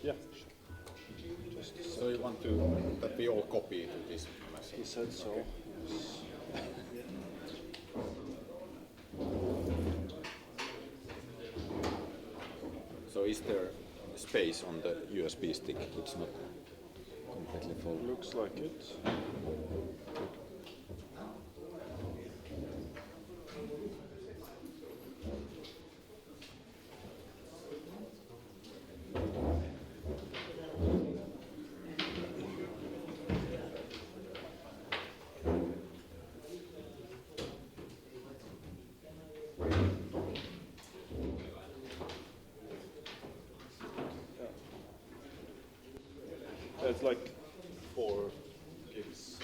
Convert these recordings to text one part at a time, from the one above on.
Yeah. So you want to that we all copy to this machine? He said so. Yes. So is there space on the USB stick? It's not completely full. Looks like it. It's like 4 gigs.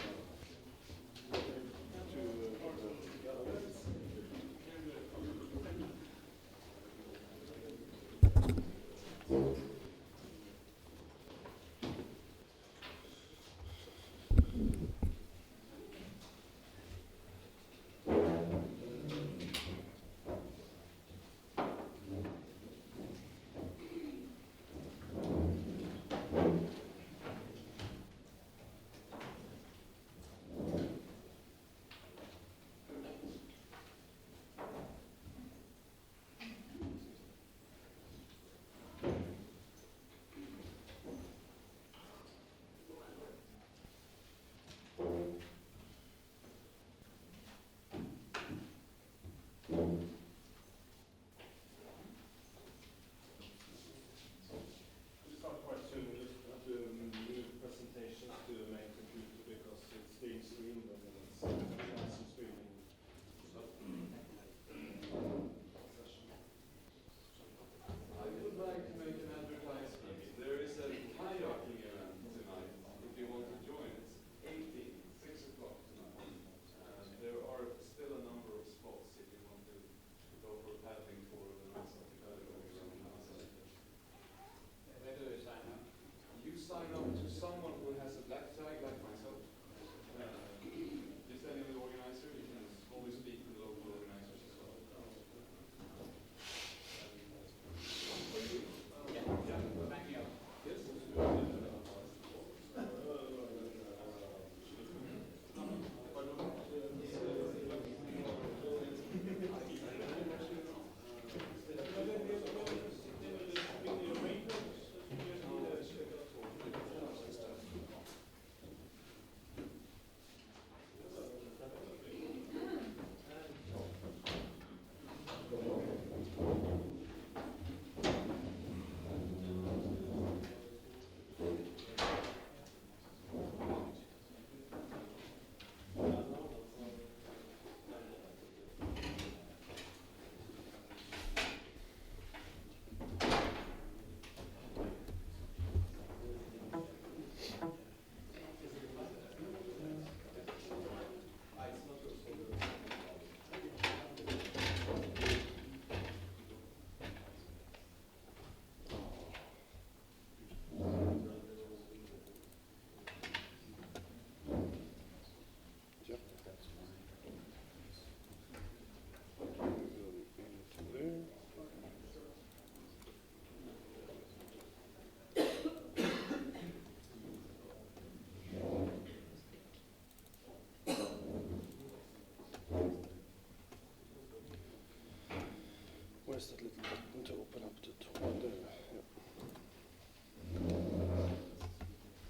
Where's that little button to open up the top there? Yeah.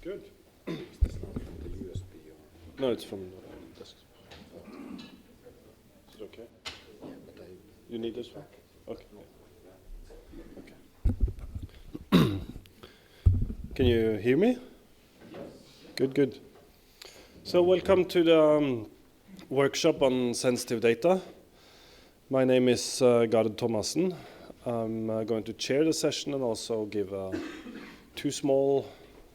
Good. Is this not from the USB or? No, it's from the desktop. Is it okay? Yeah, but You need this one? Okay. Can you hear me? Yes. Good, good. So welcome to the workshop on sensitive data. My name is Gard Thomassen. I'm going to chair the session and also give 2 small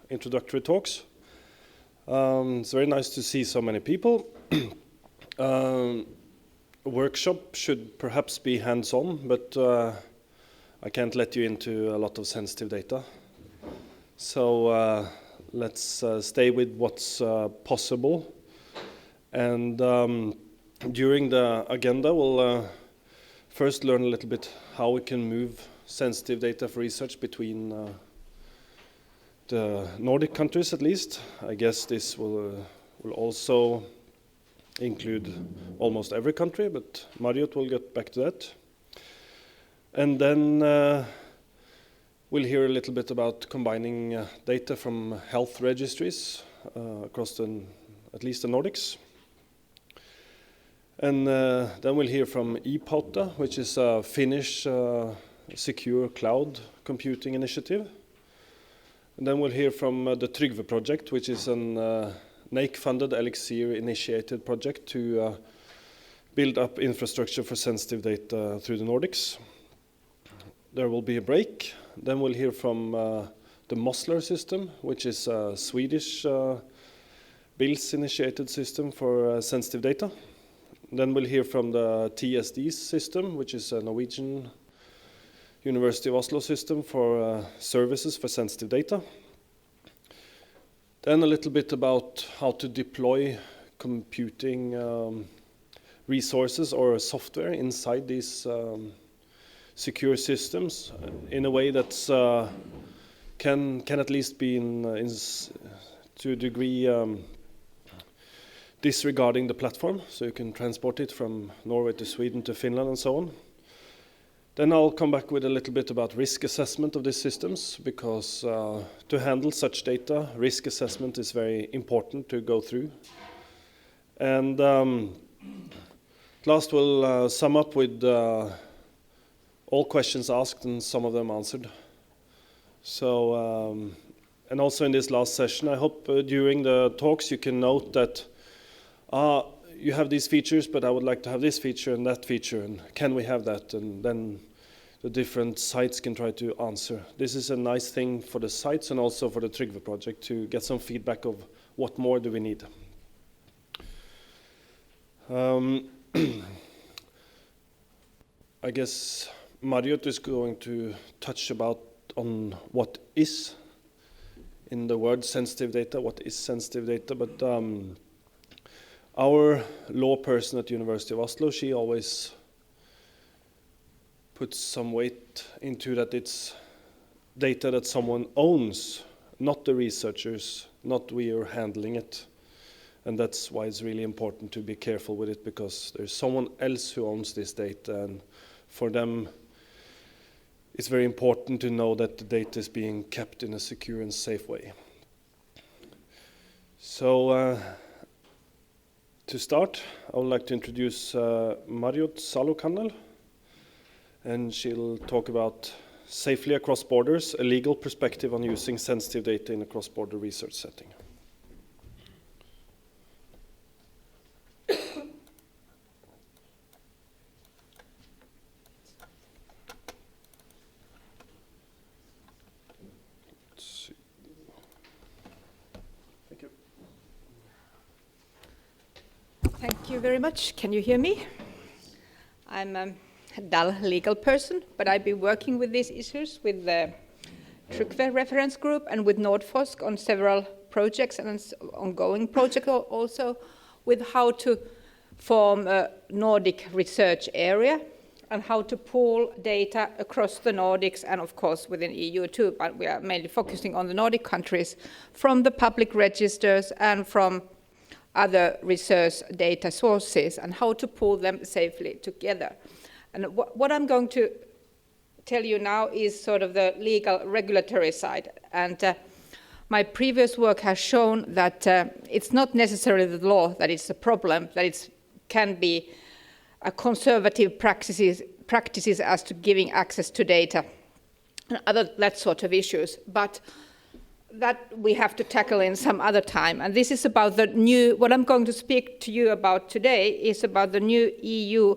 introductory talks. It's very nice to see so many people. A workshop should perhaps be hands-on, but I can't let you into a lot of sensitive data. So let's stay with what's possible. And during the agenda, we'll first learn a little bit how we can move sensitive data for research between the Nordic countries at least. I guess this will also include almost every country, but Marriott will get back to that. And then we'll hear a little bit about combining data from health registries across at least the Nordics. And then we'll hear from ePauta, which is a Finnish secure cloud computing initiative. And then we'll hear from the Trygve project, which is an NAIC-funded Elixir-initiated project to build up infrastructure for sensitive data through the Nordics. There will be a break. Then we'll hear from the Mosler system, which is a Swedish BILS-initiated system for sensitive data. Then we'll hear from the TSD system, which is a Norwegian University of Oslo system for services for sensitive data. Then a little bit about how to deploy computing resources or software inside these secure systems in a way that can at least be to a degree disregarding the platform, so you can transport it from Norway to Sweden to Finland and so on. Then I'll come back with a little bit about risk assessment of these systems, because to handle such data, risk assessment is very important to go through. And last we'll sum up with all questions asked and some of them answered. So, and also in this last session, I hope during the talks you can note that you have these features, but I would like to have this feature and that feature, and can we have that? And then the different sites can try to answer. This is a nice thing for the sites and also for the Trygve project to get some feedback of what more do we need. I guess Marriott is going to touch on what is in the word sensitive data, what is sensitive data, but our law person at the University of Oslo, she always puts some weight into that it's data that someone owns, not the researchers, not we are handling it. And that's why it's really important to be careful with it, because there's someone else who owns this data, and for them it's very important to know that the data is being kept in a secure and safe way. So to start, I would like to introduce Marriott Salokannel, and she'll talk about safely across borders, a legal perspective on using sensitive data in a cross-border research setting. Thank you very much. Can you hear me? I'm a dull legal person, but I've been working with these issues with the Trygve reference group and with Nordforsk on several projects and ongoing project also with how to form a Nordic research area and how to pool data across the Nordics and of course within EU too, but we are mainly focusing on the Nordic countries from the public registers and from other research data sources and how to pull them safely together. And what I'm going to tell you now is sort of the legal regulatory side. And my previous work has shown that it's not necessarily the law that is the problem, that it can be a conservative practices as to giving access to data and other that sort of issues. But that we have to tackle in some other time. And this is about the new, what I'm going to speak to you about today is about the new EU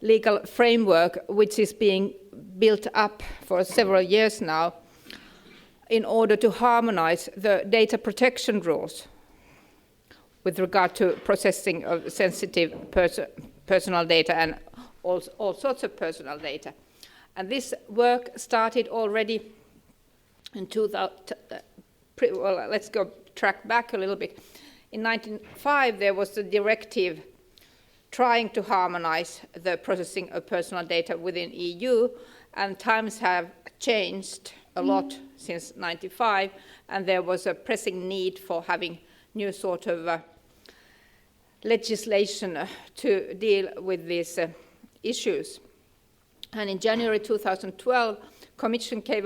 legal framework, which is being built up for several years now in order to harmonize the data protection rules with regard to processing of sensitive personal data and all sorts of personal data. And this work started already in 2000. Well, let's go track back a little bit. In 1995, there was the directive trying to harmonize the processing of personal data within EU, and times have changed. a lot since '95, and there was a pressing need for having new sort of legislation to deal with these issues. And in January 2012, Commission gave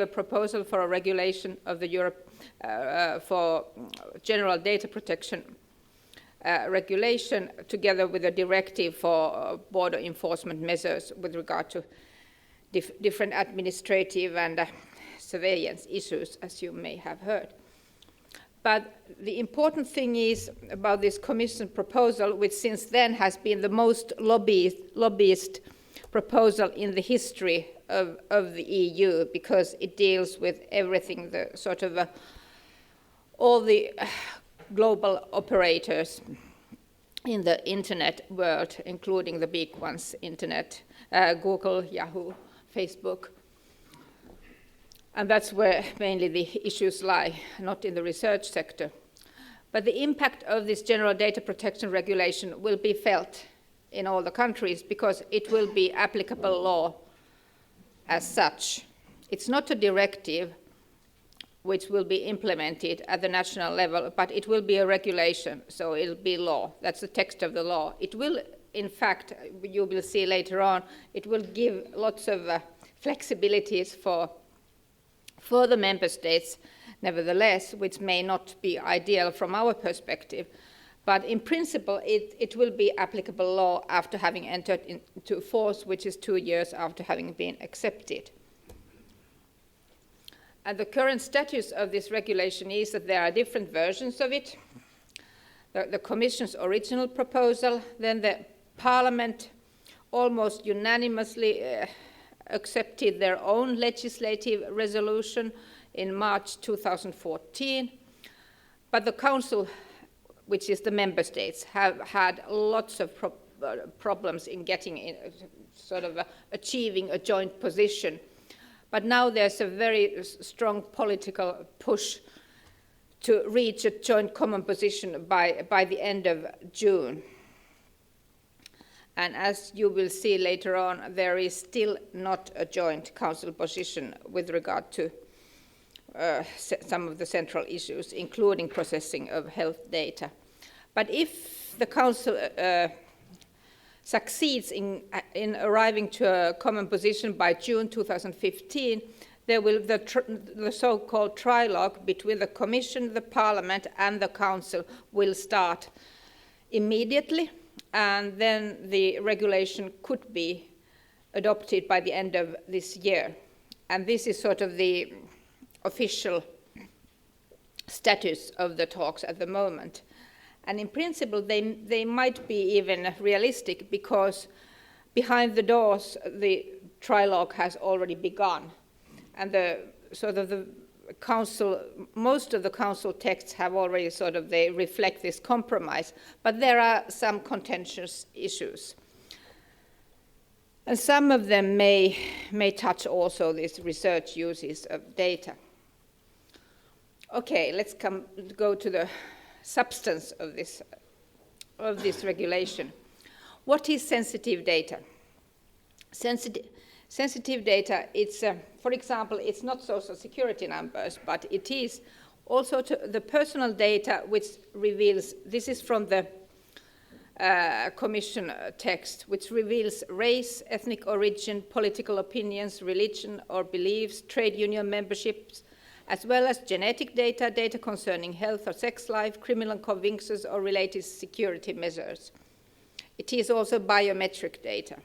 a proposal for a regulation of the Europe for general data protection regulation, together with a directive for border enforcement measures with regard to different administrative and surveillance issues, as you may have heard. But the important thing is about this Commission proposal, which since then has been the most lobbyist proposal in the history of the EU, because it deals with everything, the sort of all the global operators in the internet world, including the big ones, internet, Google, Yahoo, Facebook. And that's where mainly the issues lie, not in the research sector. But the impact of this general data protection regulation will be felt in all the countries, because it will be applicable law as such. It's not a directive which will be implemented at the national level, but it will be a regulation, so it'll be law. That's the text of the law. It will, in fact, you will see later on, it will give lots of flexibilities for the member states, nevertheless, which may not be ideal from our perspective. But in principle, it will be applicable law after having entered into force, which is 2 years after having been accepted. And the current status of this regulation is that there are different versions of it. The Commission's original proposal, then the Parliament almost unanimously accepted their own legislative resolution in March 2014, but the Council, which is the member states, have had lots of problems in getting achieving a joint position. But now there's a very strong political push to reach a joint common position by the end of June. And as you will see later on, there is still not a joint Council position with regard to some of the central issues, including processing of health data. But if the Council succeeds in arriving to a common position by June 2015, there will the so-called trilogue between the Commission, the Parliament, and the Council will start immediately, and then the regulation could be adopted by the end of this year. And this is sort of the official status of the talks at the moment. And in principle, they might be even realistic, because behind the doors, the trilogue has already begun. And the Council, most of the Council texts have already they reflect this compromise, but there are some contentious issues. And some of them may touch also these research uses of data. Okay, let's go to the substance of this regulation. What is sensitive data? Sensitive data, it's, for example, it's not social security numbers, but it is also the personal data which reveals, this is from the Commission text, which reveals race, ethnic origin, political opinions, religion or beliefs, trade union memberships, as well as genetic data, data concerning health or sex life, criminal convictions or related security measures. It is also biometric data.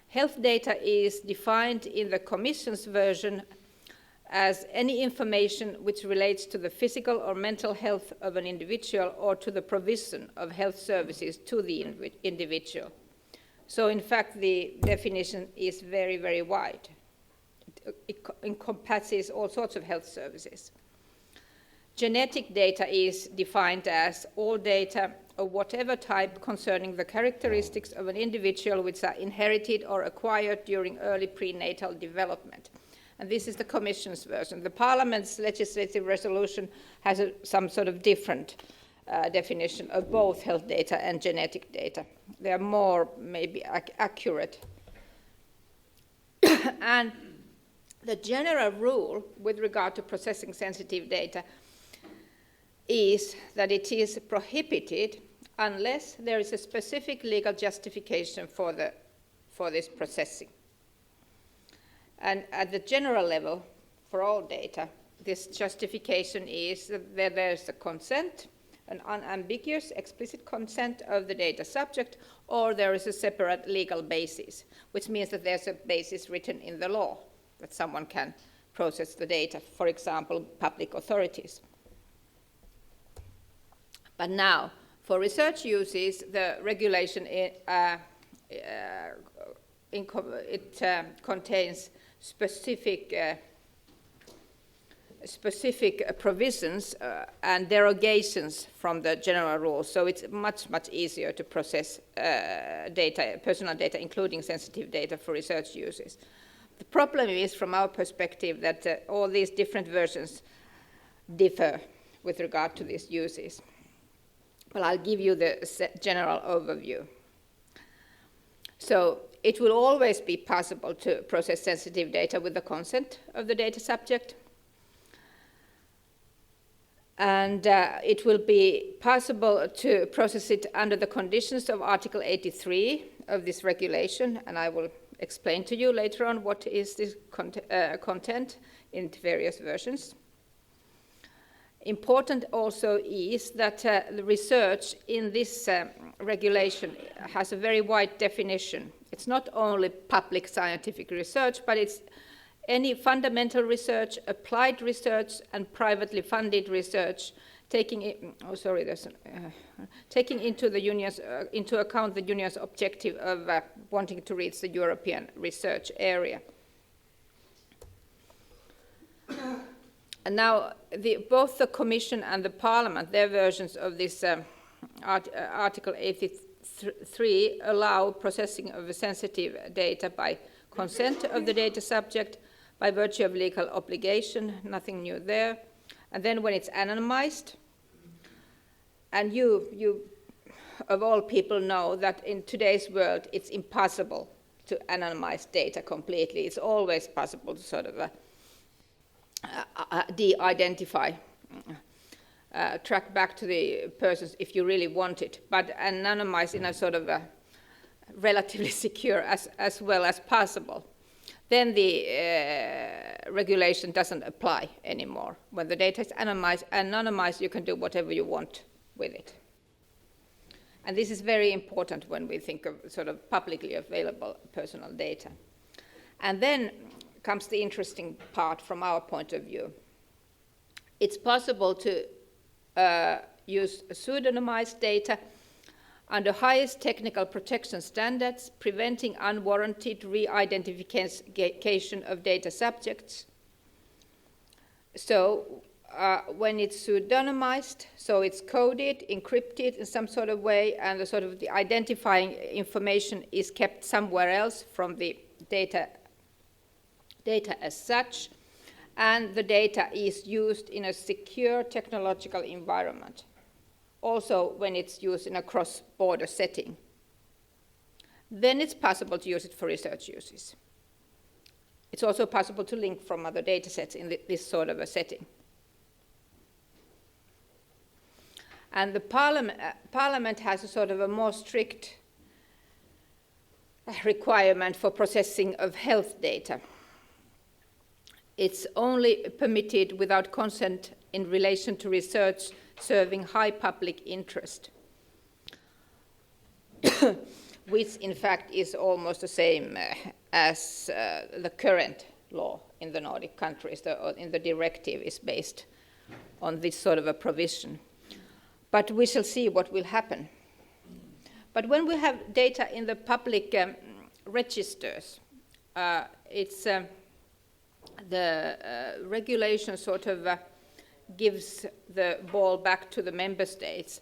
Health data is defined in the Commission's version as any information which relates to the physical or mental health of an individual or to the provision of health services to the individual. So in fact, the definition is very, very wide. It encompasses all sorts of health services. Genetic data is defined as all data of whatever type concerning the characteristics of an individual which are inherited or acquired during early prenatal development. And this is the Commission's version. The Parliament's legislative resolution has some sort of different definition of both health data and genetic data. They are more maybe accurate. And The general rule with regard to processing sensitive data is that it is prohibited unless there is a specific legal justification for this processing. And at the general level, for all data, this justification is that there is a consent, an unambiguous, explicit consent of the data subject, or there is a separate legal basis, which means that there's a basis written in the law that someone can process the data, for example, public authorities. But now, for research uses, the regulation contains specific provisions and derogations from the general rules, so it's much easier to process data, personal data, including sensitive data for research uses. The problem is, from our perspective, that all these different versions differ with regard to these uses. Well, I'll give you the general overview. So it will always be possible to process sensitive data with the consent of the data subject. And it will be possible to process it under the conditions of Article 83 of this regulation, and I will explain to you later on what is this content in various versions. Important also is that the research in this regulation has a very wide definition. It's not only public scientific research, but it's any fundamental research, applied research, and privately funded research, taking into account the union's objective of wanting to reach the European research area. And now, both the Commission and the Parliament, their versions of this Article 83 allow processing of sensitive data by consent of the data subject, by virtue of legal obligation, nothing new there. And then when it's anonymized, and you of all people know that in today's world it's impossible to anonymize data completely. It's always possible to sort of de-identify, track back to the persons if you really want it, but anonymize in a sort of a relatively secure as well as possible. Then the regulation doesn't apply anymore. When the data is anonymized, you can do whatever you want with it. And this is very important when we think of sort of publicly available personal data. And then comes the interesting part from our point of view. It's possible to use pseudonymized data under highest technical protection standards, preventing unwarranted re-identification of data subjects. So when it's pseudonymized, so it's coded, encrypted in some sort of way, and the identifying information is kept somewhere else from the data as such, and the data is used in a secure technological environment. Also when it's used in a cross-border setting. Then it's possible to use it for research uses. It's also possible to link from other data sets in this sort of a setting. And the Parliament has a sort of a more strict requirement for processing of health data. It's only permitted without consent in relation to research serving high public interest, which in fact is almost the same as the current law in the Nordic countries. In the directive is based on this sort of a provision. But we shall see what will happen. But when we have data in the public registers, it's the regulation sort of gives the ball back to the member states.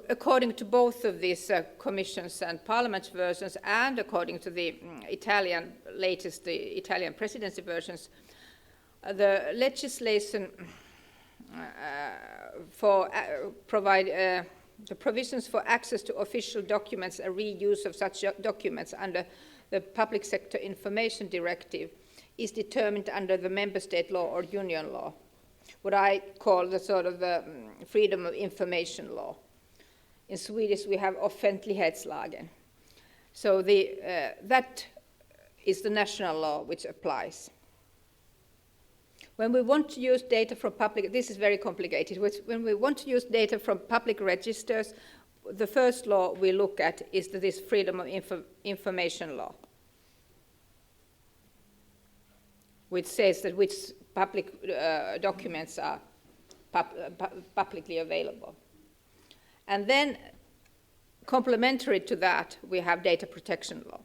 According to both of these Commission's and Parliament's versions, and according to the Italian presidency versions, the legislation the provisions for access to official documents and reuse of such documents under the Public Sector Information Directive is determined under the member state law or union law, what I call the sort of the freedom of information law. In Swedish we have offentlighetslagen. So that is the national law which applies. When we want to use data from public, this is very complicated, when we want to use data from public registers, the first law we look at is this freedom of information law, which says that which public documents are publicly available. And then, complementary to that, we have data protection law.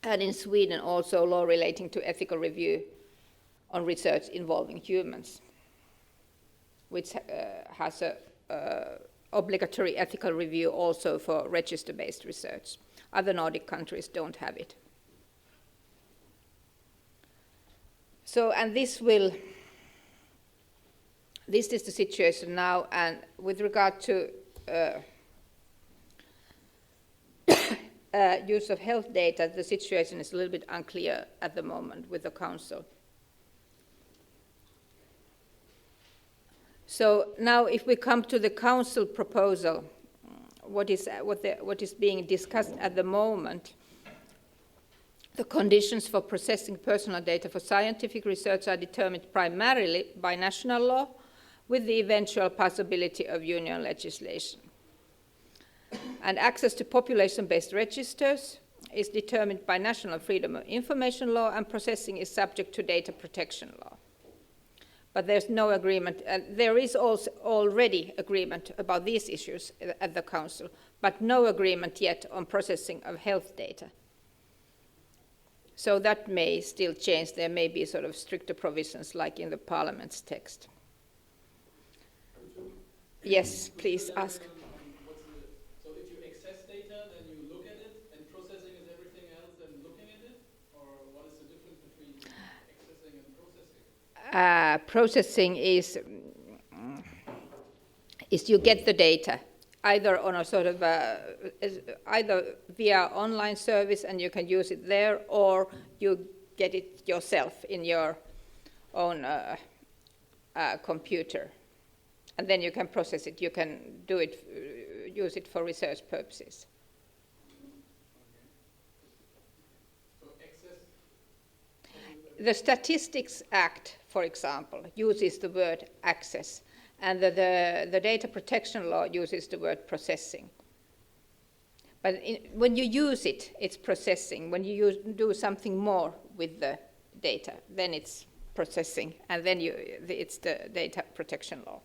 And in Sweden also law relating to ethical review on research involving humans, which has a obligatory ethical review also for register-based research. Other Nordic countries don't have it. So, and this is the situation now, and with regard to use of health data, the situation is a little bit unclear at the moment with the Council. So now if we come to the Council proposal, what is being discussed at the moment, the conditions for processing personal data for scientific research are determined primarily by national law, with the eventual possibility of union legislation. And access to population-based registers is determined by national freedom of information law, and processing is subject to data protection law. But there's no agreement. There is also already agreement about these issues at the Council, but no agreement yet on processing of health data. So that may still change. There may be sort of stricter provisions like in the Parliament's text. Yes, please ask. So if you access data, then you look at it, and processing is everything else than looking at it? Or what is the difference between accessing and processing? Processing is you get the data either on a sort of either via online service and you can use it there, or you get it yourself in your own computer, and then you can process it. You can do it, use it for research purposes. So access. The Statistics Act, for example, uses the word access, and the data protection law uses the word processing. But when you use it, it's processing. When you do something more with the data, then it's processing, and then it's the data protection law.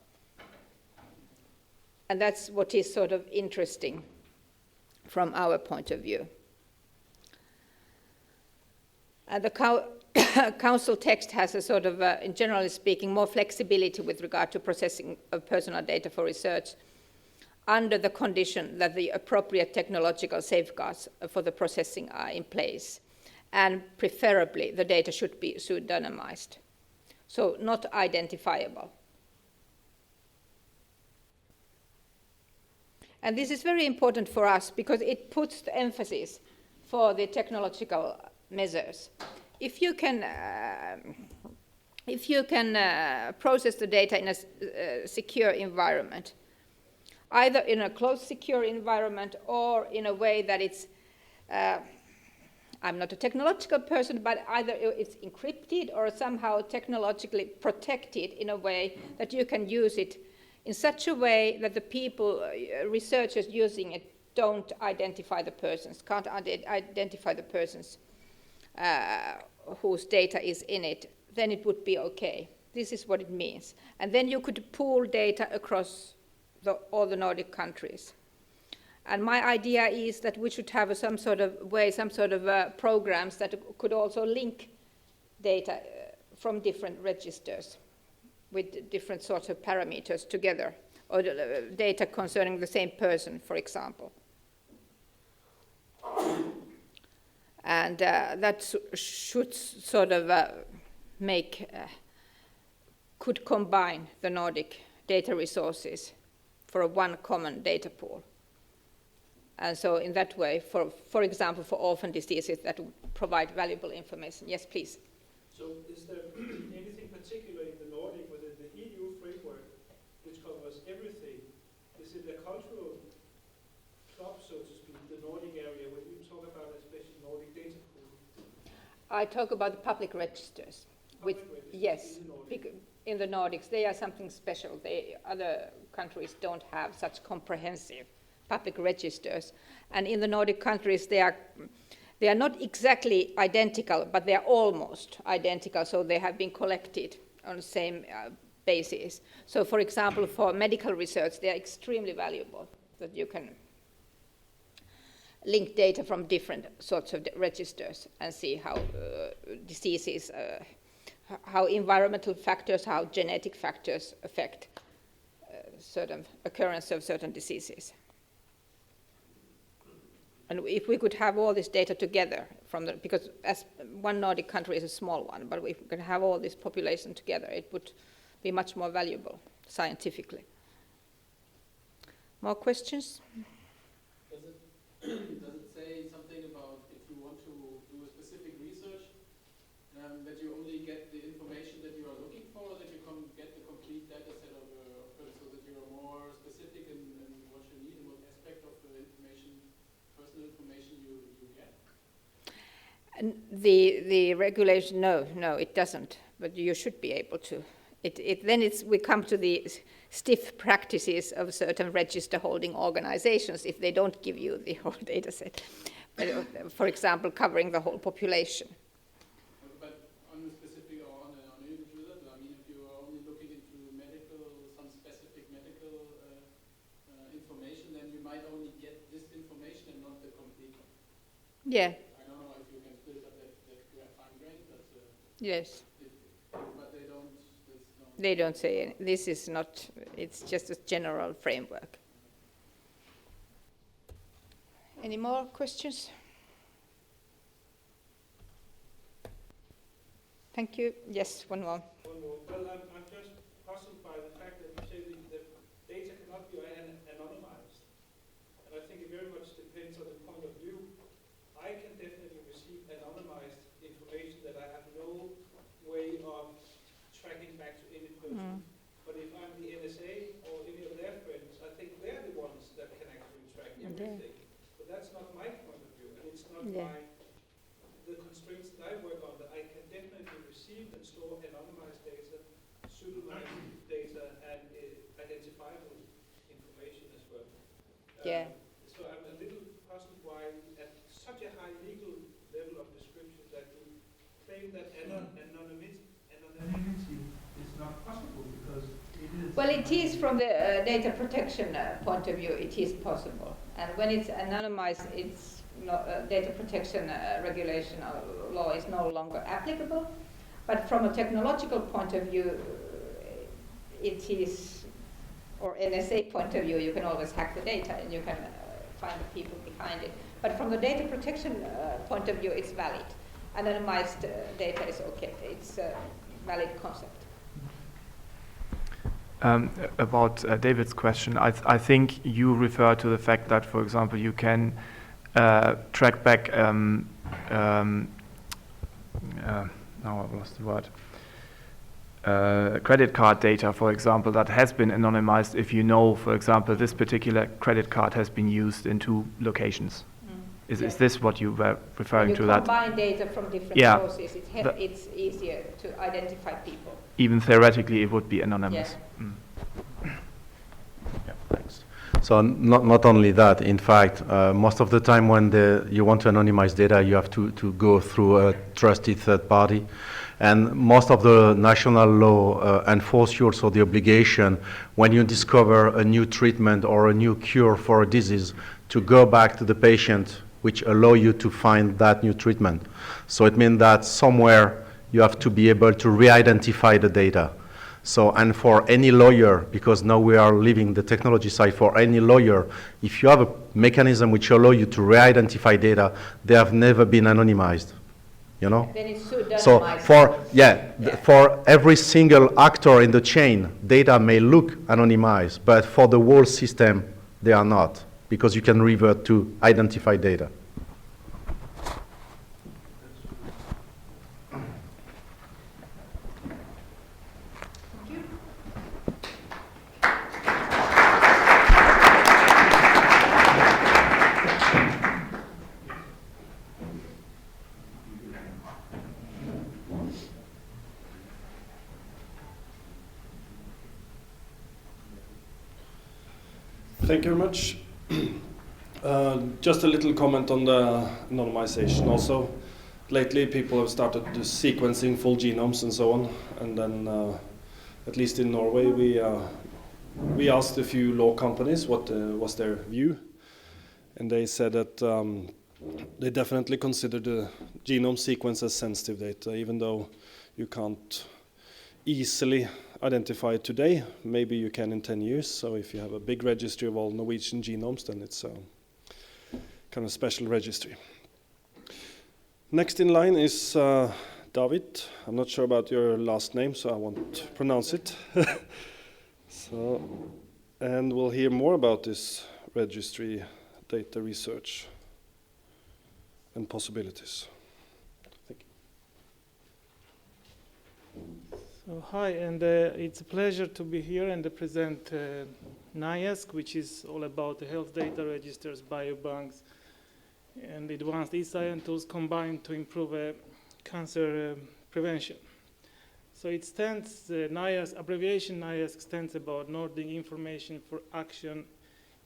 And that's what is sort of interesting from our point of view. And the Council text has a sort of, in generally speaking, more flexibility with regard to processing of personal data for research, under the condition that the appropriate technological safeguards for the processing are in place. And preferably, the data should be pseudonymized, so not identifiable. And this is very important for us because it puts the emphasis for the technological measures. If you can process the data in a secure environment, either in a closed secure environment or in a way that it's, I'm not a technological person, but either it's encrypted or somehow technologically protected in a way that you can use it in such a way that the people, researchers using it, don't identify the persons, can't identify the persons whose data is in it, then it would be okay. This is what it means. And then you could pool data across all the Nordic countries. And my idea is that we should have some sort of way, some sort of programs that could also link data from different registers with different sorts of parameters together, or data concerning the same person, for example. And that should sort of could combine the Nordic data resources for one common data pool. And so in that way, for example, for orphan diseases, that would provide valuable information. Yes, please. So is there anything particular in the Nordic within the EU framework which covers everything? Is it a cultural club, so to speak, the Nordic area, when you talk about especially Nordic data pool? I talk about the public registers. Yes, in the Nordics, they are something special. Other countries don't have such comprehensive public registers. And in the Nordic countries, they are not exactly identical, but they are almost identical, so they have been collected on the same basis. So for example, for medical research, they are extremely valuable, that you can link data from different sorts of registers and see how diseases, how environmental factors, how genetic factors affect certain occurrence of certain diseases. And if we could have all this data together, because as one Nordic country is a small one, but if we could have all this population together, it would be much more valuable scientifically. More questions? Does it say something about if you want to do a specific research, that you only get the information that you are looking for, or that you get the complete data set of so that you are more specific in what you need and what aspect of the information, personal information you get? And the regulation, no, it doesn't. But you should be able to. We come to the stiff practices of certain register-holding organizations if they don't give you the whole data set. For example, covering the whole population. But on a specific or on an individual level, I mean, if you are only looking into some specific medical information, then you might only get this information and not the complete one. Yeah. I don't know if you can split up that fine grain, but yes. But they don't. They don't say this is not. It's just a general framework. Any more questions? Thank you. Yes, one more. One more. Well, I'm just puzzled by the fact that you say the data cannot be anonymized. And I think it very much depends on the point of view. I can definitely receive anonymized information that I have no way of tracking back to any person. But if I'm the NSA or any of their friends, I think they're the ones that can actually track everything. But that's not my point of view, and it's not the constraints that I work on. That I can definitely receive and store anonymized data, pseudonymized data, and identifiable information as well. So I'm a little puzzled why, at such a high legal level of description, that you claim that anonymity is not possible, because it is. Well, it is from the data protection point of view, it is possible. And when it's anonymized, it's data protection regulation or law is no longer applicable. But from a technological point of view, it is, or NSA point of view, you can always hack the data and you can find the people behind it. But from the data protection point of view, it's valid. Anonymized data is okay. It's a valid concept. About David's question, I think you refer to the fact that, for example, you can track back, now I lost the word, credit card data, for example, that has been anonymized if you know, for example, this particular credit card has been used in 2 locations. Is this what you were referring to? That combine data from different sources, it's easier to identify people. Even theoretically, it would be anonymous. Yeah, thanks. So not only that, in fact, most of the time when you want to anonymize data, you have to go through a trusted third party. And most of the national law enforce you also the obligation, when you discover a new treatment or a new cure for a disease, to go back to the patient, which allow you to find that new treatment. So it means that somewhere you have to be able to re-identify the data. So, and for any lawyer, because now we are leaving the technology side, for any lawyer, if you have a mechanism which allow you to re-identify data, they have never been anonymized, you know? Then it's pseudonymized. So for every single actor in the chain, data may look anonymized, but for the whole system, they are not. because you can revert to identified data. Thank you very much. Just a little comment on the anonymization also. Lately people have started sequencing full genomes and so on, and then at least in Norway we asked a few law companies what was their view, and they said that they definitely consider the genome sequence as sensitive data, even though you can't easily identify it today. Maybe you can in 10 years. So if you have a big registry of all Norwegian genomes, then it's a kind of special registry. Next in line is David. I'm not sure about your last name, so I won't pronounce it. And we'll hear more about this registry data research and possibilities. Thank you. So, hi, and it's a pleasure to be here and to present NelC, which is all about the health data registers, biobanks, and advanced e-science tools combined to improve cancer prevention. So it stands, NelC, abbreviation NelC stands about Nordic Information for Action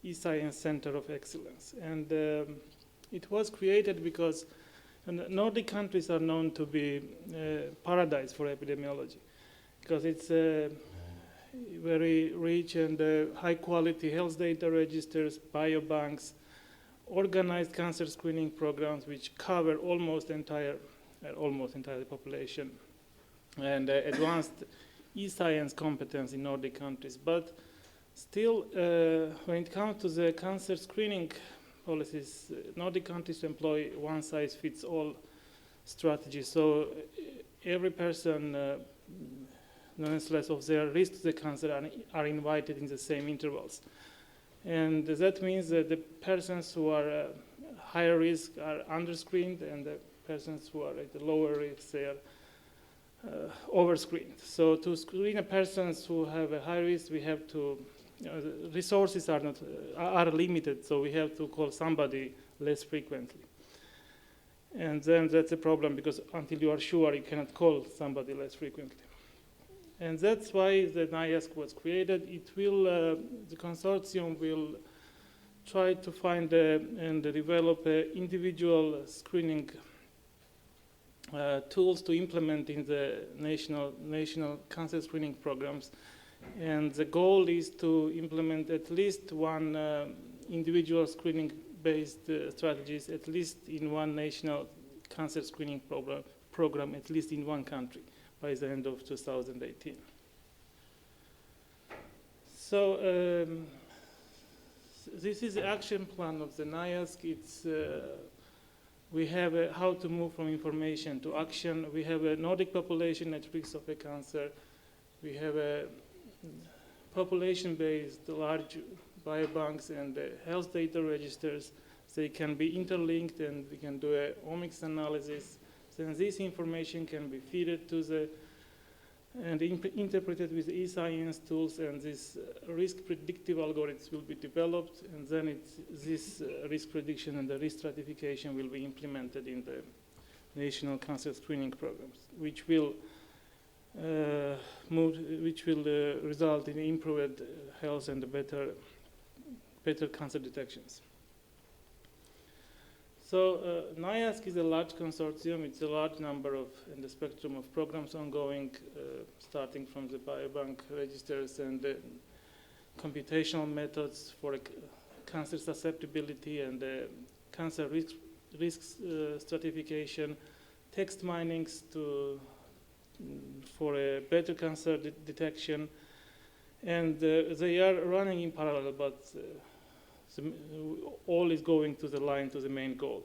e-Science Center of Excellence. And it was created because Nordic countries are known to be paradise for epidemiology, because it's very rich and high quality health data registers, biobanks, organized cancer screening programs which cover almost entire population, and advanced e-science competence in Nordic countries. But still, when it comes to the cancer screening policies, Nordic countries employ one-size-fits-all strategy. So every person, nonetheless of their risk to the cancer, are invited in the same intervals. And that means that the persons who are higher risk are underscreened, and the persons who are at the lower risk, they are overscreened. So to screen a persons who have a high risk, we have to, the resources are limited, so we have to call somebody less frequently. And then that's a problem, because until you are sure, you cannot call somebody less frequently. And that's why the NelC was created. It will, the consortium will try to find and develop individual screening tools to implement in the national cancer screening programs. And the goal is to implement at least one individual screening-based strategies, at least in one national cancer screening program, at least in one country, by the end of 2018. So this is the action plan of the NelC. It's we have how to move from information to action. We have a Nordic population at risk of a cancer. We have a population-based large biobanks and health data registers. They can be interlinked, and we can do a omics analysis. Then this information can be fed to the and interpreted with e-science tools, and this risk predictive algorithms will be developed, and then this risk prediction and the risk stratification will be implemented in the national cancer screening programs, which will result in improved health and better cancer detections. So NelC is a large consortium. It's a large number of, in the spectrum of programs ongoing, starting from the biobank registers and computational methods for cancer susceptibility and cancer risk stratification, text minings for a better cancer detection, and they are running in parallel, but all is going to the main goal.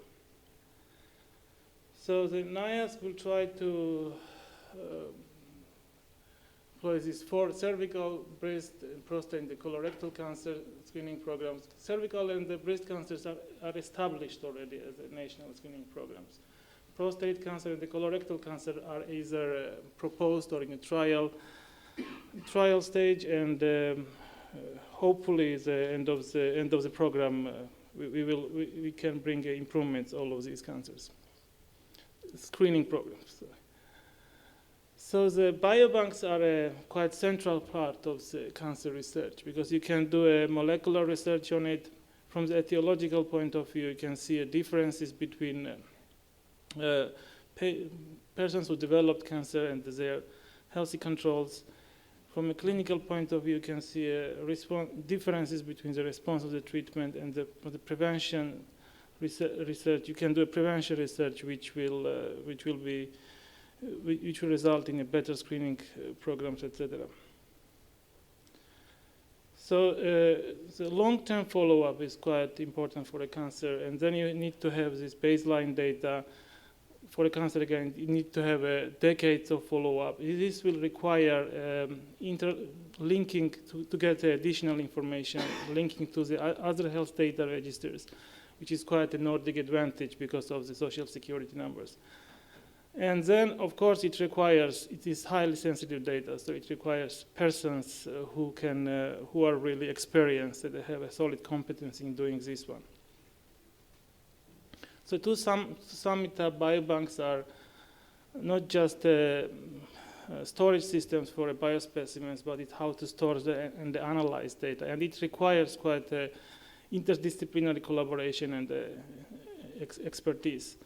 So the NelC will try to employs for cervical, breast, prostate, and the colorectal cancer screening programs. Cervical and the breast cancers are established already as national screening programs. Prostate cancer and the colorectal cancer are either proposed or in a trial stage, and hopefully the end of the program we can bring improvements all of these cancers. Screening programs. So the biobanks are a quite central part of the cancer research, because you can do a molecular research on it. From the etiological point of view, you can see differences between persons who developed cancer and their healthy controls. From a clinical point of view, you can see differences between the response of the treatment and the prevention research. You can do a prevention research which will result in a better screening programs, etc. So the long-term follow-up is quite important for a cancer, and then you need to have this baseline data. For a cancer, again, you need to have decades of follow-up. This will require linking to get additional information, linking to the other health data registers, which is quite a Nordic advantage because of the social security numbers. And then, of course, it is highly sensitive data, so it requires persons who are really experienced, that have a solid competence in doing this one. So to sum it up, biobanks are not just storage systems for biospecimens, but it's how to store and analyze data. And it requires quite interdisciplinary collaboration and expertise.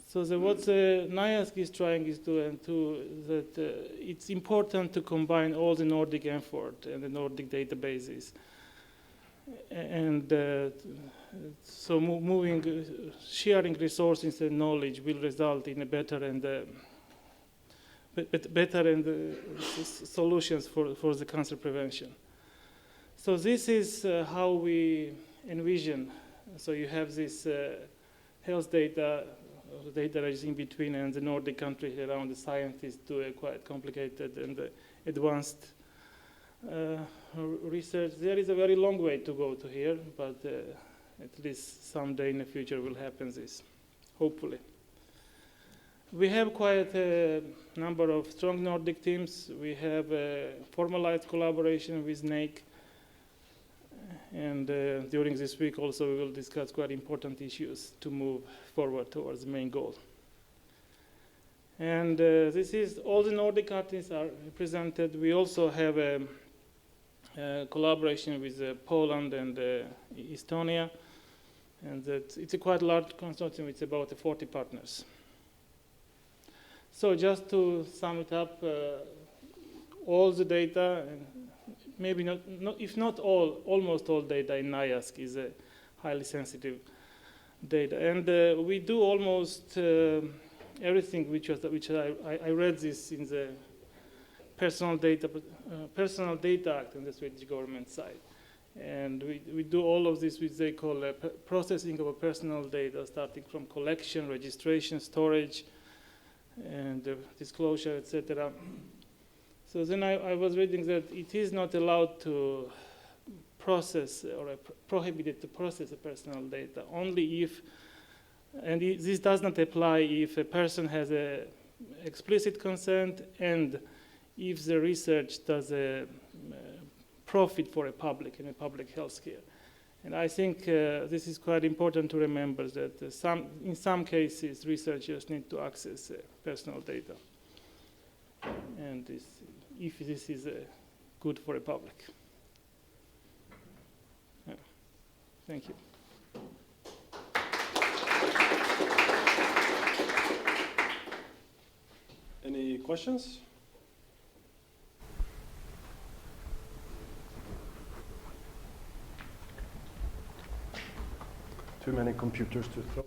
So what NelC is trying is it's important to combine all the Nordic effort and the Nordic databases. And so sharing resources and knowledge will result in a better solutions for the cancer prevention. So this is how we envision. So you have this health data is in between, and the Nordic countries around the scientists do a quite complicated and advanced research. There is a very long way to go to here, but at least someday in the future will happen this, hopefully. We have quite a number of strong Nordic teams. We have a formalized collaboration with NelC, and during this week also we will discuss quite important issues to move forward towards the main goal. And this is all the Nordic countries are represented. We also have a collaboration with Poland and Estonia, and it's a quite large consortium. It's about 40 partners. So just to sum it up, all the data, maybe not if not all, almost all data in NelC is highly sensitive data, and we do almost everything which I read this in the Personal Data Act on the Swedish government side, and we do all of this which they call processing of personal data, starting from collection, registration, storage, and disclosure, etc. So then I was reading that it is not allowed to process or prohibited to process the personal data only if, and this does not apply if a person has a explicit consent and if the research does a profit for a public in a public health care. And I think this is quite important to remember that in some cases researchers need to access personal data, and if this is good for the public. Yeah. Thank you. Any questions? Too many computers to throw.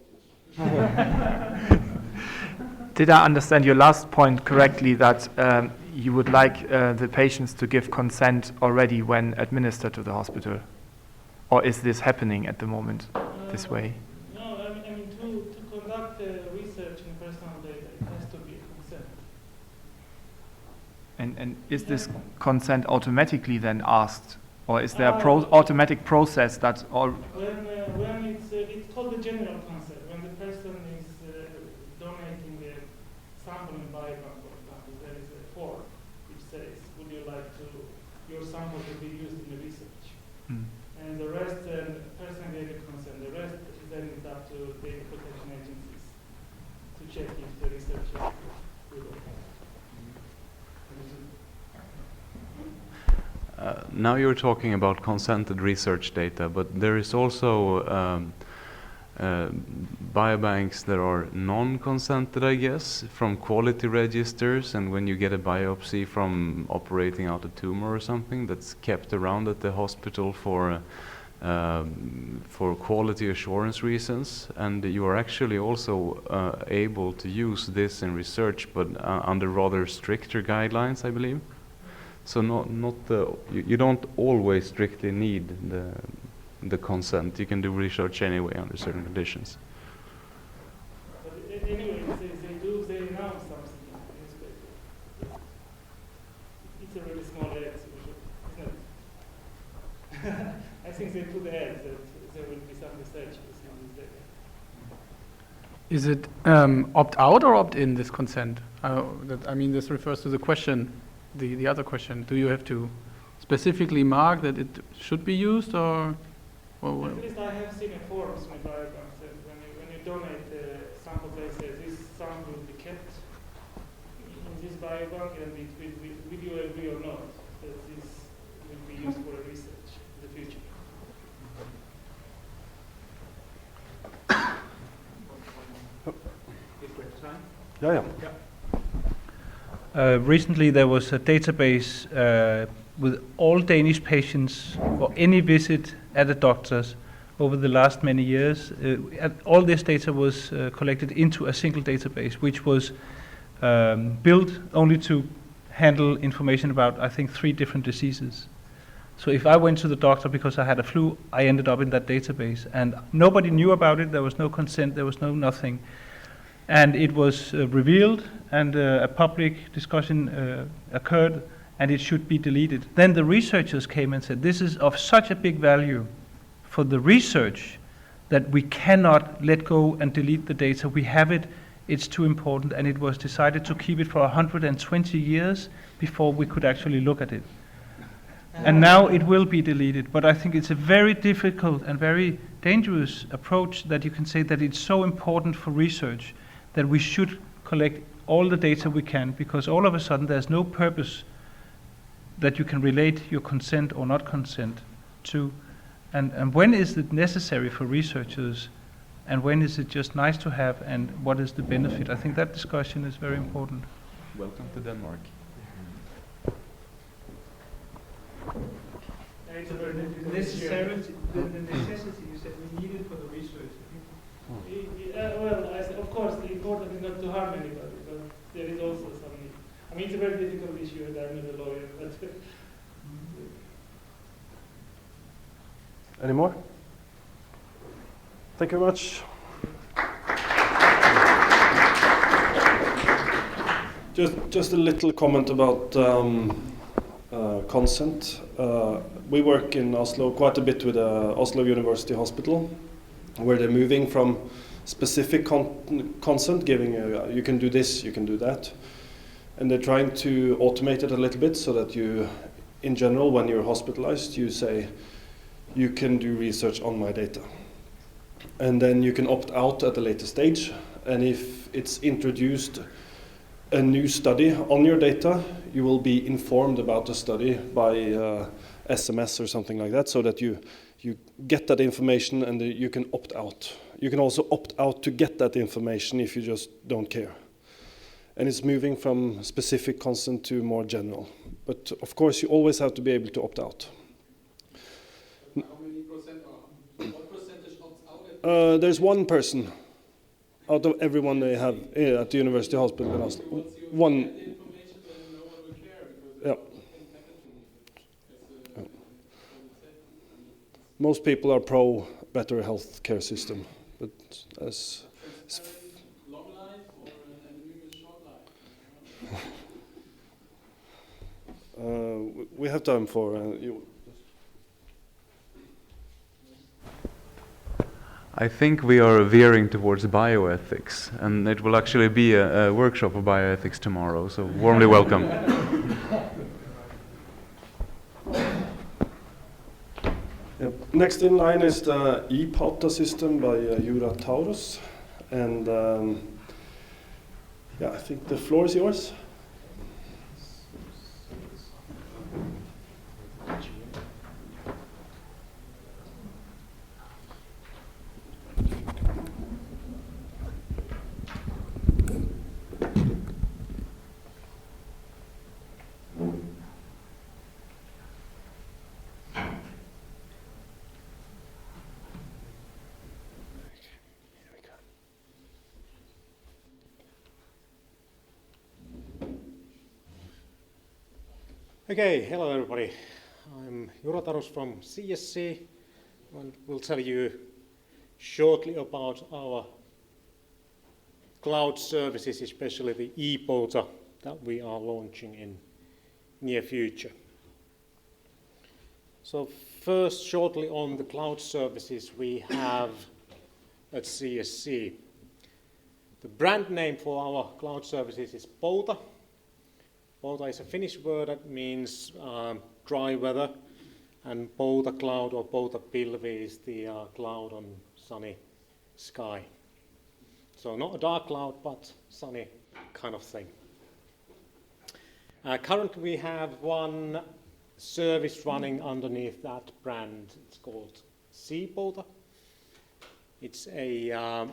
Did I understand your last point correctly, that you would like the patients to give consent already when administered to the hospital? Or is this happening at the moment this way? No, I mean to conduct research in personal data, it has to be consent. And is this consent automatically then asked, or is there a automatic process that's all? When it's called the general consent, when the person is donating a sample in biobank, for example, there is a form which says, would you like your sample to be used in the research? And the rest, the person gave a consent. The rest is then it's up to data protection agencies to check if the research is good or not. Now you're talking about consented research data, but there is also biobanks that are non-consented, I guess, from quality registers, and when you get a biopsy from operating out a tumor or something, that's kept around at the hospital for quality assurance reasons, and you are actually also able to use this in research, but under rather stricter guidelines, I believe. So you don't always strictly need the consent. You can do research anyway under certain conditions. But anyway, they announce something in the newspaper. It's a really small ad, isn't it? I think they put ads that there will be some research on this data. Is it opt-out or opt-in, this consent? This refers to the question. The other question, do you have to specifically mark that it should be used, or? At least I have seen a forms with biobanks that when you donate samples, they say this sample will be kept in this biobank, and will you agree or not that this will be used for research in the future? Yeah. Recently, there was a database with all Danish patients or any visit at a doctor's over the last many years. All this data was collected into a single database, which was built only to handle information about, I think, 3 different diseases. So if I went to the doctor because I had a flu, I ended up in that database. And nobody knew about it. There was no consent. There was no nothing. And it was revealed, and a public discussion occurred, and it should be deleted. Then the researchers came and said, this is of such a big value for the research that we cannot let go and delete the data. We have it, it's too important, and it was decided to keep it for 120 years before we could actually look at it. And now it will be deleted, but I think it's a very difficult and very dangerous approach that you can say that it's so important for research that we should collect all the data we can, because all of a sudden there's no purpose that you can relate your consent or not consent to. And when is it necessary for researchers, and when is it just nice to have, and what is the benefit? I think that discussion is very important. Welcome to Denmark. The necessity you said we need it for the research. Of course, the important is not to harm anybody, but there is also some need. I mean, it's a very difficult issue, and I'm not a lawyer. But Any more? Thank you very much. Just a little comment about consent. We work in Oslo quite a bit with Oslo University Hospital, where they're moving from specific consent, giving you can do this, you can do that, and they're trying to automate it a little bit so that you, in general, when you're hospitalized, you say, you can do research on my data. And then you can opt out at a later stage, and if it's introduced a new study on your data, you will be informed about the study by SMS or something like that, so that you get that information and you can opt out. You can also opt out to get that information if you just don't care. And it's moving from specific consent to more general. But of course, you always have to be able to opt out. How many percent or what percentage opts out? There's one person out of everyone they have at the University Hospital in Oslo. One. Yeah. Most people are pro better health care system, but as long life or an short life? We have time for you. I think we are veering towards bioethics, and it will actually be a workshop of bioethics tomorrow, so warmly welcome. Yep. Next in line is the ePauta system by Gard Thomassen, and yeah, I think the floor is yours. Okay, hello everybody. I'm Gard Thomassen from CSC and will tell you shortly about our cloud services, especially the ePauta that we are launching in near future. So first, shortly on the cloud services we have at CSC. The brand name for our cloud services is Pouta. Pouta is a Finnish word that means dry weather, and Pouta cloud or Pouta pilvi is the cloud on sunny sky. So not a dark cloud, but sunny kind of thing. Currently we have one service running underneath that brand. It's called cPauta. It's a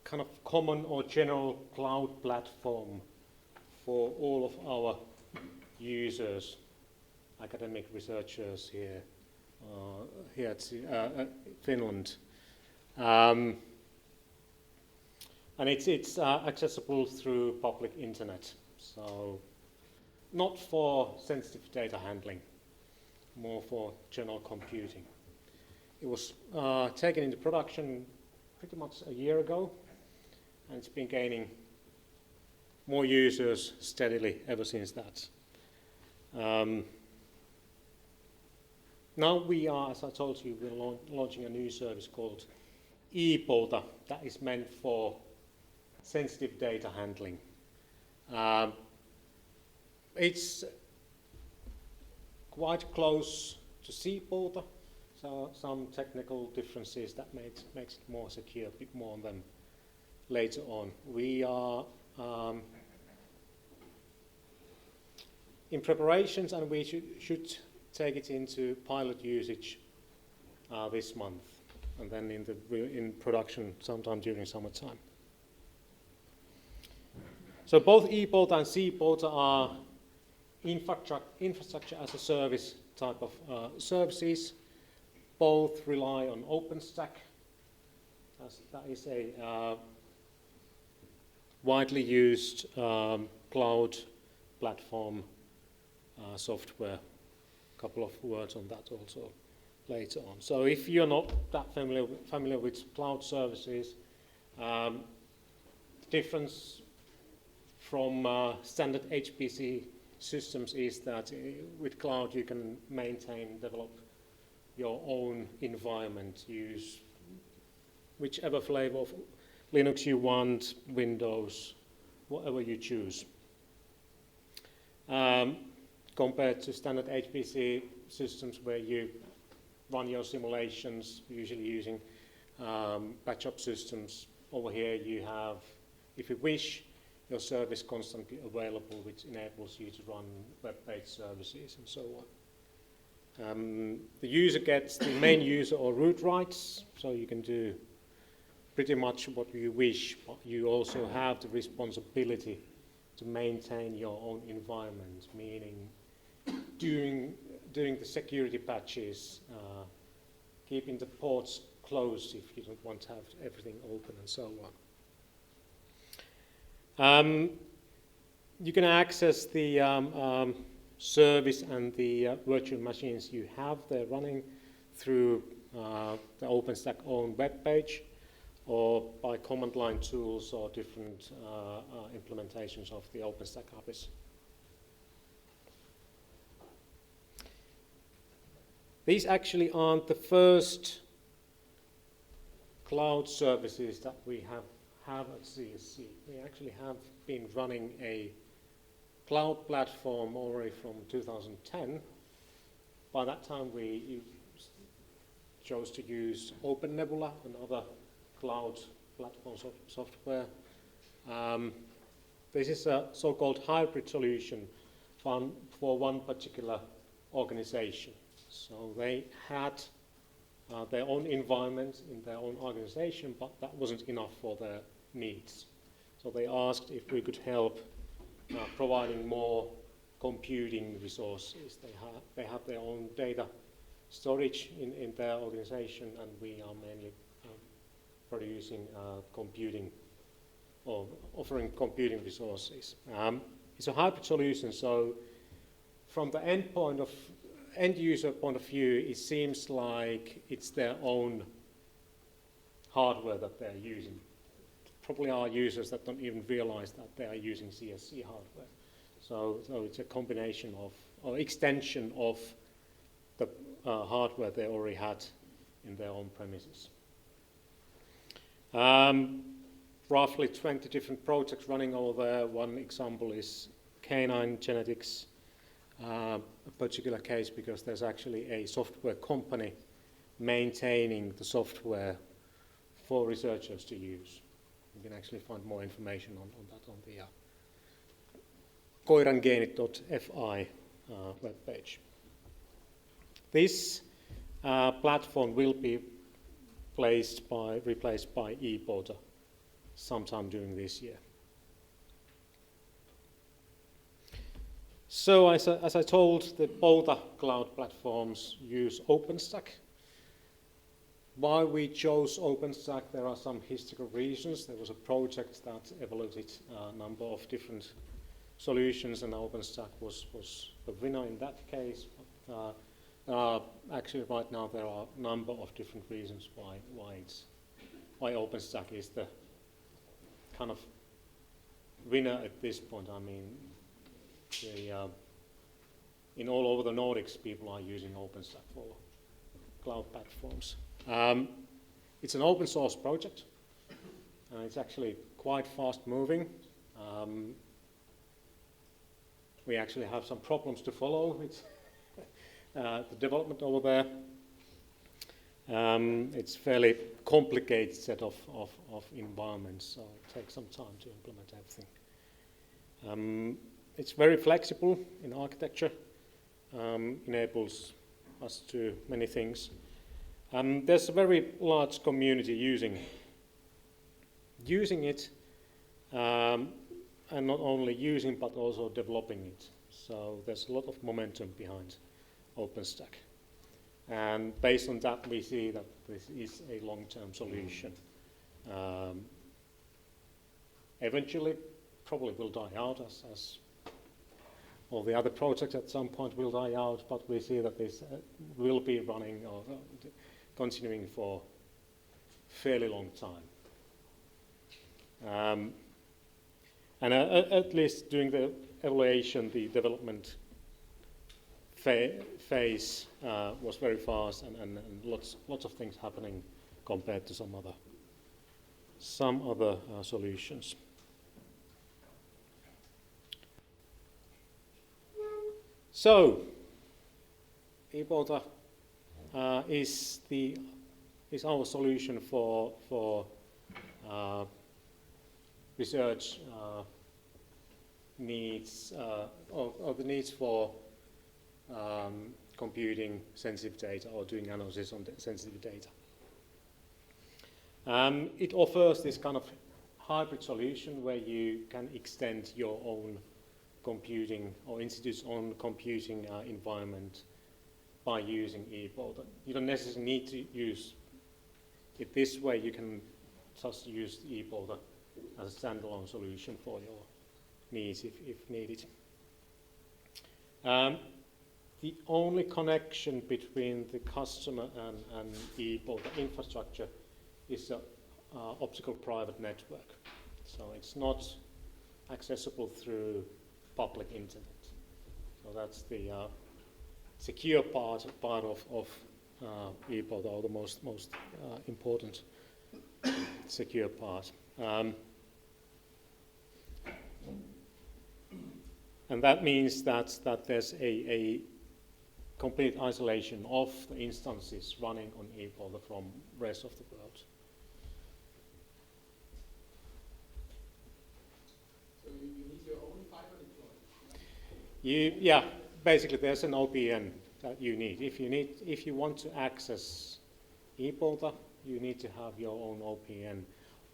kind of common or general cloud platform for all of our users, academic researchers here at Finland. And it's accessible through public internet, so not for sensitive data handling, more for general computing. It was taken into production pretty much a year ago, and it's been gaining more users steadily ever since that. Now we are, as I told you, we're launching a new service called ePauta that is meant for sensitive data handling. It's quite close to cPauta, so some technical differences that makes it more secure, a bit more on them later on. We are in preparations, and we should take it into pilot usage this month, and then in production sometime during summertime. So both ePauta and cPauta are infrastructure as a service type of services. Both rely on OpenStack. That is a widely used cloud platform software. A couple of words on that also later on. So if you're not that familiar with cloud services, the difference from standard HPC systems is that with cloud you can maintain, develop your own environment, use whichever flavor of Linux you want, Windows, whatever you choose. Compared to standard HPC systems where you run your simulations, usually using batch-up systems. Over here you have, if you wish, your service constantly available, which enables you to run web-based services and so on. The user gets the main user or root rights, so you can do pretty much what you wish, but you also have the responsibility to maintain your own environment, meaning doing the security patches, keeping the ports closed if you don't want to have everything open and so on. You can access the service and the virtual machines you have there running through the OpenStack own web page. or by command line tools or different implementations of the OpenStack APIs. These actually aren't the first cloud services that we have at CSC. We actually have been running a cloud platform already from 2010. By that time, we chose to use OpenNebula and other cloud platform software. This is a so-called hybrid solution for one particular organization. So they had their own environment in their own organization, but that wasn't enough for their needs. So they asked if we could help providing more computing resources. They have their own data storage in their organization, and we are mainly producing computing or offering computing resources. It's a hybrid solution, so from the end user point of view, it seems like it's their own hardware that they're using. Probably are users that don't even realize that they are using CSC hardware. So it's a combination of, or extension of the hardware they already had in their own premises. Roughly 20 different projects running over there. One example is canine genetics, a particular case because there's actually a software company maintaining the software for researchers to use. You can actually find more information on that on the koirangeenit.fi webpage. This platform will be replaced by ePorter sometime during this year. So as I told, the both cloud platforms use OpenStack. Why we chose OpenStack, there are some historical reasons. There was a project that evaluated a number of different solutions, and OpenStack was the winner in that case. Actually, right now there are a number of different reasons why OpenStack is the kind of winner at this point. I mean, in all over the Nordics, people are using OpenStack for cloud platforms. It's an open source project, and it's actually quite fast moving. We actually have some problems to follow with the development over there. It's a fairly complicated set of environments, so it takes some time to implement everything. It's very flexible in architecture, enables us to do many things. There's a very large community using it, and not only using but also developing it. So there's a lot of momentum behind OpenStack. And based on that, we see that this is a long-term solution. Eventually, probably will die out as all the other projects at some point will die out, but we see that this will be running or continuing for a fairly long time. And at least during the evaluation, the development phase was very fast and lots of things happening compared to some other solutions. So, ePorter is our solution for research needs or the needs for computing sensitive data or doing analysis on the sensitive data. It offers this kind of hybrid solution where you can extend your own computing or institute's own computing environment by using ePorter. You don't necessarily need to use it this way. You can just use ePorter as a standalone solution for your needs if needed. The only connection between the customer and ePorter infrastructure is a optical private network. So it's not accessible through public internet. So that's the secure part of ePort, or the most important secure part. And that means that there's a complete isolation of the instances running on ePort from rest of the world. So you need your own fiber deployment? Yeah, basically there's an OPN that you need. If you want to access ePort, you need to have your own OPN,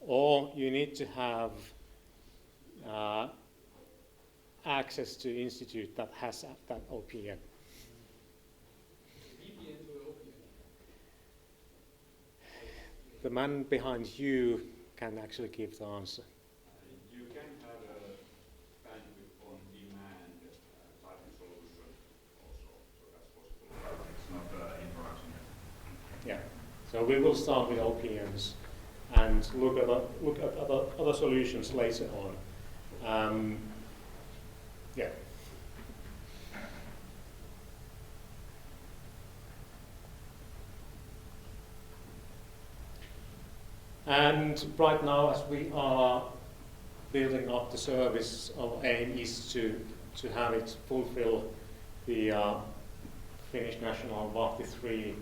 or you need to have access to institute that has that OPN. VPN to OPN? The man behind you can actually give the answer. You can have a bandwidth on demand type of solution also, so that's possible. It's not in production yet. Yeah. So we will start with OPNs and look at other solutions later on. Yeah. And right now, as we are building up the service, our aim is to have it fulfill the Finnish National Vahti 3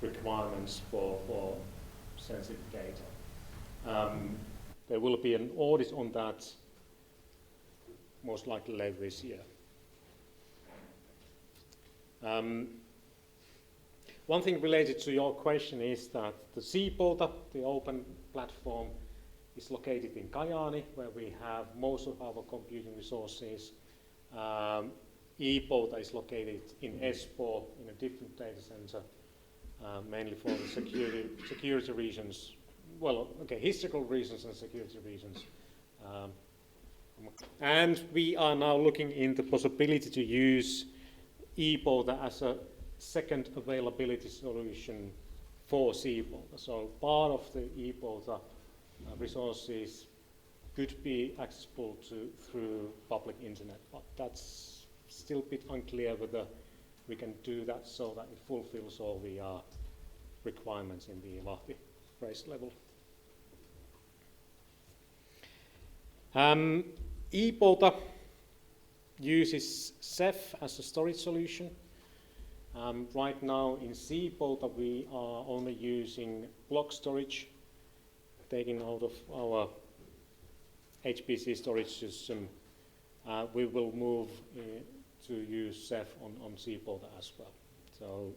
requirements for sensitive data. There will be an audit on that most likely later this year. One thing related to your question is that the CPOTA, the open platform, is located in Kajaani, where we have most of our computing resources. ePOTA is located in Espoo, in a different data center, mainly for the security reasons. Well, okay, historical reasons and security reasons. And we are now looking into the possibility to use ePOTA as a second availability solution for CPOTA. So part of the ePOTA resources could be accessible through public internet, but that's still a bit unclear whether we can do that so that it fulfills all the requirements in the Vahti race level. ePOTA uses Ceph as a storage solution. Right now in CPOTA we are only using block storage taken out of our HPC storage system. We will move to use Ceph on CPOTA as well. So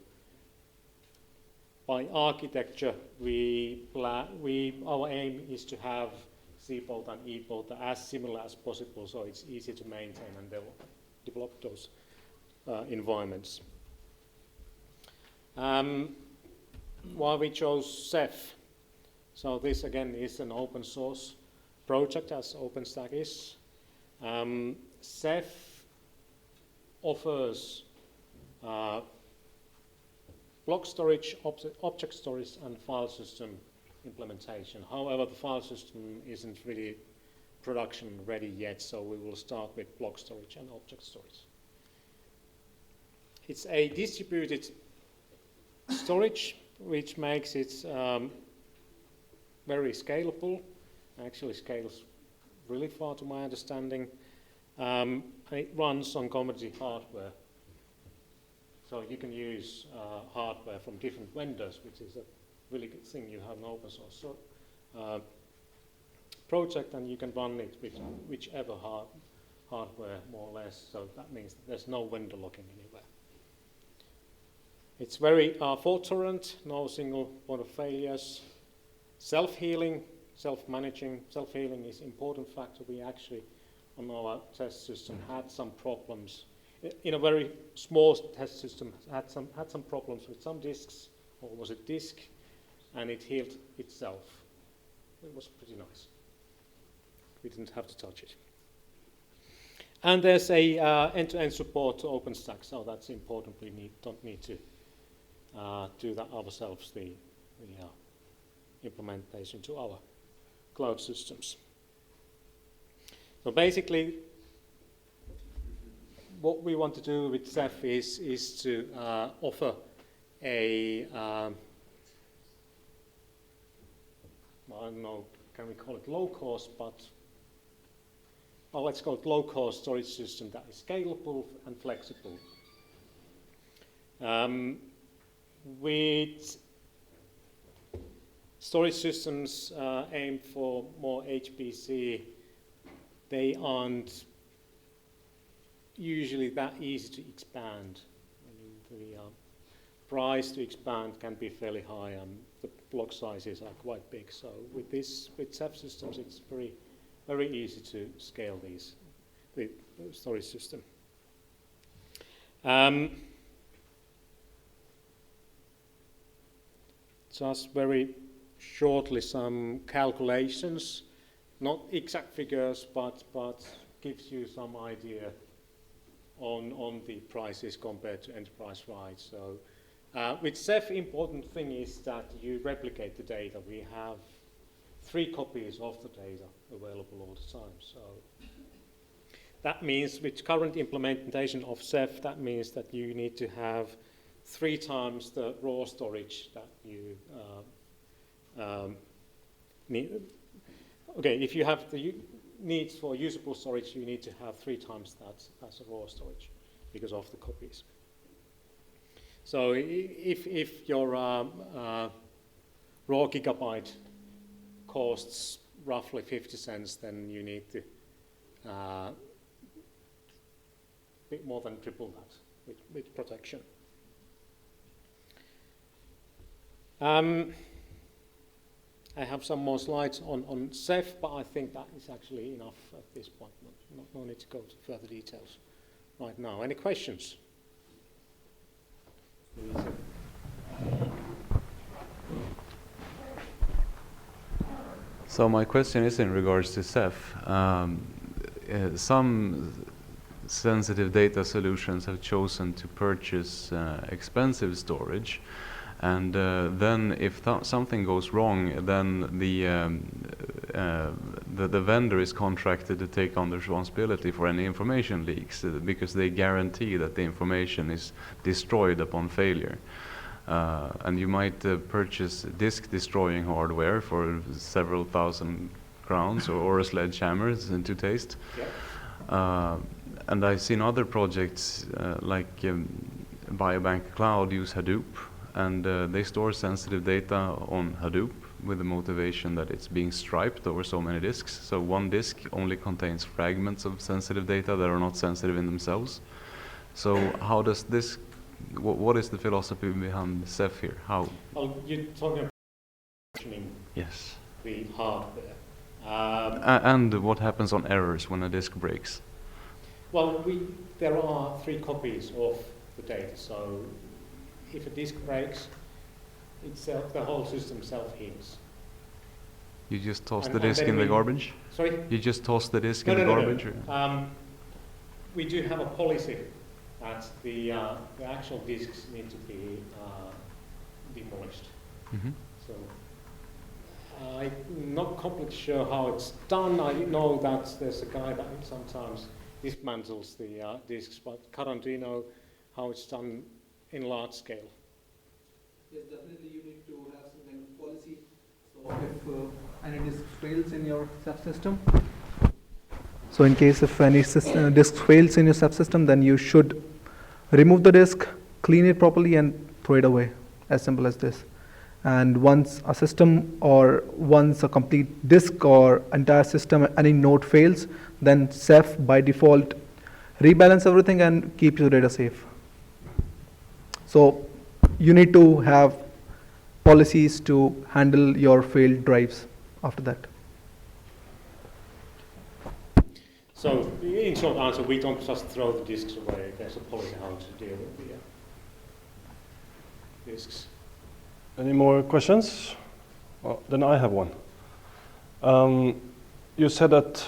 by architecture, our aim is to have CPOTA and ePOTA as similar as possible, so it's easy to maintain and develop those environments. Why we chose Ceph? So this again is an open source project, as OpenStack is. Ceph offers block storage, object storage, and file system implementation. However, the file system isn't really production ready yet, so we will start with block storage and object storage. It's a distributed storage, which makes it very scalable. Actually scales really far to my understanding. And it runs on commodity hardware. So you can use hardware from different vendors, which is a really good thing. You have an open source project and you can run it with whichever hardware, more or less. So that means that there's no vendor locking anywhere. It's very fault-tolerant, no single point of failures. Self-healing, self-managing. Self-healing is an important factor. We actually, on our test system, had some problems. In a very small test system, had some problems with some disks, or was it disk, and it healed itself. It was pretty nice. We didn't have to touch it. And there's a end-to-end support to OpenStack, so that's important. We don't need to do that ourselves, the implementation to our cloud systems. So basically, what we want to do with Ceph is to offer a, I don't know, can we call it low cost, but well, let's call it low cost storage system that is scalable and flexible. With storage systems aimed for more HPC, they aren't usually that easy to expand. I mean, the price to expand can be fairly high. The block sizes are quite big. So with Ceph systems, it's very easy to scale the storage system. Just very shortly, some calculations, not exact figures, but gives you some idea on the prices compared to enterprise-wide. So with Ceph, important thing is that you replicate the data. We have 3 copies of the data available all the time. So that means with current implementation of Ceph, that means that you need to have 3 times the raw storage that you need. Okay, if you have the needs for usable storage, you need to have 3 times that as a raw storage because of the copies. So if your raw gigabyte costs roughly 50 cents, then you need to bit more than triple that with protection. I have some more slides on Ceph, but I think that is actually enough at this point. No need to go to further details right now. Any questions? So my question is in regards to Ceph. Some sensitive data solutions have chosen to purchase expensive storage, and then if something goes wrong, then the vendor is contracted to take on the responsibility for any information leaks because they guarantee that the information is destroyed upon failure. And you might purchase disk destroying hardware for several thousand crowns or a sledgehammer to taste. Yep. And I've seen other projects like Biobank Cloud use Hadoop, and they store sensitive data on Hadoop with the motivation that it's being striped over so many disks. So one disk only contains fragments of sensitive data that are not sensitive in themselves. So how does this, what is the philosophy behind Ceph here? How? Well, you're talking about yes. The hardware. And what happens on errors when a disk breaks? Well, there are 3 copies of the data, so if a disk breaks, the whole system self-heals. You just toss the disk in the garbage? Sorry? You just toss the disk in the garbage? No. We do have a policy that the actual disks need to be demolished. Mm-hmm. So I'm not completely sure how it's done. I know that there's a guy that sometimes dismantles the disks, but Karan, do you know how it's done in large scale? Yes, definitely you need to have some kind of policy. So if any disk fails in your subsystem, so in case if any disk fails in your subsystem, then you should remove the disk, clean it properly, and throw it away. As simple as this. And once a system or once a complete disk or entire system, any node fails, then Ceph by default rebalance everything and keep your data safe. So you need to have policies to handle your failed drives after that. So in short answer, we don't just throw the disks away. There's a policy how to deal with the disks. Any more questions? Well, then I have one. You said that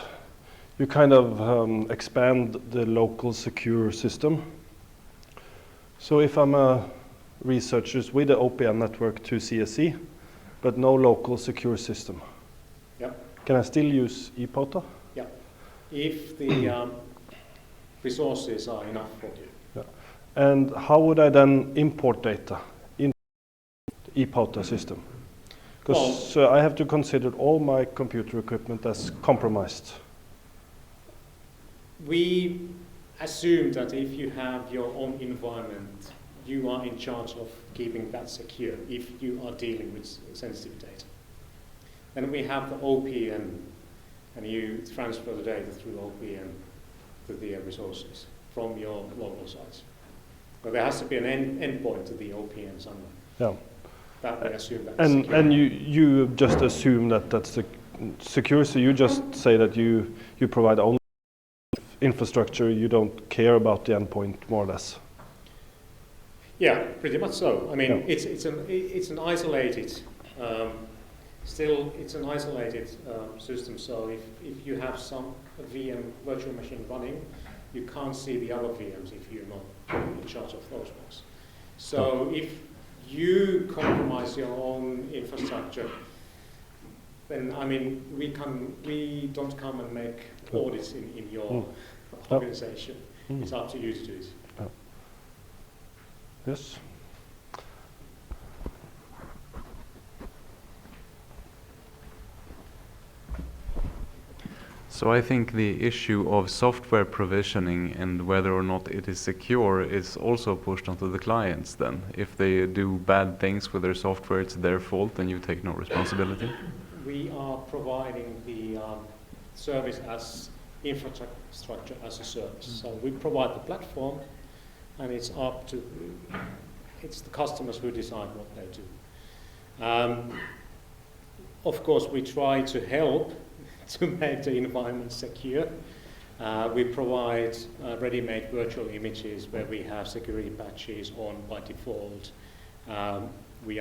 you kind of expand the local secure system. So if I'm a researcher with the OPN network to CSE, but no local secure system, yep. can I still use ePOTA? Yeah, if the resources are enough for you. Yeah. And how would I then import data into the ePOTA system? Because I have to consider all my computer equipment as compromised. We assume that if you have your own environment, you are in charge of keeping that secure if you are dealing with sensitive data. Then we have the OPN, and you transfer the data through OPN to the resources from your local sites. But there has to be an endpoint to the OPN somewhere. Yeah. That we assume that's and secure. and you just assume that that's secure, so you just say that you provide only infrastructure, you don't care about the endpoint more or less. Yeah, pretty much so. I mean, Yeah. it's an isolated, still it's an isolated system. So if you have some VM virtual machine running, you can't see the other VMs if you're not in charge of those ones. So if you compromise your own infrastructure, then I mean we don't come and make audits in your organization. It's up to you to do it. Yes. So I think the issue of software provisioning and whether or not it is secure is also pushed onto the clients then. If they do bad things with their software, it's their fault and you take no responsibility. We are providing the service as infrastructure as a service. So we provide the platform, and it's the customers who decide what they do. Of course, we try to help to make the environment secure. We provide ready-made virtual images where we have security patches on by default. We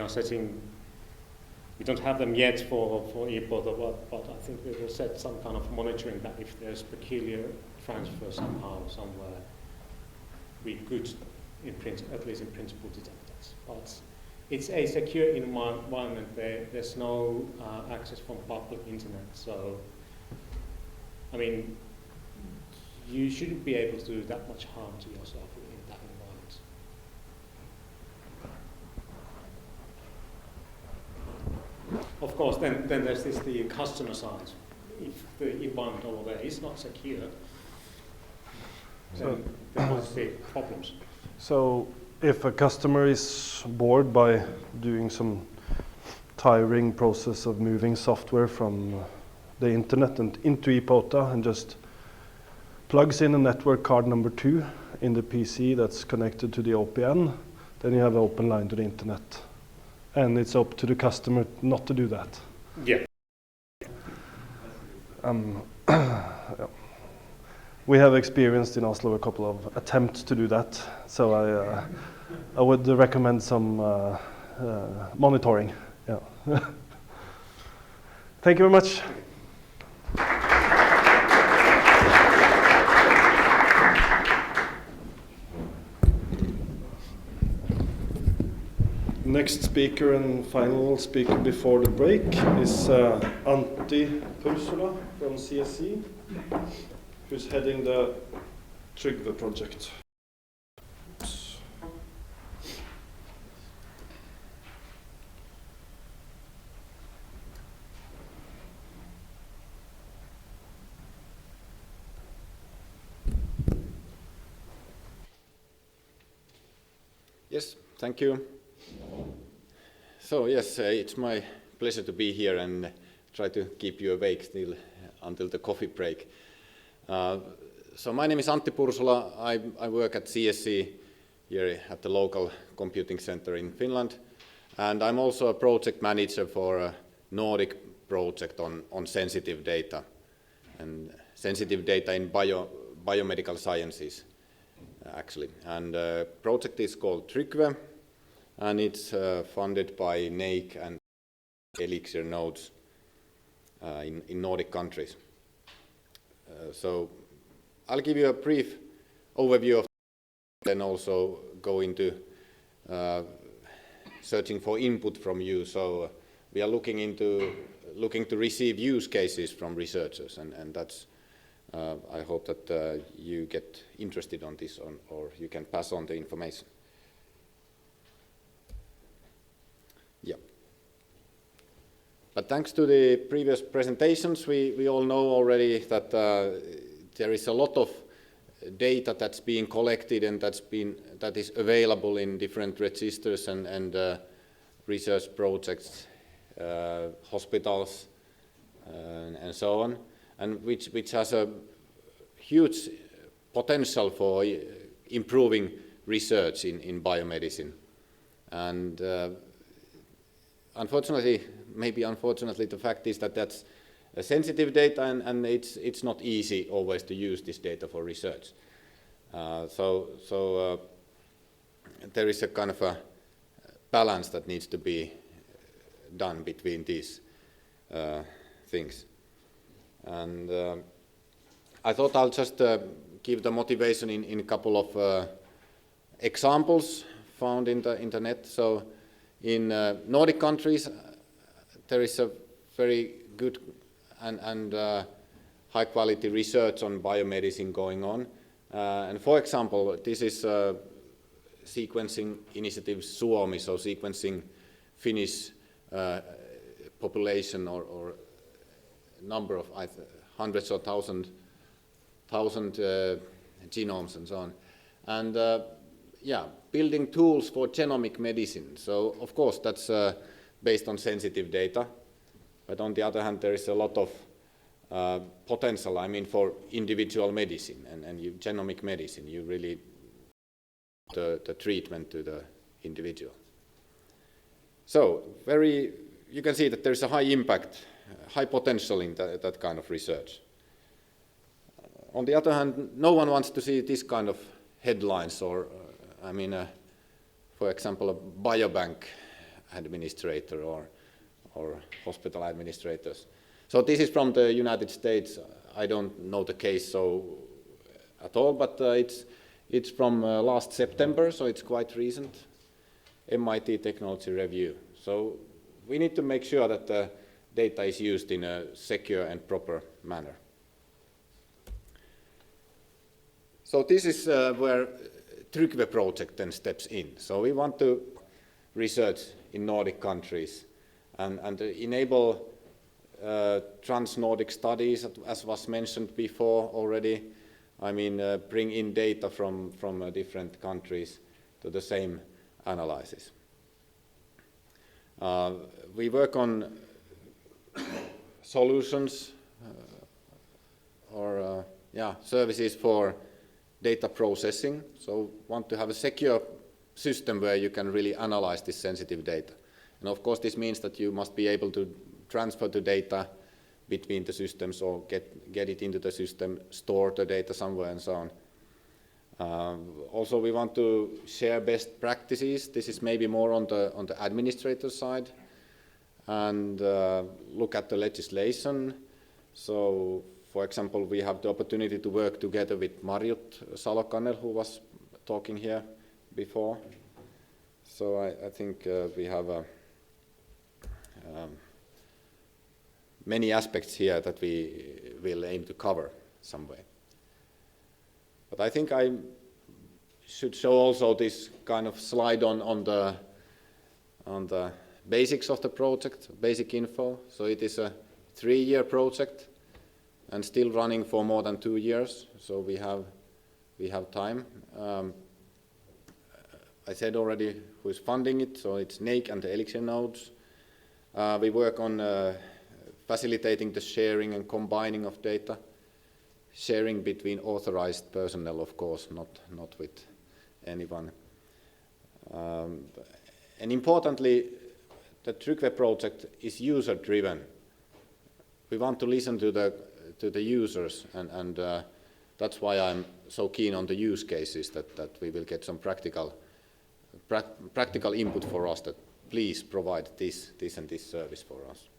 don't have them yet for ePOTA, but I think we will set some kind of monitoring that if there's peculiar transfer somehow, somewhere, we could, at least in principle, detect that. But it's a secure environment. There's no access from public internet. So, I mean, you shouldn't be able to do that much harm to yourself in that environment. Of course, then there's the customer side. If the environment over there is not secure, then there must be problems. So if a customer is bored by doing some tiring process of moving software from the internet and into ePOTA and just plugs in a network card number 2 in the PC that's connected to the OPN, then you have an open line to the internet. And it's up to the customer not to do that. Yeah. Yeah. We have experienced in Oslo a couple of attempts to do that, so I would recommend some monitoring. Yeah. Thank you very much. Next speaker and final speaker before the break is Antti Pursula from CSC, who's heading the Trygve project. Yes, thank you. So yes, it's my pleasure to be here and try to keep you awake still until the coffee break. So my name is Antti Pursula. I work at CSC here at the local computing center in Finland, and I'm also a project manager for a Nordic project on sensitive data, and sensitive data in biomedical sciences, actually. And the project is called Trygve, and it's funded by NelC and Elixir nodes in Nordic countries. So I'll give you a brief overview of, then also go into searching for input from you. So we are looking to receive use cases from researchers, and that's I hope that you get interested on this, or you can pass on the information. Yeah. But thanks to the previous presentations, we all know already that there is a lot of data that's being collected and that is available in different registers and research projects, hospitals, and so on, and which has a huge potential for improving research in biomedicine. And unfortunately, the fact is that that's sensitive data, and it's not easy always to use this data for research. So there is a kind of a balance that needs to be done between these things. And I thought I'll just give the motivation in a couple of examples found in the internet. So in Nordic countries, there is a very good and high quality research on biomedicine going on. And for example, this is sequencing initiative Suomi, so sequencing Finnish population or number of hundreds or thousand genomes and so on. And yeah, building tools for genomic medicine. So of course that's based on sensitive data, but on the other hand there is a lot of potential, I mean, for individual medicine and genomic medicine. You really the treatment to the individual. So you can see that there is a high impact, high potential in that kind of research. On the other hand, no one wants to see this kind of headlines or, I mean, for example, a biobank administrator or hospital administrators. So this is from the United States. I don't know the case at all, but it's from last September, so it's quite recent. MIT Technology Review. So we need to make sure that the data is used in a secure and proper manner. So this is where Trygve project then steps in. So we want to research in Nordic countries and enable trans-Nordic studies, as was mentioned before already. I mean, bring in data from different countries to the same analysis. We work on solutions or services for data processing. So want to have a secure system where you can really analyze this sensitive data. And of course this means that you must be able to transfer the data between the systems or get it into the system, store the data somewhere and so on. Also we want to share best practices. This is maybe more on the administrator side, and look at the legislation. So for example, we have the opportunity to work together with Marjut Salokanel, who was talking here before. So I think we have many aspects here that we will aim to cover some way. But I think I should show also this kind of slide on the basics of the project, basic info. So it is a 3-year project and still running for more than 2 years. So we have time. I said already who is funding it. So it's NAIC and the Elixir nodes. We work on facilitating the sharing and combining of data, sharing between authorized personnel, of course, not with anyone. And importantly, the Trygve project is user-driven. We want to listen to the users, and that's why I'm so keen on the use cases, that we will get some practical input for us, that please provide this and this service for us.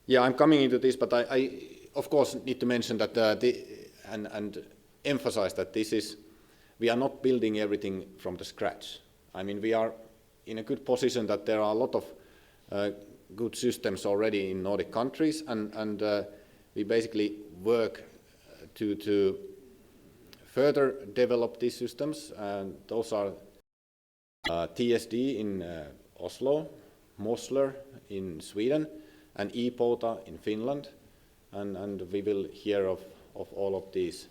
Yeah, I'm coming into this, but I of course need to mention that and emphasize that this is we are not building everything from the scratch. I mean, we are in a good position that there are a lot of good systems already in Nordic countries, and we basically work to further develop these systems, and those are TSD in Oslo, Mosler in Sweden, and ePouta in Finland, and we will hear of all of these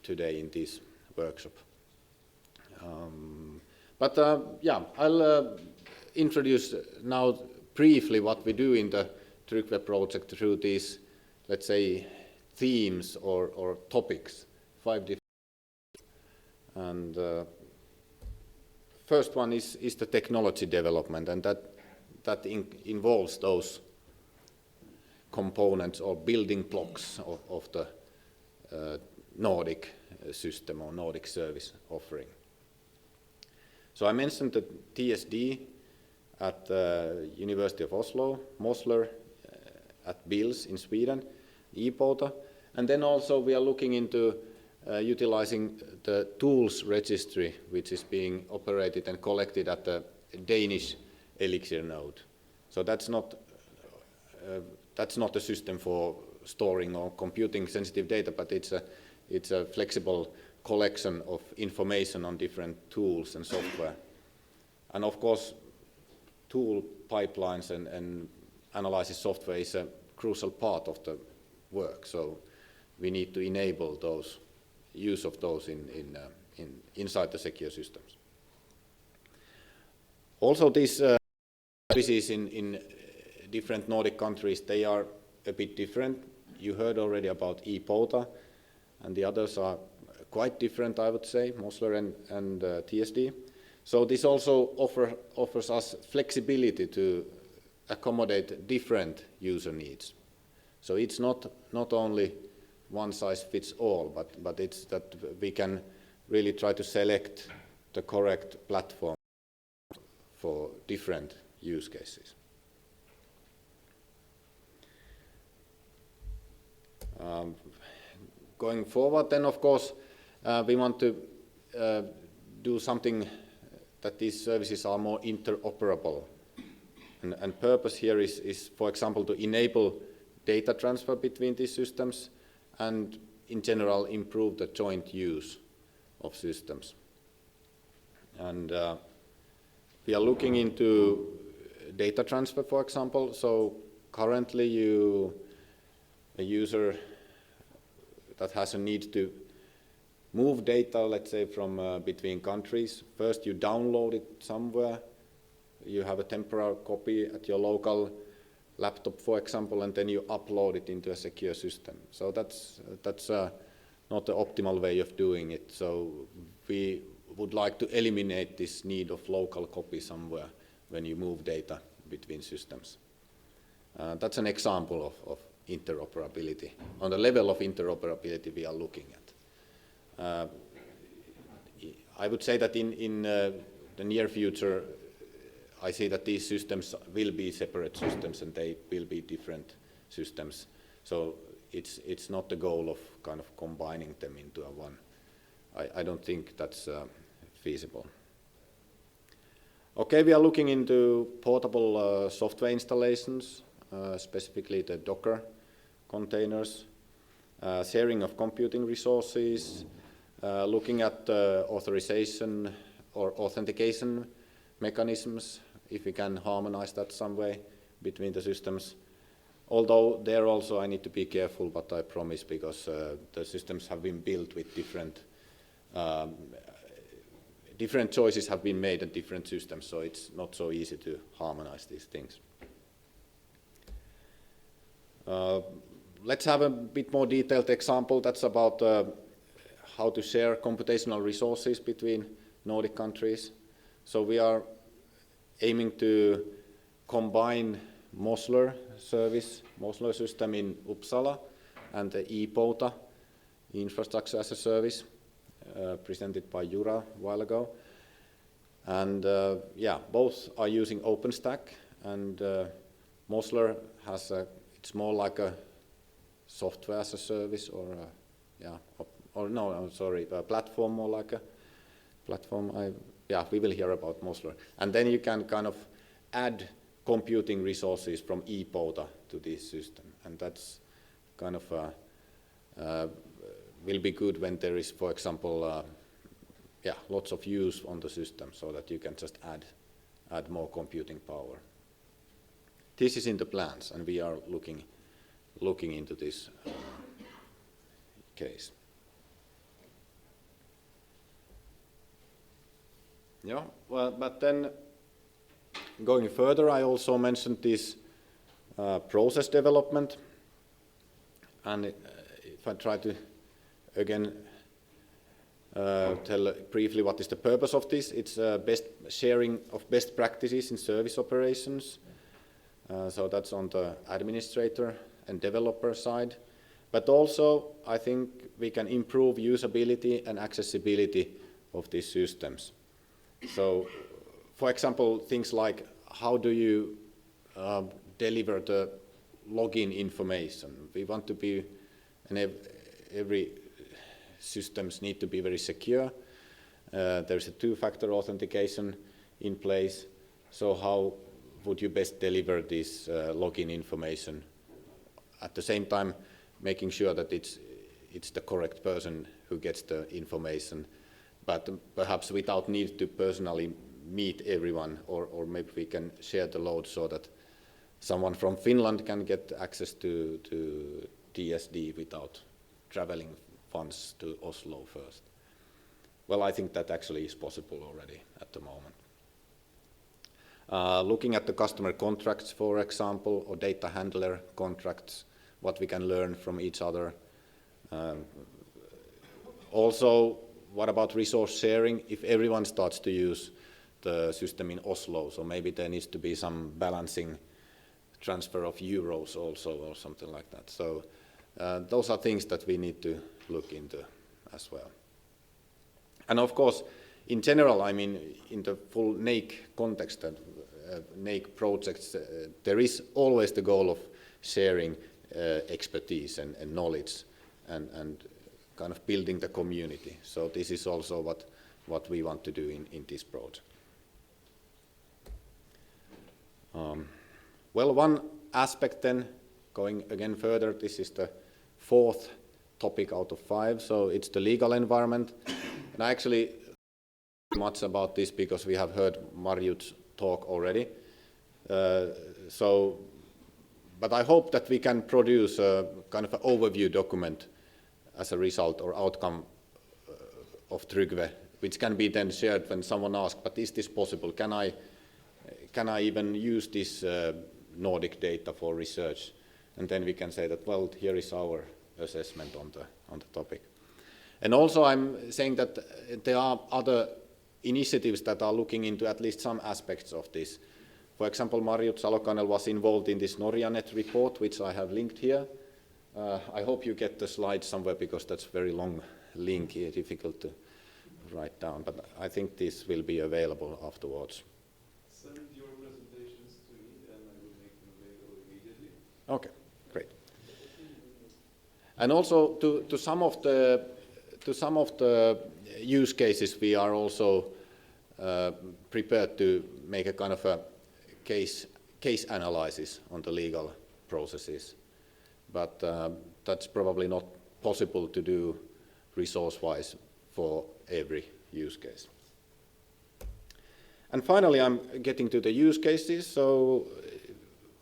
today in this workshop. Yeah, I'll introduce now briefly what we do in the Trygve project through these, let's say, themes or topics, 5 different. And first one is the technology development, and that involves those components or building blocks of the Nordic system or Nordic service offering. So I mentioned the TSD at the University of Oslo, Mosler at Bils in Sweden, ePouta, and then also we are looking into utilizing the tools registry, which is being operated and collected at the Danish Elixir node. So that's not a system for storing or computing sensitive data, but it's a flexible collection of information on different tools and software. And of course, tool pipelines and analysis software is a crucial part of the work. So we need to enable those use of those inside the secure systems. Also, these services in different Nordic countries, they are a bit different. You heard already about ePouta, and the others are quite different, I would say, Mosler and TSD. So this also offers us flexibility to accommodate different user needs. So it's not only one size fits all, but it's that we can really try to select the correct platform for different use cases. Going forward, then of course, we want to do something that these services are more interoperable. And purpose here is, for example, to enable data transfer between these systems and, in general, improve the joint use of systems. And we are looking into data transfer, for example. So currently, a user that has a need to move data, let's say, from between countries. First, you download it somewhere. You have a temporary copy at your local laptop, for example, and then you upload it into a secure system. So that's not the optimal way of doing it. So we would like to eliminate this need of local copy somewhere when you move data between systems. That's an example of interoperability. On the level of interoperability we are looking at. I would say that in the near future, I see that these systems will be separate systems and they will be different systems. So it's not the goal of kind of combining them into a one. I don't think that's feasible. Okay, we are looking into portable software installations, specifically the Docker containers, sharing of computing resources, looking at authorization or authentication mechanisms, if we can harmonize that some way between the systems. Although there also I need to be careful what I promise, because the systems have been built with different choices have been made in different systems, so it's not so easy to harmonize these things. Let's have a bit more detailed example. That's about how to share computational resources between Nordic countries. So we are aiming to combine Mosler service, Mosler system in Uppsala, and the ePouta, infrastructure as a service, presented by Jura a while ago. And yeah, both are using OpenStack, and Mosler has it's more like a software as a service, or or no, I'm sorry, a platform, more like a platform. We will hear about Mosler. And then you can kind of add computing resources from ePOTA to this system. And that's kind of will be good when there is, for example, lots of use on the system, so that you can just add more computing power. This is in the plans, and we are looking into this case. Yeah, well, but then going further, I also mentioned this process development, and if I try to again tell briefly what is the purpose of this, it's sharing of best practices in service operations. So that's on the administrator and developer side. But also, I think we can improve usability and accessibility of these systems. So, for example, things like how do you deliver the login information? We want to be, and every systems need to be very secure. There's a two-factor authentication in place. So how would you best deliver this login information? At the same time, making sure that it's the correct person who gets the information, but perhaps without need to personally meet everyone, or maybe we can share the load so that someone from Finland can get access to TSD without traveling funds to Oslo first. Well, I think that actually is possible already at the moment. Looking at the customer contracts, for example, or data handler contracts, what we can learn from each other. Also, what about resource sharing? If everyone starts to use the system in Oslo, so maybe there needs to be some balancing transfer of euros also, or something like that. So those are things that we need to look into as well. And of course, in general, I mean, in the full NelC context, NelC projects, there is always the goal of sharing expertise and knowledge and kind of building the community. So this is also what we want to do in this project. Well, one aspect then, going again further, this is the fourth topic out of 5, so it's the legal environment. And I actually much about this because we have heard Marjut's talk already. But I hope that we can produce a kind of an overview document as a result or outcome of Trygve, which can be then shared when someone asks, but is this possible? Can I even use this Nordic data for research? And then we can say that, well, here is our assessment on the topic. And also I'm saying that there are other initiatives that are looking into at least some aspects of this. For example, Marjut Salokanel was involved in this NorjaNet report, which I have linked here. I hope you get the slides somewhere because that's a very long link here, difficult to write down, but I think this will be available afterwards. Send your presentations to me and I will make them available immediately. Okay, great. And also to some of the use cases, we are also prepared to make a kind of a case analysis on the legal processes, but that's probably not possible to do resource-wise for every use case. And finally, I'm getting to the use cases. So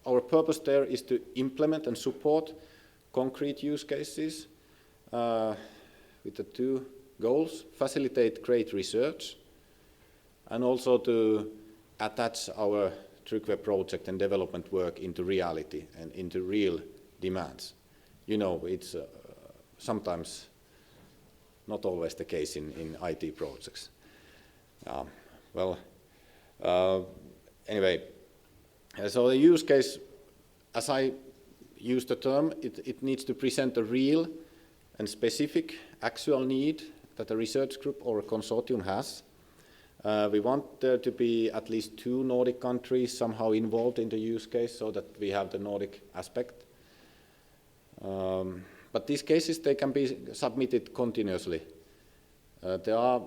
our purpose there is to implement and support concrete use cases with the 2 goals: facilitate great research, and also to attach our Trygve project and development work into reality and into real demands. You know, it's sometimes not always the case in IT projects. Anyway, so the use case, as I use the term, it needs to present a real and specific actual need that a research group or a consortium has. We want there to be at least 2 Nordic countries somehow involved in the use case so that we have the Nordic aspect. But these cases, they can be submitted continuously. There are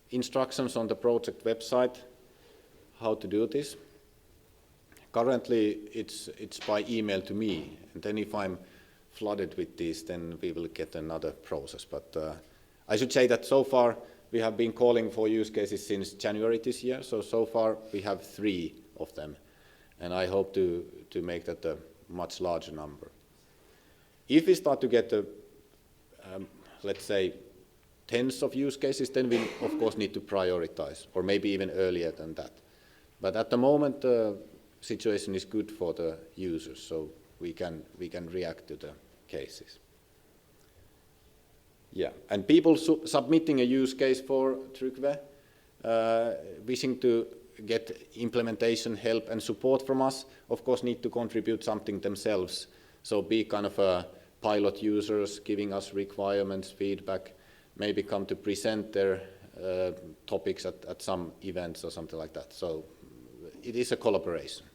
instructions on the project website how to do this. Currently, it's by email to me, and then if I'm flooded with these, then we will get another process. But I should say that so far we have been calling for use cases since January this year, so far we have 3 of them, and I hope to make that a much larger number. If we start to get, let's say, tens of use cases, then we of course need to prioritize, or maybe even earlier than that. But at the moment, the situation is good for the users, so we can react to the cases. Yeah, and people submitting a use case for Trygve, wishing to get implementation help and support from us, of course need to contribute something themselves. So be kind of a pilot users, giving us requirements, feedback, maybe come to present their topics at some events or something like that. So it is a collaboration.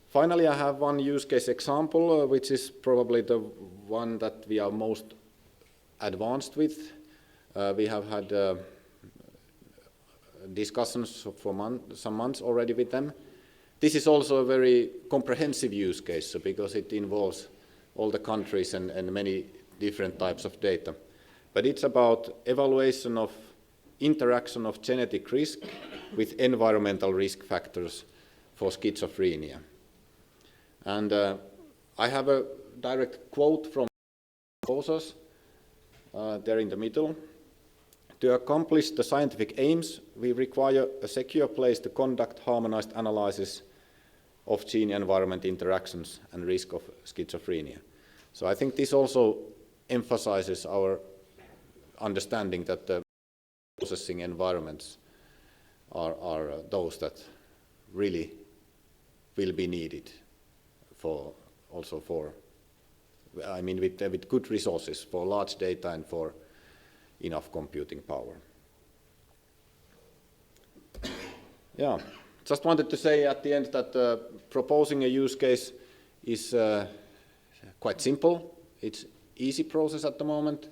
Finally, I have one use case example, which is probably the one that we are most advanced with. We have had discussions for some months already with them. This is also a very comprehensive use case, because it involves all the countries and many different types of data. But it's about evaluation of interaction of genetic risk with environmental risk factors for schizophrenia. And I have a direct quote from proposers there in the middle. To accomplish the scientific aims, we require a secure place to conduct harmonized analysis of gene-environment interactions and risk of schizophrenia. So I think this also emphasizes our understanding that the processing environments are those that really will be needed with good resources for large data and for enough computing power. Yeah, just wanted to say at the end that proposing a use case is quite simple. It's easy process at the moment.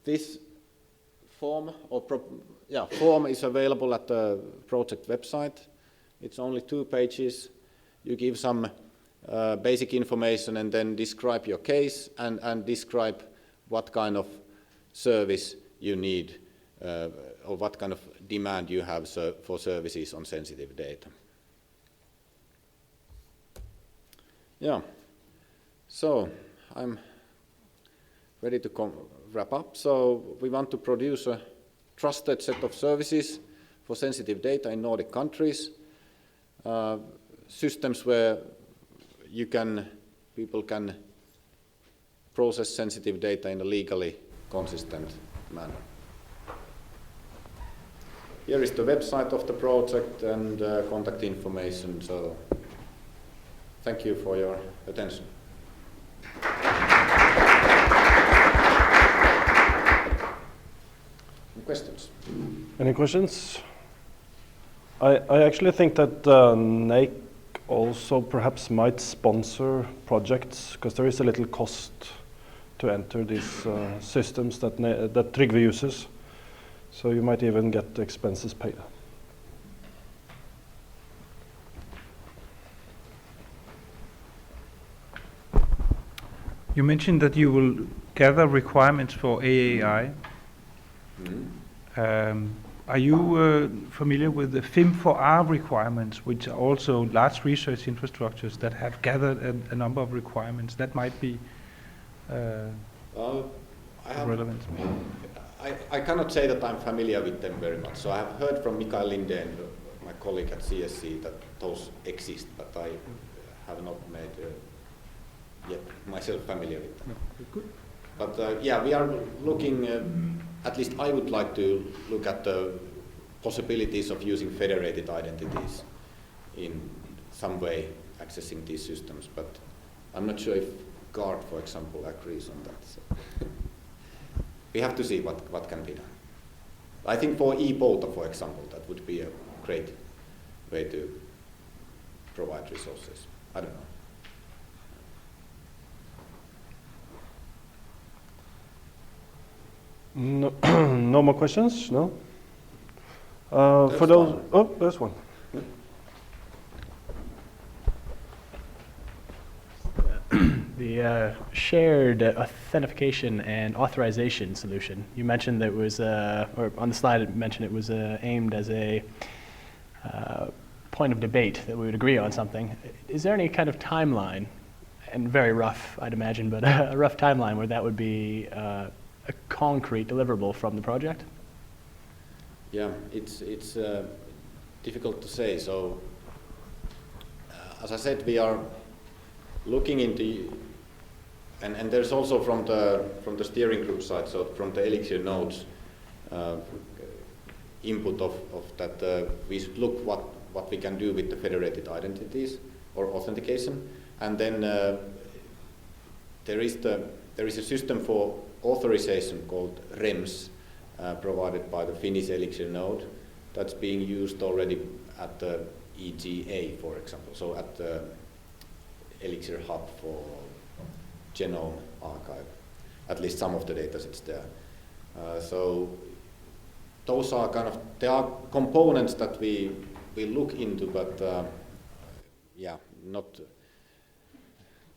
This form is available at the project website. It's only 2 pages. You give some basic information and then describe your case and describe what kind of service you need or what kind of demand you have for services on sensitive data. Yeah, so I'm ready to wrap up. So we want to produce a trusted set of services for sensitive data in Nordic countries, systems where people can process sensitive data in a legally consistent manner. Here is the website of the project and contact information. So thank you for your attention. Any questions? Any questions? I actually think that NelC also perhaps might sponsor projects, because there is a little cost to enter these systems that Trygve uses. So you might even get the expenses paid. You mentioned that you will gather requirements for AAI. Are you familiar with the FIM4R requirements, which are also large research infrastructures that have gathered a number of requirements that might be relevant? I cannot say that I'm familiar with them very much. So I have heard from Mikael Lindén, my colleague at CSC, that those exist, but I have not made yet myself familiar with them. No, good. But yeah, we are looking, at least I would like to look at the possibilities of using federated identities in some way accessing these systems, but I'm not sure if Gard, for example, agrees on that. So we have to see what can be done. I think for ePOTA, for example, that would be a great way to provide resources. I don't know. No, no more questions? No? For those... one. Oh, there's one. The shared authentication and authorization solution. You mentioned that it was, or on the slide it mentioned it was aimed as a point of debate, that we would agree on something. Is there any kind of timeline, and very rough, I'd imagine, but a rough timeline where that would be a concrete deliverable from the project? Yeah, it's difficult to say. So, as I said, we are looking into, and there's also from the steering group side, so from the Elixir nodes, input of that we should look what we can do with the federated identities or authentication, and then there is a system for authorization called REMS, provided by the Finnish Elixir node, that's being used already at the EGA, for example, so at the Elixir hub for genome archive. At least some of the data sets there. So those are there are components that we look into, but yeah,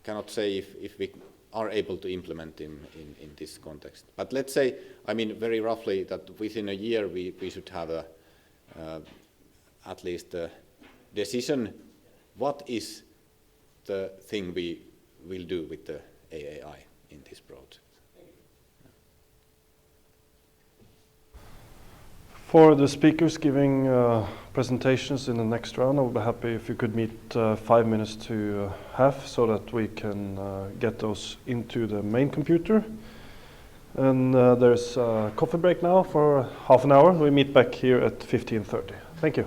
cannot say if we are able to implement in this context. But let's say, I mean, very roughly that within a year we should have at least a decision what is the thing we will do with the AAI in this project. For the speakers giving presentations in the next round, I would be happy if you could meet 5 minutes to half so that we can get those into the main computer. And there's a coffee break now for half an hour. We meet back here at 15:30. Thank you.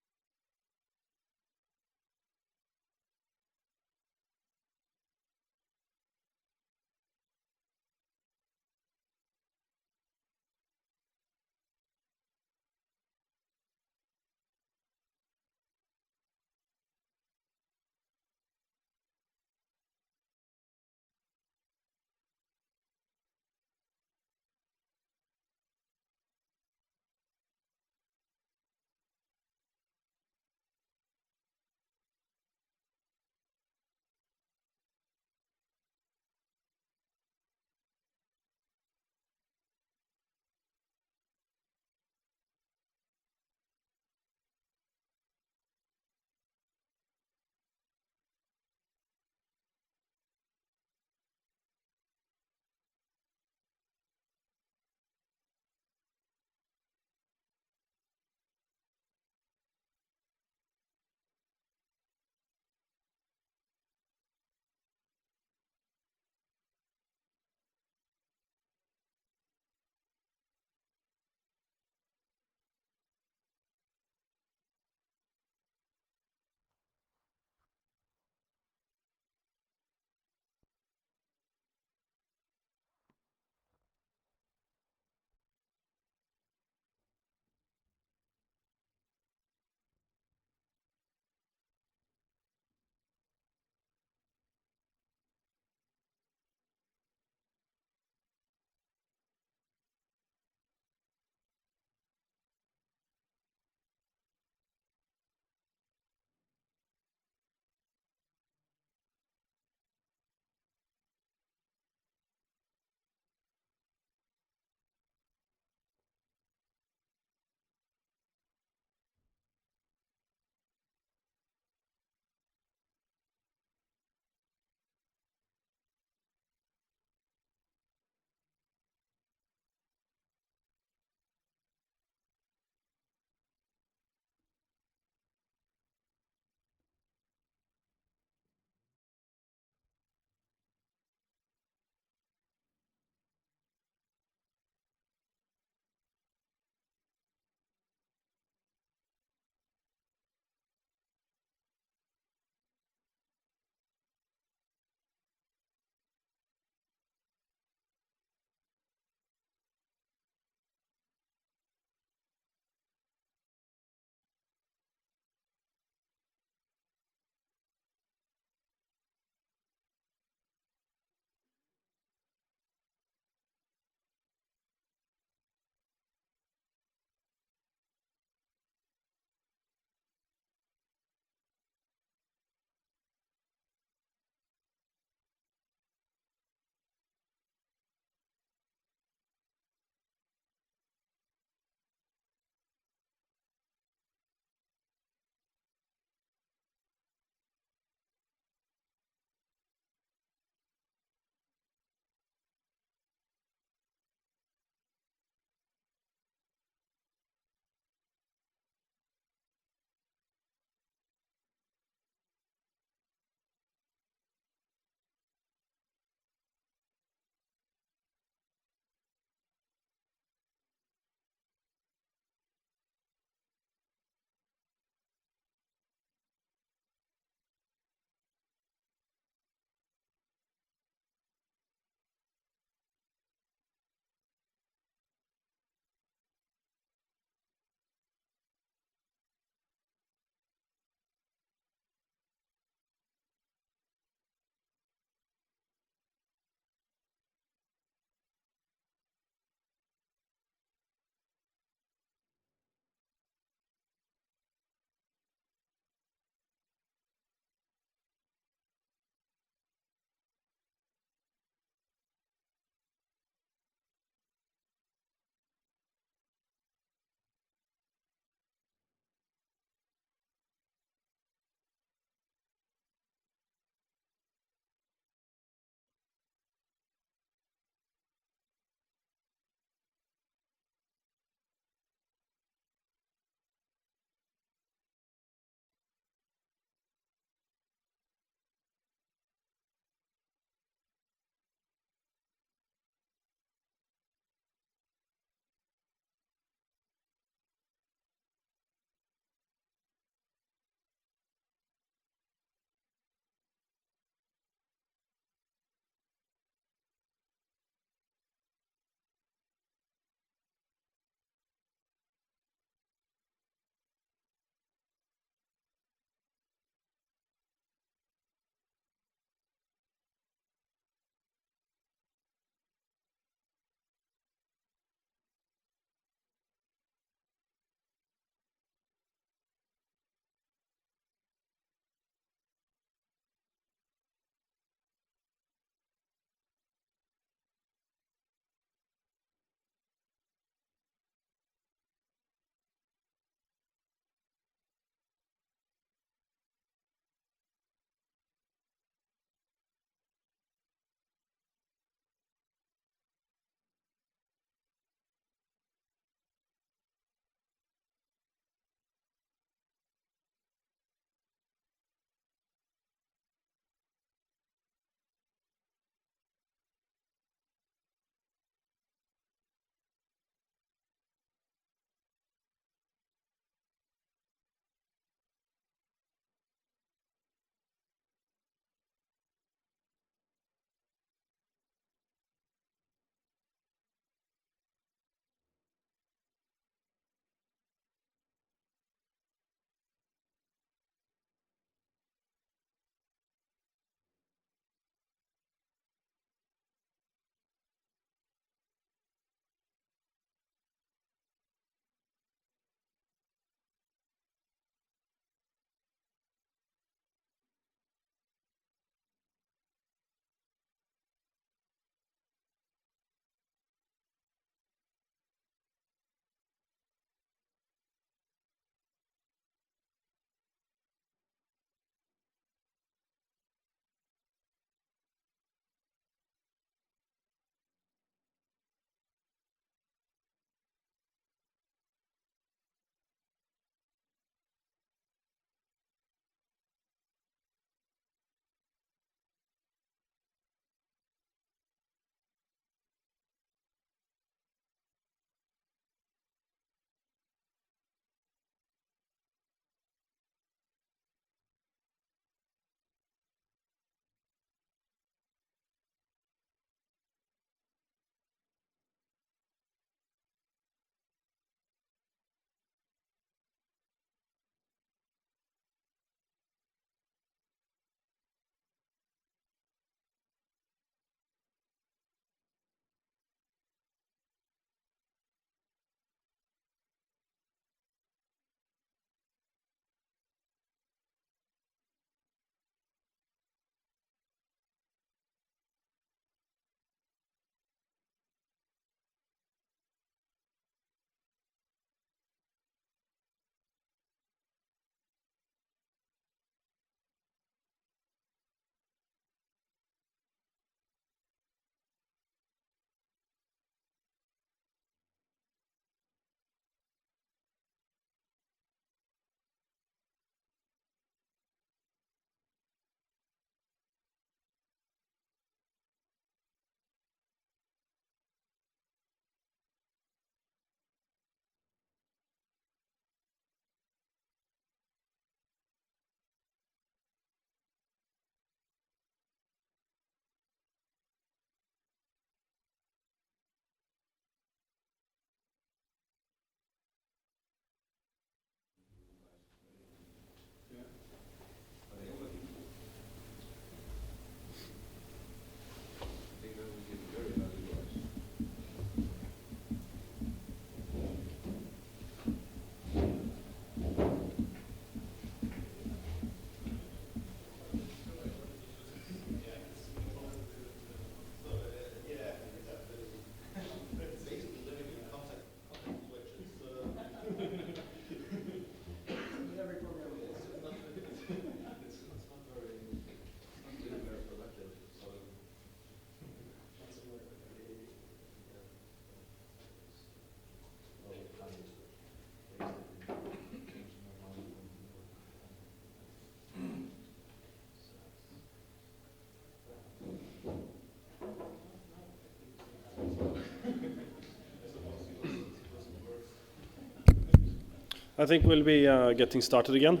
I think we'll be getting started again.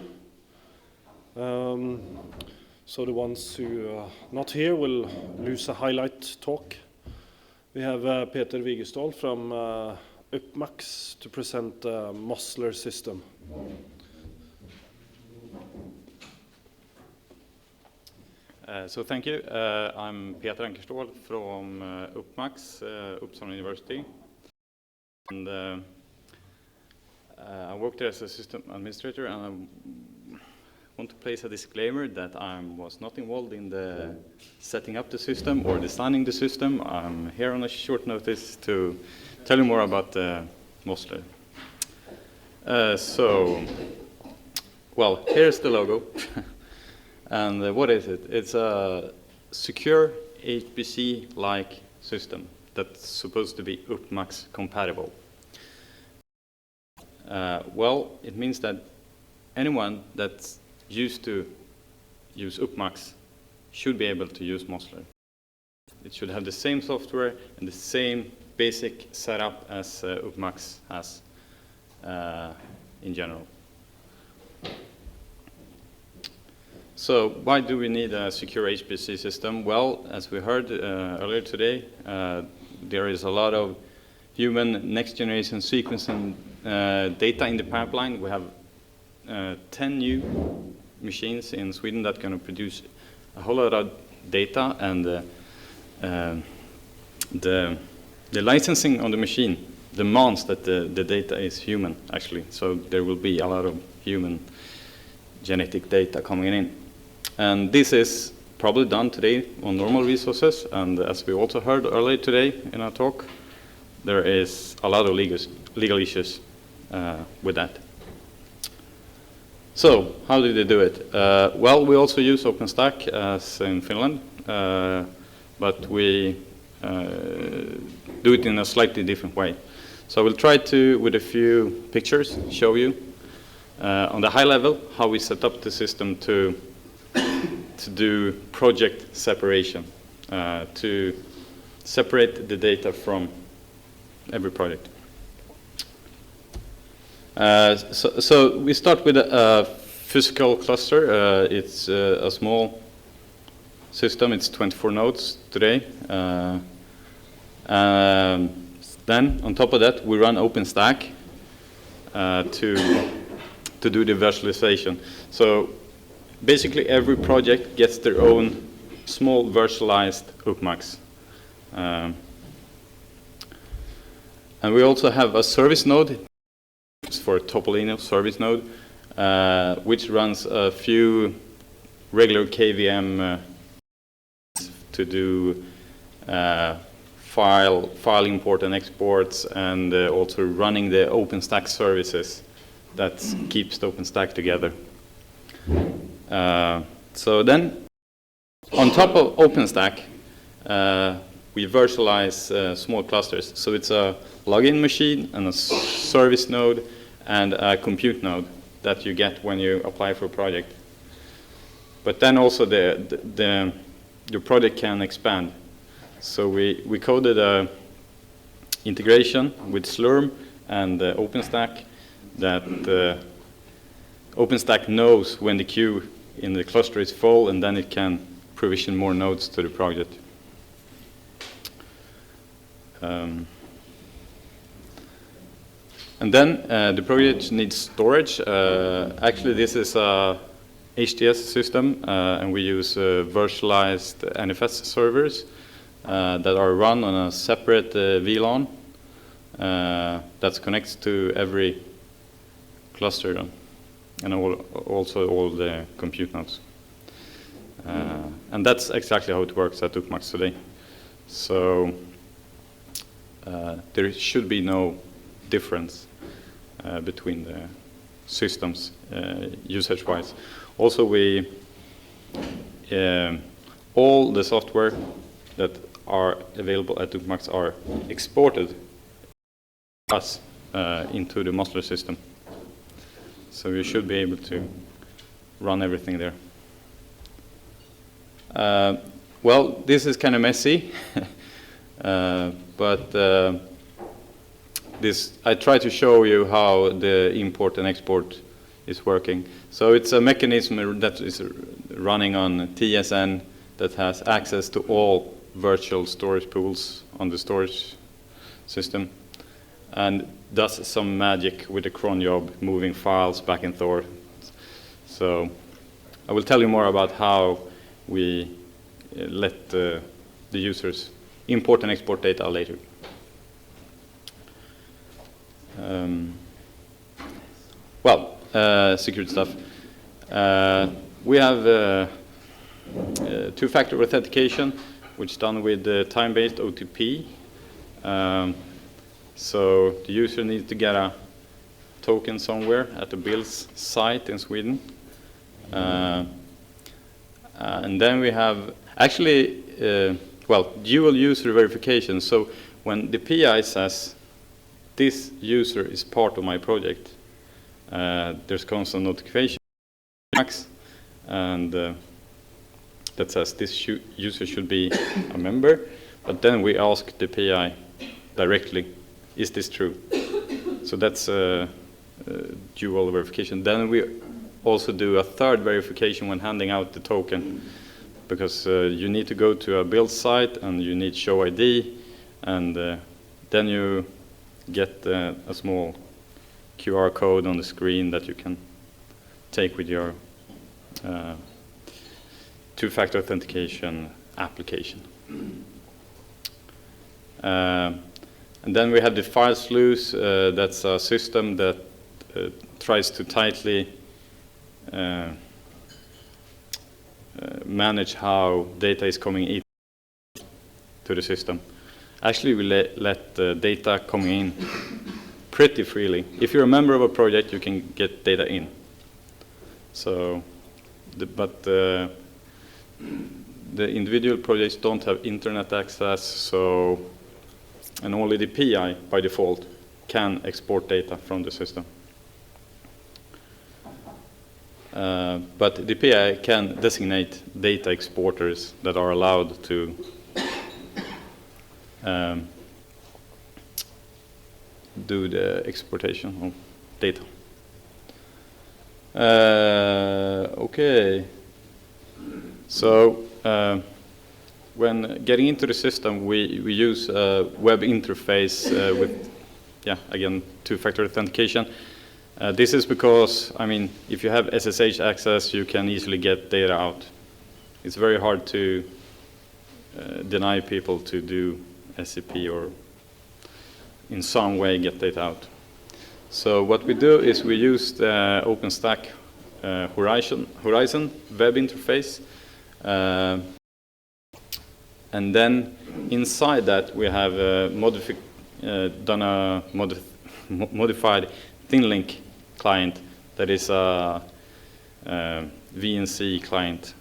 So the ones who are not here will lose a highlight talk. We have Peter Vigestål from UpMax to present the Mosler system. So thank you. I'm Peter Ankerstål from UpMax, Uppsala University. And I work there as a system administrator, and I want to place a disclaimer that I was not involved in the setting up the system or designing the system. I'm here on a short notice to tell you more about Mosler. Well, here's the logo. And what is it? It's a secure HPC-like system that's supposed to be UpMax compatible. Well, it means that anyone that's used to use UpMax should be able to use Mosler. It should have the same software and the same basic setup as UpMax has in general. So why do we need a secure HPC system? Well, as we heard earlier today, there is a lot of human next-generation sequencing data in the pipeline. We have 10 new machines in Sweden that are going to produce a whole lot of data, and the licensing on the machine demands that the data is human, actually. So there will be a lot of human genetic data coming in. And this is probably done today on normal resources, and as we also heard earlier today in our talk, there is a lot of legal issues with that. So, how did they do it? Well, we also use OpenStack as in Finland, but we do it in a slightly different way. So we'll try to, with a few pictures, show you on the high level how we set up the system to do project separation, to separate the data from every project. So we start with a physical cluster. It's a small system. It's 24 nodes today. Then on top of that, we run OpenStack to do the virtualization. So basically, every project gets their own small virtualized UpMax. And we also have a service node for Topolino service node, which runs a few regular KVM to do file import and exports, and also running the OpenStack services that keeps the OpenStack together. So then, on top of OpenStack, we virtualize small clusters. So it's a login machine and a service node and a compute node that you get when you apply for a project. But then also your project can expand. So we coded a integration with Slurm and OpenStack that OpenStack knows when the queue in the cluster is full, and then it can provision more nodes to the project. And then the project needs storage. Actually, this is a HTS system, and we use virtualized NFS servers that are run on a separate VLAN that connects to every cluster, and also all the compute nodes. And that's exactly how it works at UpMax today. So there should be no difference between the systems usage-wise. Also, all the software that are available at UpMax are exported into the Mosler system. So you should be able to run everything there. Well, this is kind of messy, but this, I try to show you how the import and export is working. So it's a mechanism that is running on TSN that has access to all virtual storage pools on the storage system, and does some magic with the cron job, moving files back and forth. So I will tell you more about how we let the users import and export data later. Security stuff. We have two-factor authentication, which is done with time-based OTP. So the user needs to get a token somewhere at the Bill's site in Sweden. And then we have actually, dual user verification. So when the PI says, this user is part of my project, there's constant notification, and that says this user should be a member. But then we ask the PI directly, is this true? So that's dual verification. Then we also do a third verification when handing out the token, because you need to go to a build site and you need show ID, and then you get a small QR code on the screen that you can take with your two-factor authentication application. And then we have the file sluice. That's a system that tries to tightly manage how data is coming in to the system. Actually, we let data come in pretty freely. If you're a member of a project, you can get data in. So, but the individual projects don't have internet access, so, and only the PI by default can export data from the system. But the PI can designate data exporters that are allowed to do the exportation of data. Okay. So when getting into the system, we use a web interface with, again, two-factor authentication. This is because, I mean, if you have SSH access, you can easily get data out. It's very hard to deny people to do SCP or in some way get data out. So what we do is we use the OpenStack Horizon web interface, and then inside that we have done a modified ThinLink client that is a VNC client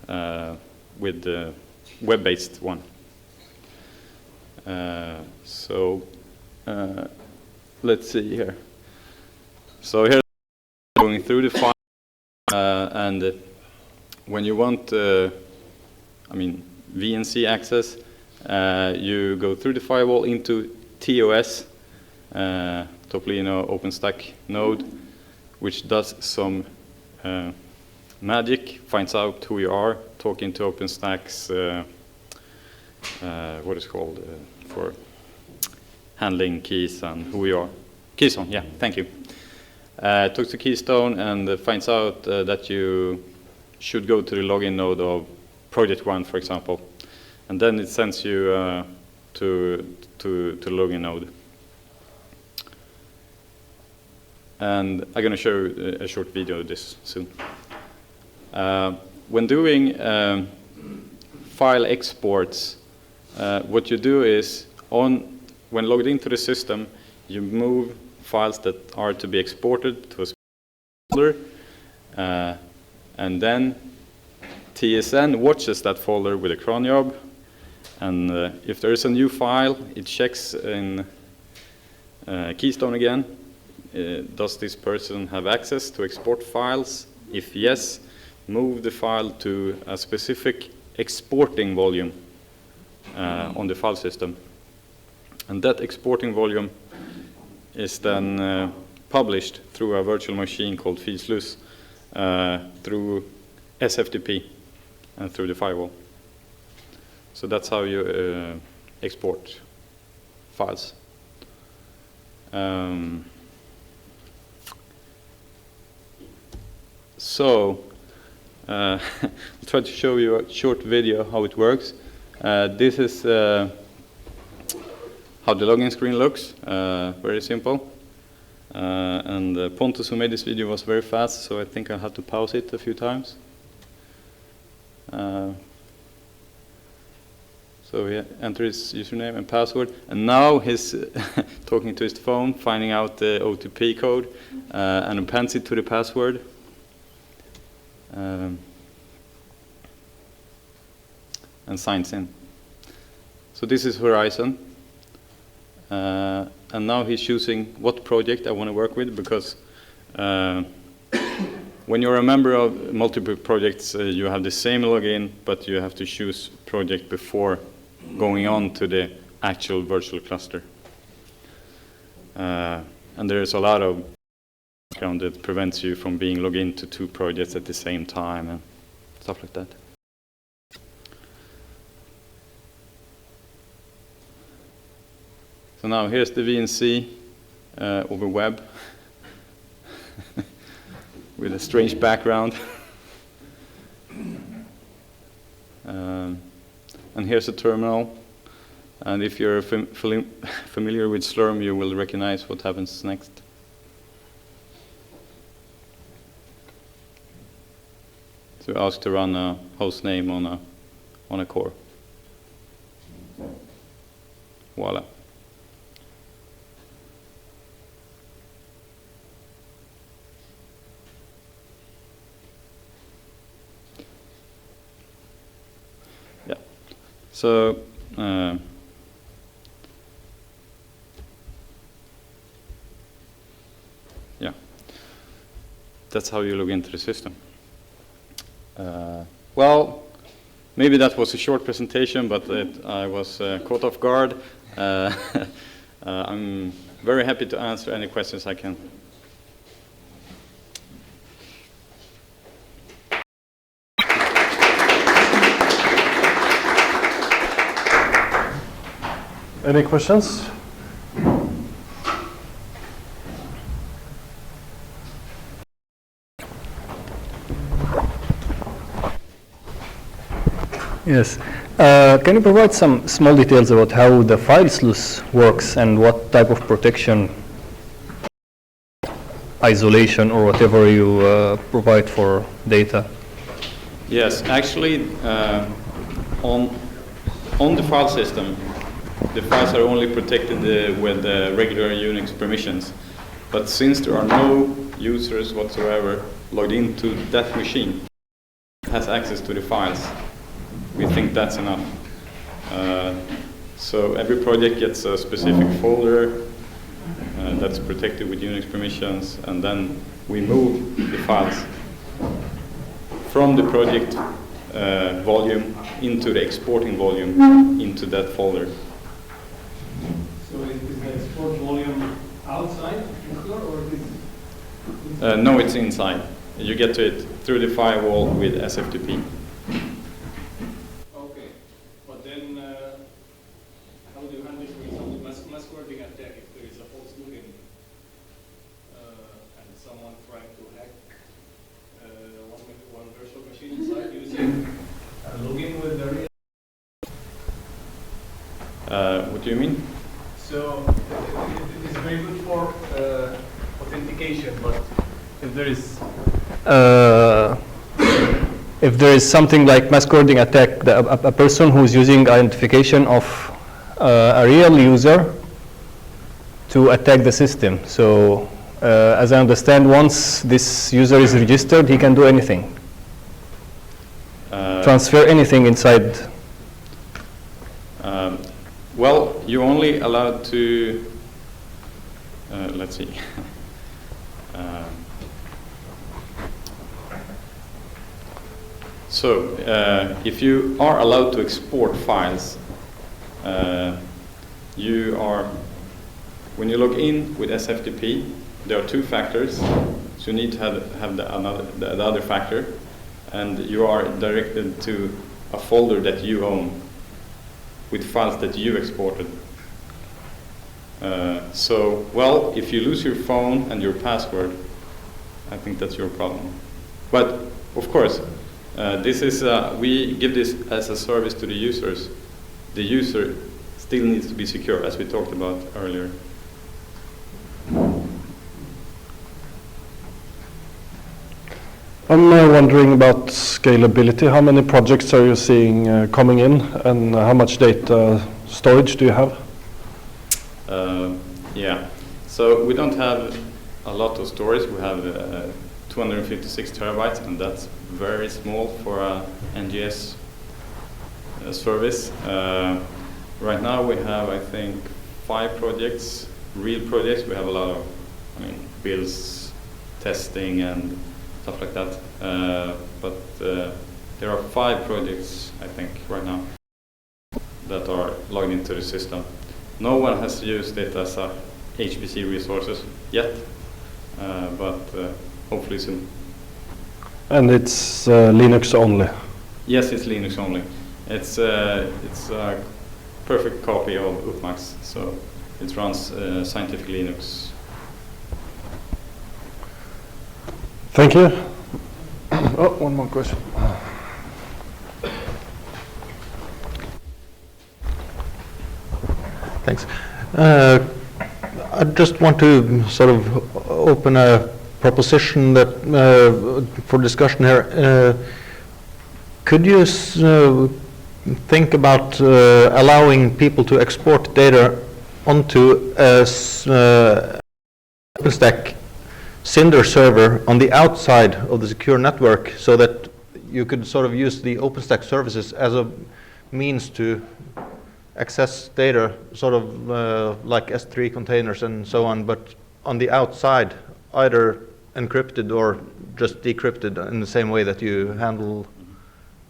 with the web-based one. Let's see here. So here, going through the file, and when you want, VNC access, you go through the firewall into TOS, Topolino OpenStack node, which does some magic, finds out who you are, talking to OpenStack's, what is called for handling keys and who you are. Keystone, yeah, thank you. Talks to Keystone and finds out that you should go to the login node of Project 1, for example. And then it sends you to login node. And I'm going to show you a short video of this soon. When doing file exports, what you do is, when logged into the system, you move files that are to be exported to a folder, and then TSN watches that folder with a cron job, and if there is a new file, it checks in Keystone again. Does this person have access to export files? If yes, move the file to a specific exporting volume on the file system. And that exporting volume is then published through a virtual machine called Filslus through SFTP and through the firewall. So that's how you export files. I'll try to show you a short video how it works. This is how the login screen looks, very simple. And Pontus, who made this video, was very fast, so I think I'll have to pause it a few times. So he entered his username and password, and now he's talking to his phone, finding out the OTP code, and appends it to the password. And signs in. So this is Horizon. And now he's choosing what project I want to work with, because when you're a member of multiple projects, you have the same login, but you have to choose project before going on to the actual virtual cluster. And there's a lot of background that prevents you from being logged into 2 projects at the same time and stuff like that. So now here's the VNC over web with a strange background. And here's a terminal. And if you're familiar with Slurm, you will recognize what happens next. So ask to run a host name on a core. Voila. Yeah. So yeah, that's how you log into the system. Well, maybe that was a short presentation, but I was caught off guard. I'm very happy to answer any questions I can. Any questions? Yes. Can you provide some small details about how the Filslus works and what type of protection, isolation, or whatever you provide for data? Yes, actually, on the file system, the files are only protected with regular Unix permissions. But since there are no users whatsoever logged into that machine, it has access to the files. We think that's enough. So every project gets a specific folder that's protected with Unix permissions, and then we move the files from the project volume into the exporting volume into that folder. So is the export volume outside or is it? No, it's inside. You get to it through the firewall with SFTP. Okay, but then how do you handle, for example, mass-wording attack if there is a false login and someone trying to hack one virtual machine inside using a login with the real? What do you mean? So it is very good for authentication, but if there is something like mass-coding attack, a person who is using identification of a real user to attack the system. So as I understand, once this user is registered, he can do anything. Transfer anything inside. Well, you're only allowed to, let's see. So if you are allowed to export files, you are when you log in with SFTP, there are two factors. So you need to have the other factor, and you are directed to a folder that you own with files that you exported. So, well, if you lose your phone and your password, I think that's your problem. But of course, this is we give this as a service to the users. The user still needs to be secure, as we talked about earlier. I'm wondering about scalability. How many projects are you seeing coming in, and how much data storage do you have? Yeah, so we don't have a lot of storage. We have 256 terabytes, and that's very small for a NGS service. Right now we have, I think, 5 projects, real projects. We have a lot of, builds, testing, and stuff like that. But there are 5 projects, I think, right now that are logged into the system. No one has used it as a HPC resources yet, but hopefully soon. And it's Linux only? Yes, it's Linux only. It's a perfect copy of UPMAX, so it runs Scientific Linux. Thank you. Oh, one more question. Thanks. I just want to sort of open a proposition that for discussion here. Could you think about allowing people to export data onto a OpenStack Cinder server on the outside of the secure network, so that you could sort of use the OpenStack services as a means to access data, sort of like S3 containers and so on, but on the outside, either encrypted or just decrypted in the same way that you handle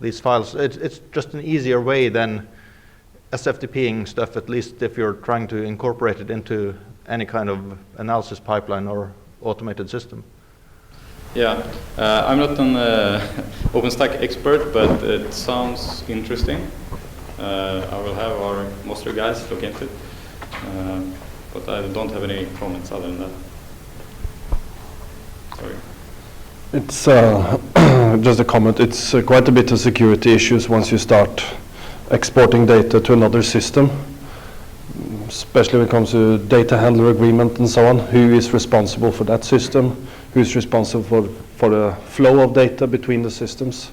these files. It's just an easier way than SFTPing stuff, at least if you're trying to incorporate it into any kind of analysis pipeline or automated system. Yeah, I'm not an OpenStack expert, but it sounds interesting. I will have our master guys look into it, but I don't have any comments other than that. Sorry. It's just a comment. It's quite a bit of security issues once you start exporting data to another system, especially when it comes to data handler agreement and so on. Who is responsible for that system? Who is responsible for the flow of data between the systems?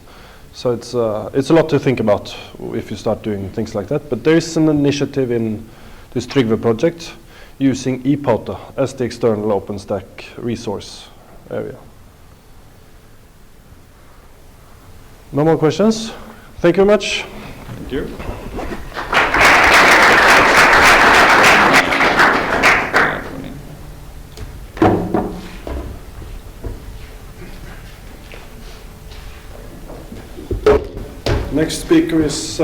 So it's a lot to think about if you start doing things like that. But there is an initiative in this Trygve project using ePOTA as the external OpenStack resource area. No more questions? Thank you very much. Thank you. Next speaker is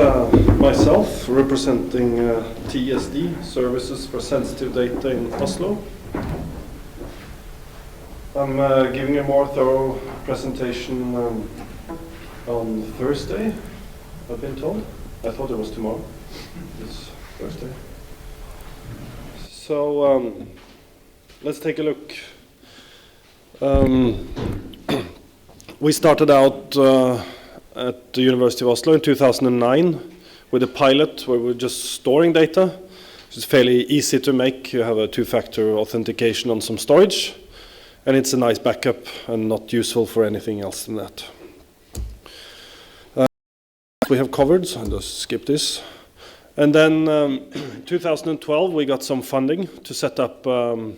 myself, representing TSD, Services for Sensitive Data in Oslo. I'm giving a more thorough presentation on Thursday, I've been told. I thought it was tomorrow. It's Thursday. So let's take a look. We started out at the University of Oslo in 2009 with a pilot where we're just storing data. It's fairly easy to make. You have a two-factor authentication on some storage, and it's a nice backup and not useful for anything else than that. We have covered, so I'll just skip this. And then in 2012 we got some funding to set up a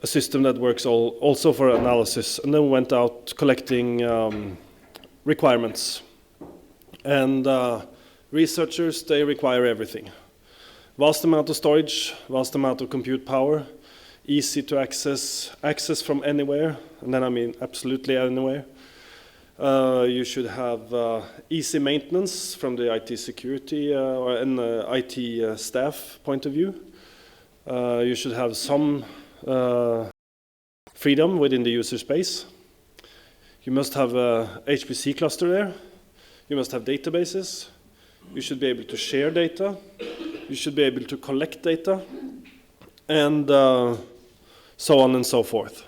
system that works also for analysis, and then we went out collecting requirements. And researchers, they require everything. Vast amount of storage, vast amount of compute power, easy to access from anywhere, and then I mean absolutely anywhere. You should have easy maintenance from the IT security and IT staff point of view. You should have some freedom within the user space. You must have a HPC cluster there. You must have databases. You should be able to share data. You should be able to collect data. And so on and so forth.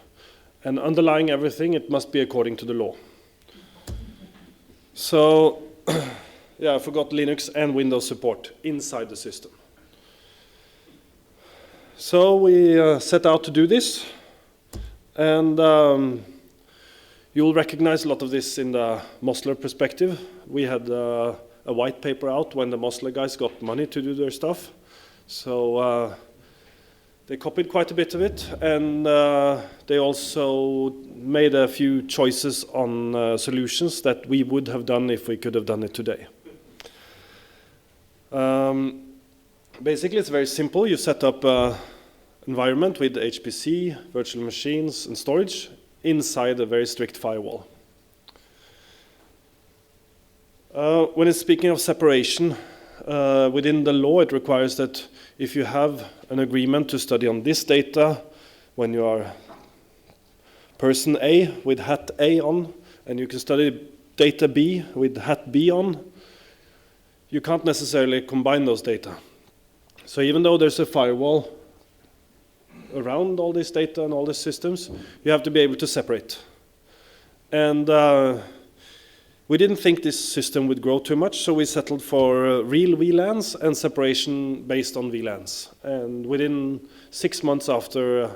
And underlying everything, it must be according to the law. So, yeah, I forgot Linux and Windows support inside the system. So we set out to do this. And you'll recognize a lot of this in the Mosler perspective. We had a white paper out when the Mosler guys got money to do their stuff. So they copied quite a bit of it, and they also made a few choices on solutions that we would have done if we could have done it today. Basically, it's very simple. You set up an environment with HPC, virtual machines, and storage inside a very strict firewall. When it's speaking of separation, within the law, it requires that if you have an agreement to study on this data, when you are person A with hat A on, and you can study data B with hat B on, you can't necessarily combine those data. So even though there's a firewall around all this data and all these systems, you have to be able to separate. And we didn't think this system would grow too much, so we settled for real VLANs and separation based on VLANs. And within 6 months after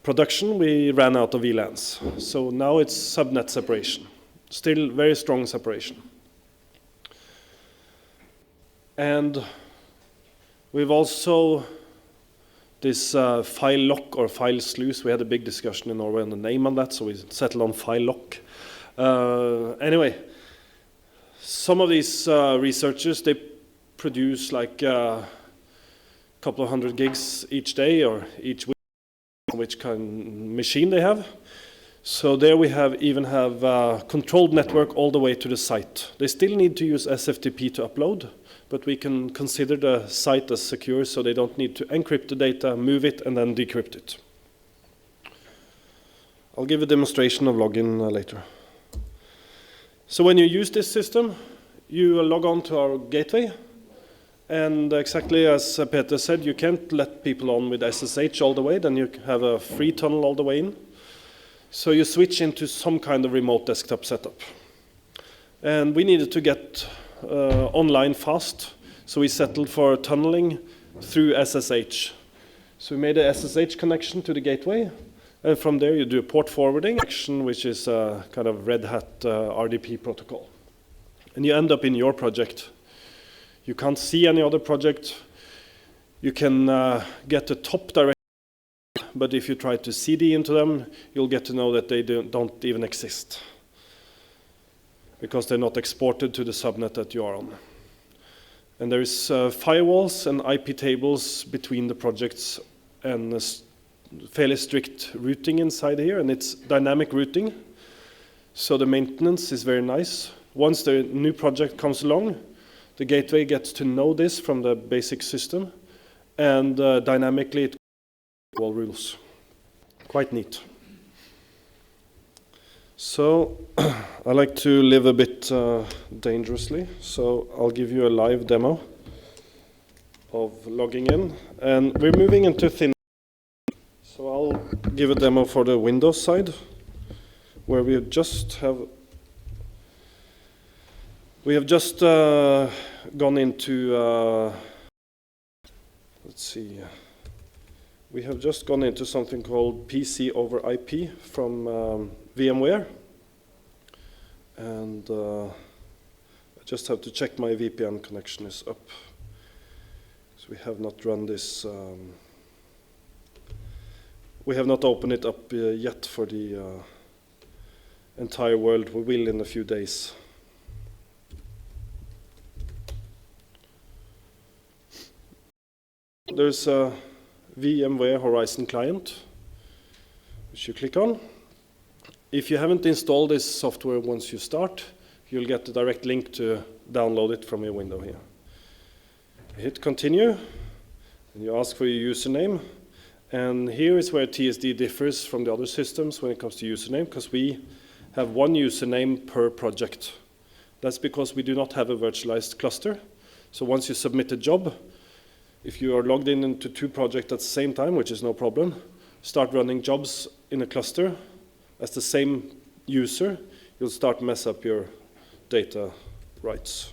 production, we ran out of VLANs. So now it's subnet separation. Still very strong separation. And we've also this file lock or file sluice. We had a big discussion in Norway on the name on that, so we settled on file lock. Anyway, some of these researchers, they produce like a couple of 100 gigs each day or each week, which kind of machine they have. So there we even have a controlled network all the way to the site. They still need to use SFTP to upload, but we can consider the site as secure, so they don't need to encrypt the data, move it, and then decrypt it. I'll give a demonstration of login later. So when you use this system, you log on to our gateway, and exactly as Peter said, you can't let people on with SSH all the way, then you have a free tunnel all the way in. So you switch into some kind of remote desktop setup. And we needed to get online fast, so we settled for tunneling through SSH. So we made a SSH connection to the gateway, and from there you do a port forwarding action, which is a kind of Red Hat RDP protocol. And you end up in your project. You can't see any other project. You can get the top directory, but if you try to CD into them, you'll get to know that they don't even exist, because they're not exported to the subnet that you are on. And there is firewalls and IP tables between the projects, and fairly strict routing inside here, and it's dynamic routing. So the maintenance is very nice. Once the new project comes along, the gateway gets to know this from the basic system, and dynamically it all rules. Quite neat. So I like to live a bit dangerously, so I'll give you a live demo of logging in. And we're moving into thin. So I'll give a demo for the Windows side, where we have just gone into, let's see, we have just gone into something called PC over IP from VMware, and I just have to check my VPN connection is up. So we have not run this, we have not opened it up yet for the entire world. We will in a few days. There's a VMware Horizon client, which you click on. If you haven't installed this software once you start, you'll get the direct link to download it from your window here. Hit continue, And you ask for your username. And here is where TSD differs from the other systems when it comes to username, because we have one username per project. That's because we do not have a virtualized cluster. So once you submit a job, if you are logged in into 2 projects at the same time, which is no problem, start running jobs in a cluster as the same user, you'll start to mess up your data rights.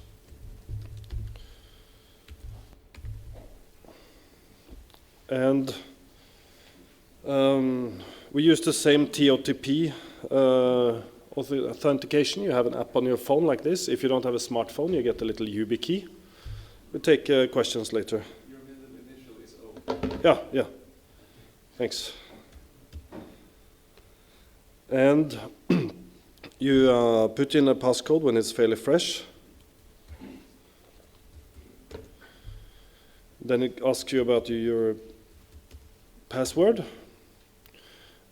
And we use the same TOTP authentication. You have an app on your phone like this. If you don't have a smartphone, you get a little YubiKey. We'll take questions later. Your initial is O. Yeah. Thanks. And you put in a passcode when it's fairly fresh. Then it asks you about your password.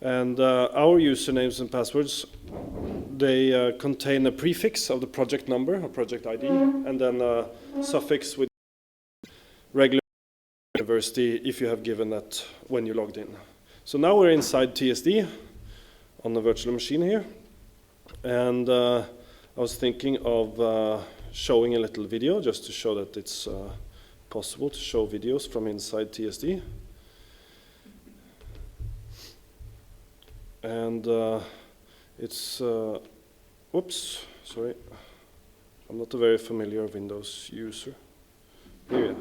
And our usernames and passwords, they contain a prefix of the project number, a project ID, and then a suffix with regular university if you have given that when you logged in. So now we're inside TSD on the virtual machine here. And I was thinking of showing a little video just to show that it's possible to show videos from inside TSD. And it's, oops, sorry. I'm not a very familiar Windows user. Here we are.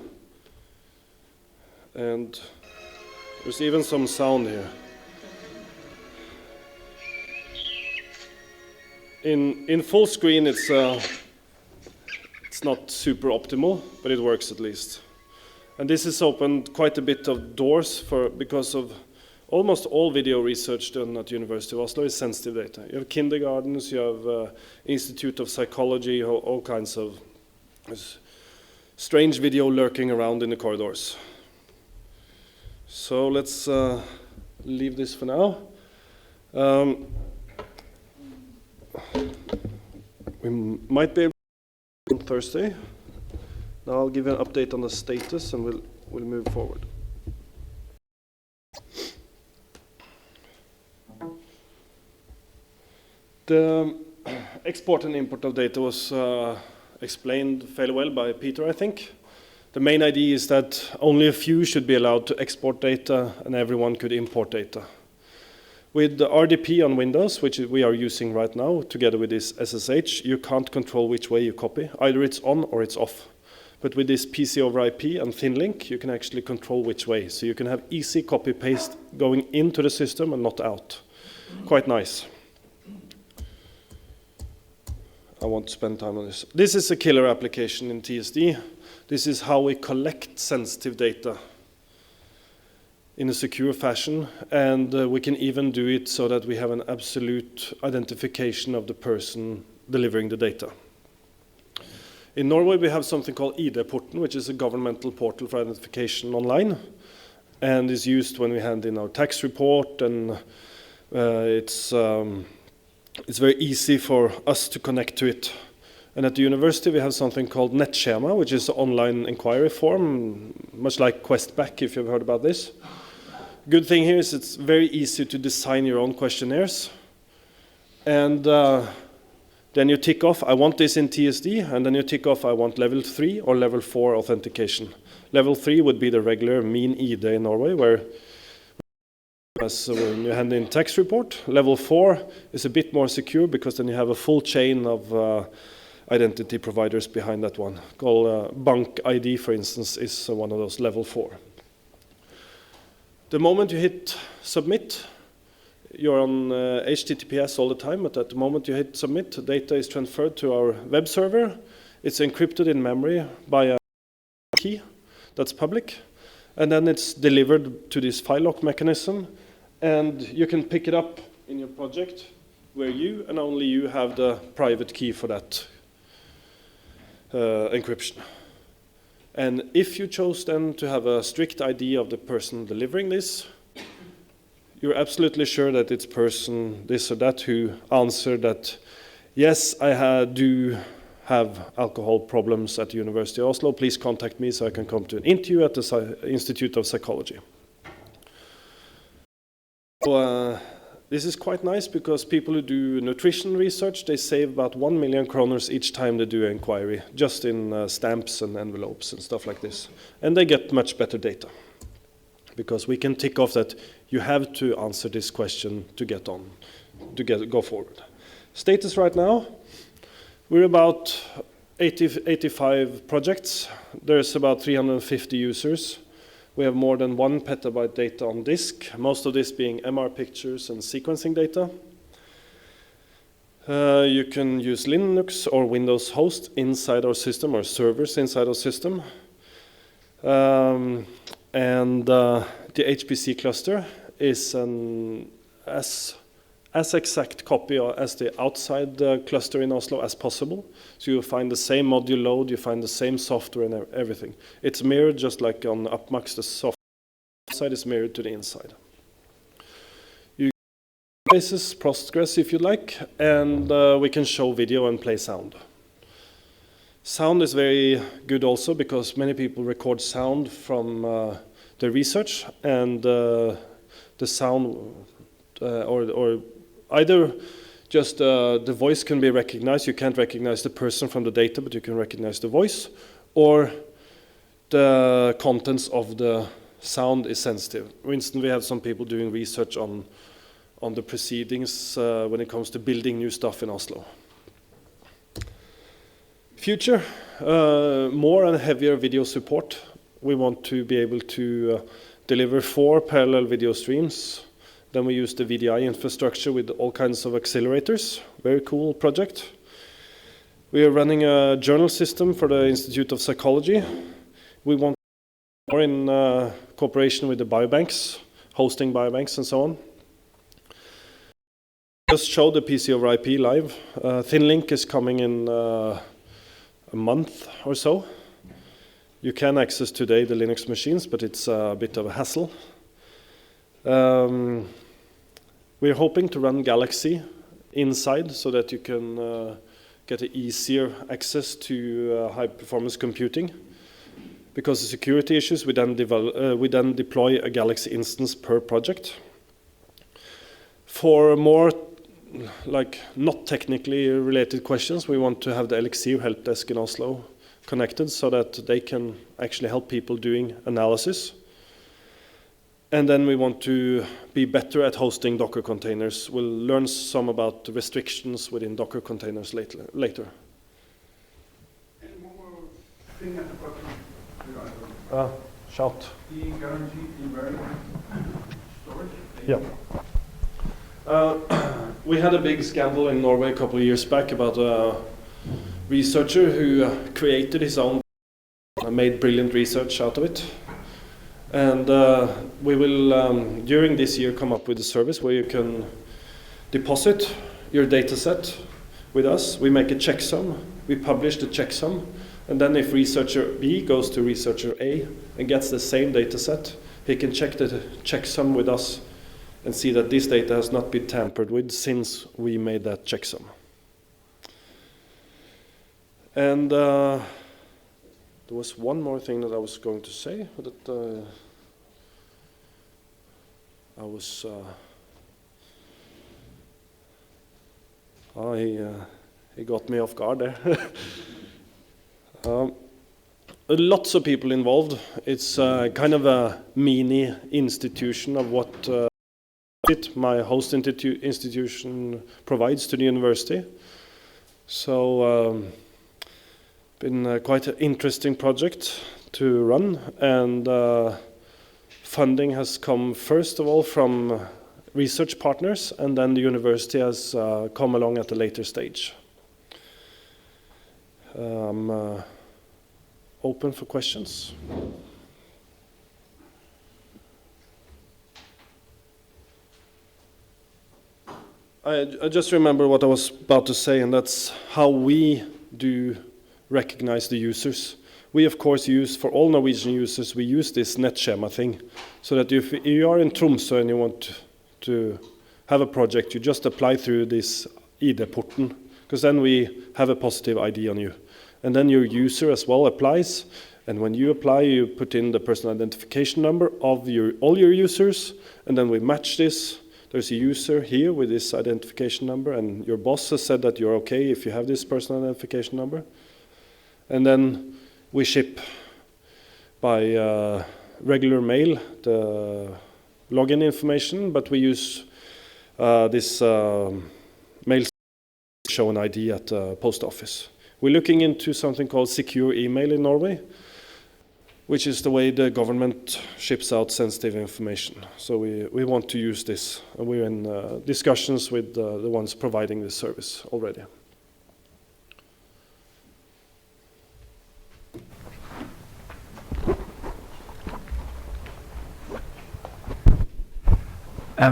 And there's even some sound here. In full screen, it's not super optimal, but it works at least. And this has opened quite a bit of doors because of almost all video research done at University of Oslo is sensitive data. You have kindergartens, you have Institute of Psychology, all kinds of strange video lurking around in the corridors. So let's leave this for now. We might be able to on Thursday. Now I'll give you an update on the status and we'll move forward. The export and import of data was explained fairly well by Peter, I think. The main idea is that only a few should be allowed to export data and everyone could import data. With the RDP on Windows, which we are using right now, together with this SSH, you can't control which way you copy. Either it's on or it's off. But with this PC over IP and ThinLink, you can actually control which way. So you can have easy copy-paste going into the system and not out. Quite nice. I won't spend time on this. This is a killer application in TSD. This is how we collect sensitive data in a secure fashion, and we can even do it so that we have an absolute identification of the person delivering the data. In Norway, we have something called ID-porten, which is a governmental portal for identification online, and is used when we hand in our tax report, and it's very easy for us to connect to it. And at the university, we have something called NetSchema, which is an online inquiry form, much like QuestBack, if you've heard about this. Good thing here is it's very easy to design your own questionnaires. And then you tick off, I want this in TSD, and then you tick off, I want level 3 or level 4 authentication. Level 3 would be the regular mean ID in Norway, where when you hand in tax report. Level 4 is a bit more secure because then you have a full chain of identity providers behind that one. Called Bank ID, for instance, is one of those level 4. The moment you hit submit, you're on HTTPS all the time, but at the moment you hit submit, data is transferred to our web server. It's encrypted in memory by a key that's public, and then it's delivered to this file lock mechanism, and you can pick it up in your project where you and only you have the private key for that encryption. And if you chose then to have a strict ID of the person delivering this, you're absolutely sure that it's person this or that who answered that, yes, I do have alcohol problems at the University of Oslo, please contact me so I can come to an interview at the Institute of Psychology. So, this is quite nice because people who do nutrition research, they save about 1 million kroner each time they do an inquiry, just in stamps and envelopes and stuff like this. And they get much better data because we can tick off that you have to answer this question to go forward. Status right now, we're about 85 projects. There's about 350 users. We have more than 1 petabyte data on disk, most of this being MR pictures and sequencing data. You can use Linux or Windows host inside our system or servers inside our system. The HPC cluster is as exact copy as the outside cluster in Oslo as possible. So you find the same module load, you find the same software and everything. It's mirrored just like on UpMax, the software side is mirrored to the inside. You can places Postgres if you like, and we can show video and play sound. Sound is very good also because many people record sound from the research, and the sound or either just the voice can be recognized. You can't recognize the person from the data, but you can recognize the voice, or the contents of the sound is sensitive. For instance, we have some people doing research on the proceedings when it comes to building new stuff in Oslo. Future, more and heavier video support. We want to be able to deliver 4 parallel video streams. Then we use the VDI infrastructure with all kinds of accelerators. Very cool project. We are running a journal system for the Institute of Psychology. We want more in cooperation with the biobanks, hosting biobanks and so on. Just showed the PC over IP live. ThinLink is coming in a month or so. You can access today the Linux machines, but it's a bit of a hassle. We're hoping to run Galaxy inside so that you can get an easier access to high-performance computing. Because of security issues, we then deploy a Galaxy instance per project. For more not technically related questions, we want to have the Elixir help desk in Oslo connected so that they can actually help people doing analysis. And then we want to be better at hosting Docker containers. We'll learn some about the restrictions within Docker containers later. And one more thing at the bottom. Shout. The guaranteed invariant storage. Yeah. We had a big scandal in Norway a couple of years back about a researcher who created his own and made brilliant research out of it. And we will, during this year, come up with a service where you can deposit your data set with us. We make a checksum. We publish the checksum. And then if researcher B goes to researcher A and gets the same data set, he can check the checksum with us and see that this data has not been tampered with since we made that checksum. And there was one more thing that I was going to say that he got me off guard there. Lots of people involved. It's kind of a mini institution of what my host institution provides to the university. So been quite an interesting project to run, and funding has come first of all from research partners, and then the university has come along at a later stage. I'm open for questions. I just remember what I was about to say, and that's how we do recognize the users. We of course use, for all Norwegian users, we use this nettskjema thing, so that if you are in Tromsø and you want to have a project, you just apply through this ID-porten because then we have a positive ID on you. And then your user as well applies, and when you apply, you put in the personal identification number of all your users, and then we match this. There's a user here with this identification number, and your boss has said that you're okay if you have this personal identification number. And then we ship by regular mail the login information, but we use this mail to show an ID at the post office. We're looking into something called secure email in Norway, which is the way the government ships out sensitive information. So we want to use this, and we're in discussions with the ones providing this service already.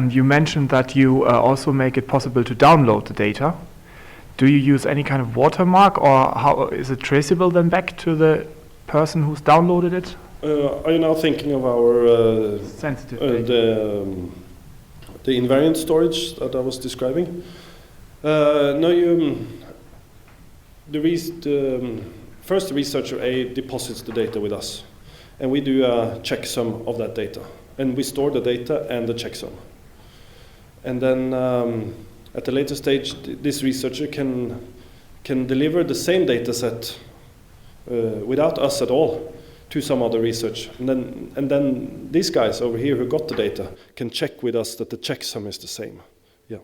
You mentioned that you also make it possible to download the data. Do you use any kind of watermark, or how is it traceable then back to the person who's downloaded it? Are you now thinking of our sensitive data? The invariant storage that I was describing? No, first the researcher A deposits the data with us, and we do a checksum of that data, and we store the data and the checksum. And then at a later stage, this researcher can deliver the same data set without us at all to some other research. And then these guys over here who got the data can check with us that the checksum is the same. Yeah.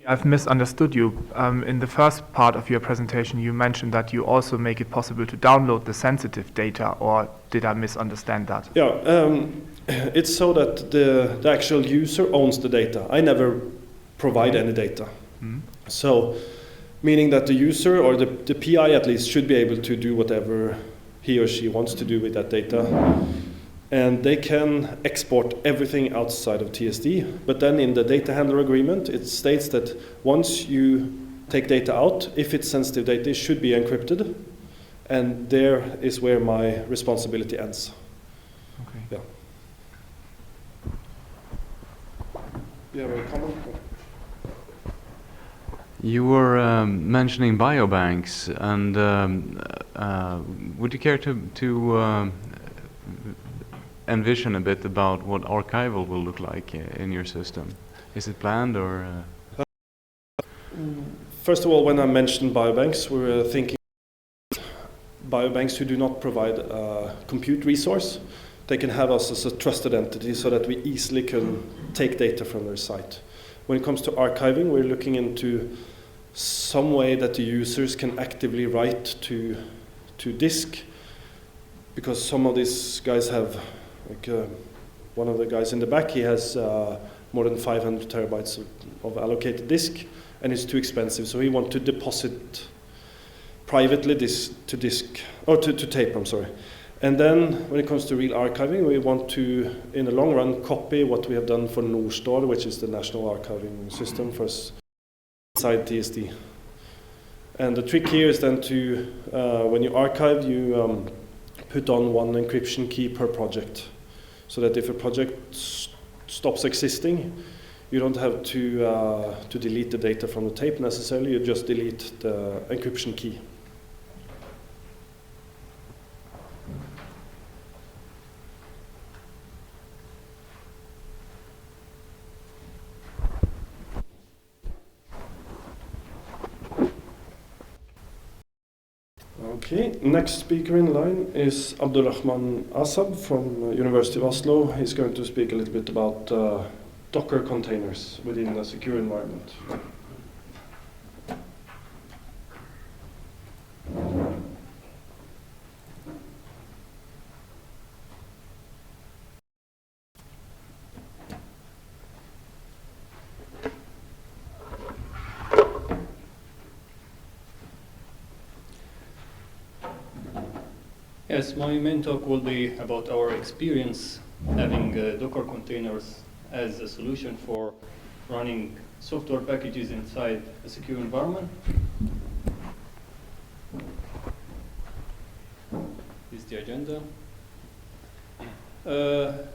I've misunderstood you. In the first part of your presentation, you mentioned that you also make it possible to download the sensitive data, or did I misunderstand that? Yeah, it's so that the actual user owns the data. I never provide any data. Mm-hmm. So, meaning that the user, or the PI at least, should be able to do whatever he or she wants to do with that data. And they can export everything outside of TSD, but then in the data handler agreement, it states that once you take data out, if it's sensitive data, it should be encrypted, and there is where my responsibility ends. Okay. Yeah. You have a comment? You were mentioning biobanks, and would you care to envision a bit about what archival will look like in your system? Is it planned, or? First of all, when I mentioned biobanks, we were thinking biobanks who do not provide a compute resource. They can have us as a trusted entity so that we easily can take data from their site. When it comes to archiving, we're looking into some way that the users can actively write to disk, because some of these guys have, like one of the guys in the back, he has more than 500 terabytes of allocated disk, and it's too expensive, so he wants to deposit privately to tape, I'm sorry. And then when it comes to real archiving, we want to, in the long run, copy what we have done for Norstad, which is the national archiving system for us inside TSD. And the trick here is then to, when you archive, you put on one encryption key per project, so that if a project stops existing, you don't have to delete the data from the tape necessarily, you just delete the encryption key. Okay, next speaker in line is Abdulrahman Asab from University of Oslo. He's going to speak a little bit about Docker containers within a secure environment. Yes, my main talk will be about our experience having Docker containers as a solution for running software packages inside a secure environment. This is the agenda. The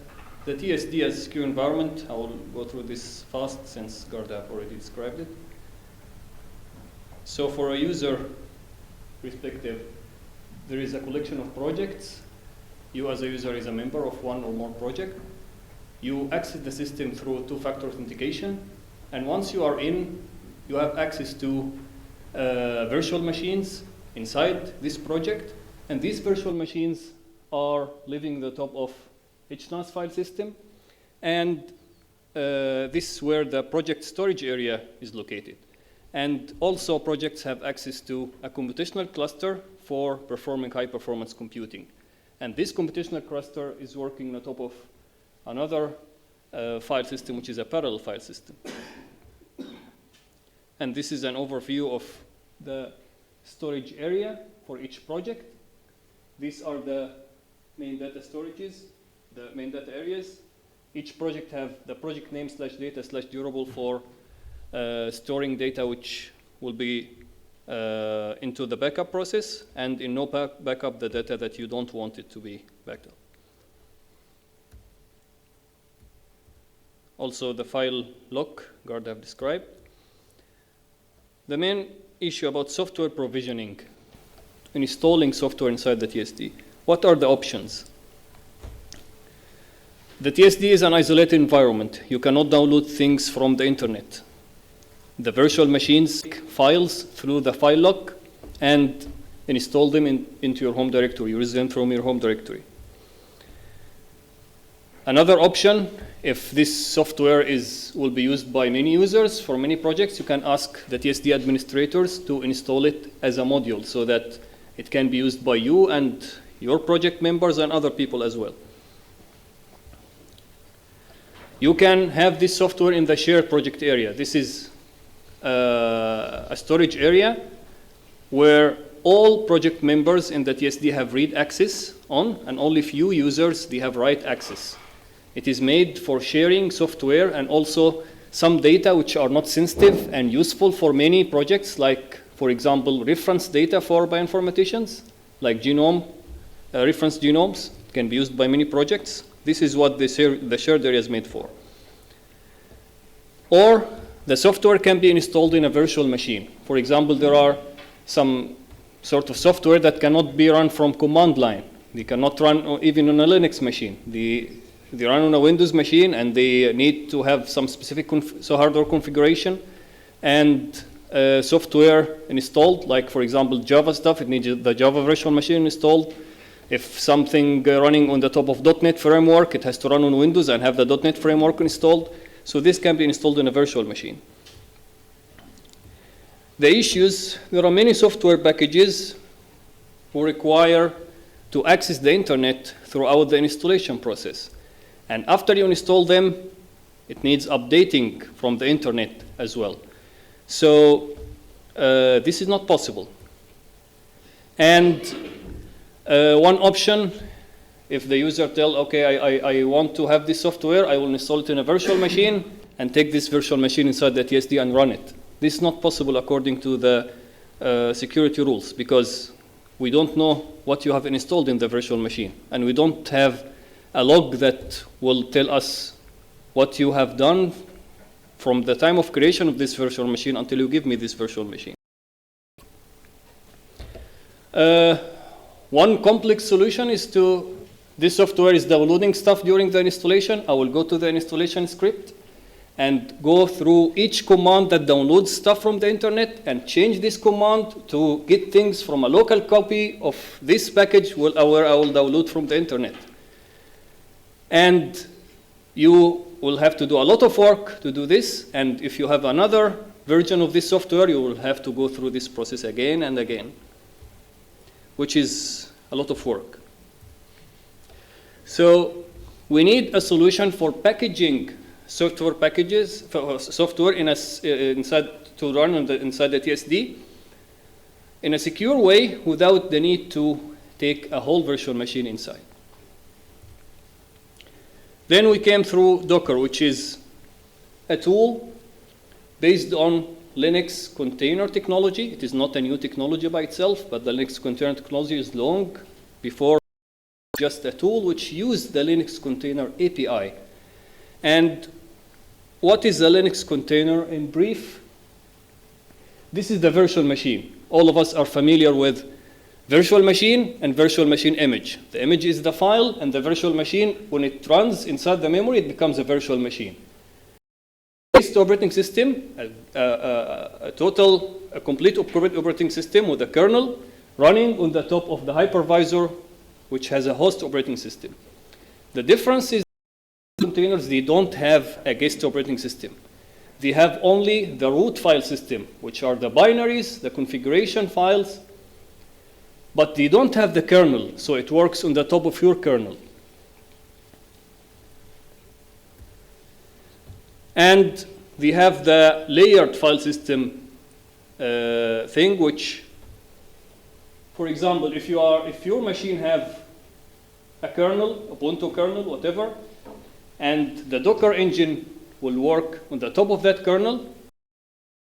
TSD as a secure environment, I will go through this fast since Gard have already described it. So for a user perspective, there is a collection of projects. You as a user is a member of one or more project. You access the system through two-factor authentication. And once you are in, you have access to virtual machines inside this project. And these virtual machines are living on the top of HNAS file system. And this is where the project storage area is located. And also projects have access to a computational cluster for performing high-performance computing. And this computational cluster is working on top of another file system, which is a parallel file system. And this is an overview of the storage area for each project. These are the main data storages, the main data areas. Each project have the project name /data/durable for storing data which will be into the backup process, and in no backup the data that you don't want it to be backed up. Also the file lock Gard have described. The main issue about software provisioning, installing software inside the TSD. What are the options? The TSD is an isolated environment. You cannot download things from the internet. The virtual machines take files through the file lock and install them into your home directory. You use them from your home directory. Another option, if this software will be used by many users for many projects, you can ask the TSD administrators to install it as a module so that it can be used by you and your project members and other people as well. You can have this software in the shared project area. This is a storage area where all project members in the TSD have read access on, and only few users, they have write access. It is made for sharing software and also some data which are not sensitive and useful for many projects, like, for example, reference data for bioinformaticians, like reference genomes can be used by many projects. This is what the shared area is made for. Or the software can be installed in a virtual machine. For example, there are some sort of software that cannot be run from command line. They cannot run even on a Linux machine. They run on a Windows machine, and they need to have some specific hardware configuration and software installed, like, for example, Java stuff. It needs the Java virtual machine installed. If something running on the top of .NET framework, it has to run on Windows and have the .NET framework installed. So this can be installed in a virtual machine. The issues, there are many software packages who require to access the internet throughout the installation process. And after you install them, it needs updating from the internet as well. So this is not possible. And one option, if the user tells, okay, I want to have this software, I will install it in a virtual machine and take this virtual machine inside the TSD and run it. This is not possible according to the security rules, because we don't know what you have installed in the virtual machine. And we don't have a log that will tell us what you have done from the time of creation of this virtual machine until you give me this virtual machine. One complex solution is this software is downloading stuff during the installation. I will go to the installation script and go through each command that downloads stuff from the internet and change this command to get things from a local copy of this package where I will download from the internet. And you will have to do a lot of work to do this. And if you have another version of this software, you will have to go through this process again and again, which is a lot of work. So we need a solution for packaging software packages, software inside to run inside the TSD in a secure way without the need to take a whole virtual machine inside. Then we came through Docker, which is a tool based on Linux container technology. It is not a new technology by itself, but the Linux container technology is long before just a tool which used the Linux container API. And what is a Linux container in brief? This is the virtual machine. All of us are familiar with virtual machine and virtual machine image. The image is the file, and the virtual machine, when it runs inside the memory, it becomes a virtual machine. Based operating system, a complete operating system with a kernel running on the top of the hypervisor, which has a host operating system. The difference is containers, they don't have a guest operating system. They have only the root file system, which are the binaries, the configuration files, but they don't have the kernel, so it works on the top of your kernel. And they have the layered file system thing, which, for example, if your machine have a kernel, Ubuntu kernel, whatever, and the Docker engine will work on the top of that kernel,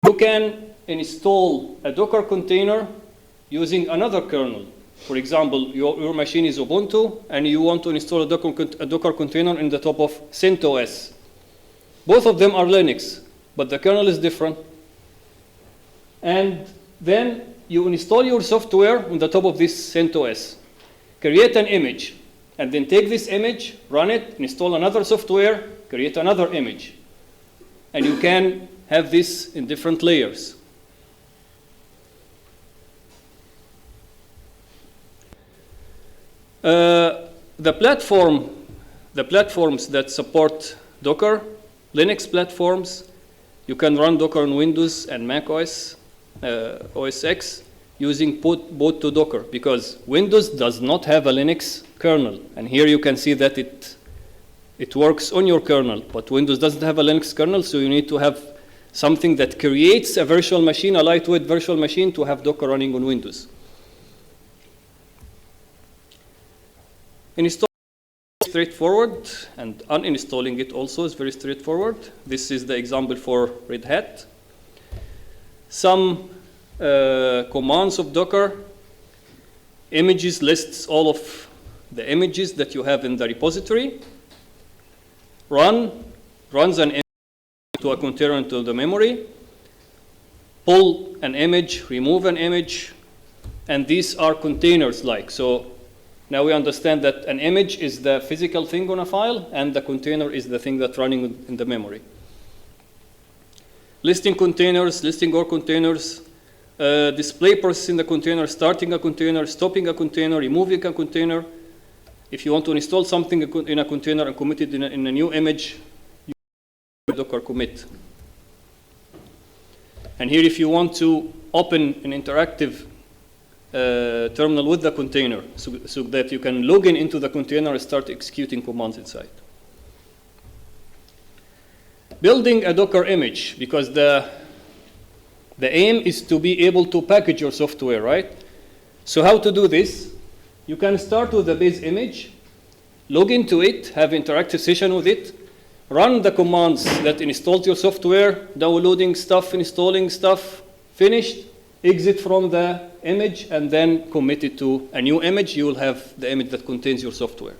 you can install a Docker container using another kernel. For example, your machine is Ubuntu, and you want to install a Docker container in the top of CentOS. Both of them are Linux, but the kernel is different. And then you install your software on the top of this CentOS. Create an image, and then take this image, run it, install another software, create another image. And you can have this in different layers. The platforms that support Docker, Linux platforms, you can run Docker on Windows and Mac OS, OS X, using boot to Docker, because Windows does not have a Linux kernel. And here you can see that it works on your kernel, but Windows doesn't have a Linux kernel, so you need to have something that creates a virtual machine, a lightweight virtual machine, to have Docker running on Windows. Install is straightforward, and uninstalling it also is very straightforward. This is the example for Red Hat. Some commands of Docker. Images lists all of the images that you have in the repository. Runs an image to a container into the memory. Pull an image, remove an image, and these are containers like. So now we understand that an image is the physical thing on a file, and the container is the thing that's running in the memory. Listing containers, listing all containers, display process in the container, starting a container, stopping a container, removing a container. If you want to install something in a container and commit it in a new image, you use Docker commit. And here, if you want to open an interactive terminal with the container, so that you can log in into the container and start executing commands inside. Building a Docker image, because the aim is to be able to package your software, right? So how to do this? You can start with the base image, log into it, have interactive session with it, run the commands that installs your software, downloading stuff, installing stuff, finished, exit from the image, and then commit it to a new image. You will have the image that contains your software.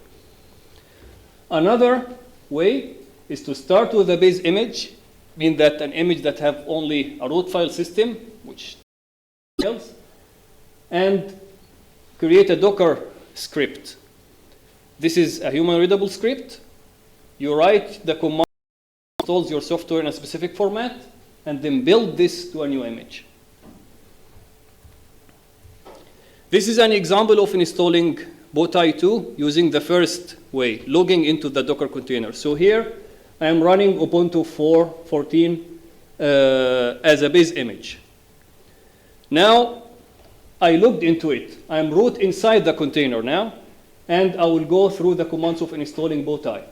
Another way is to start with the base image, mean that an image that have only a root file system, which else, and create a Docker script. This is a human readable script. You write the command that installs your software in a specific format, and then build this to a new image. This is an example of installing Bowtie 2 using the first way, logging into the Docker container. So here, I am running Ubuntu 4.14 as a base image. Now, I logged into it. I am root inside the container now, and I will go through the commands of installing Bowtie.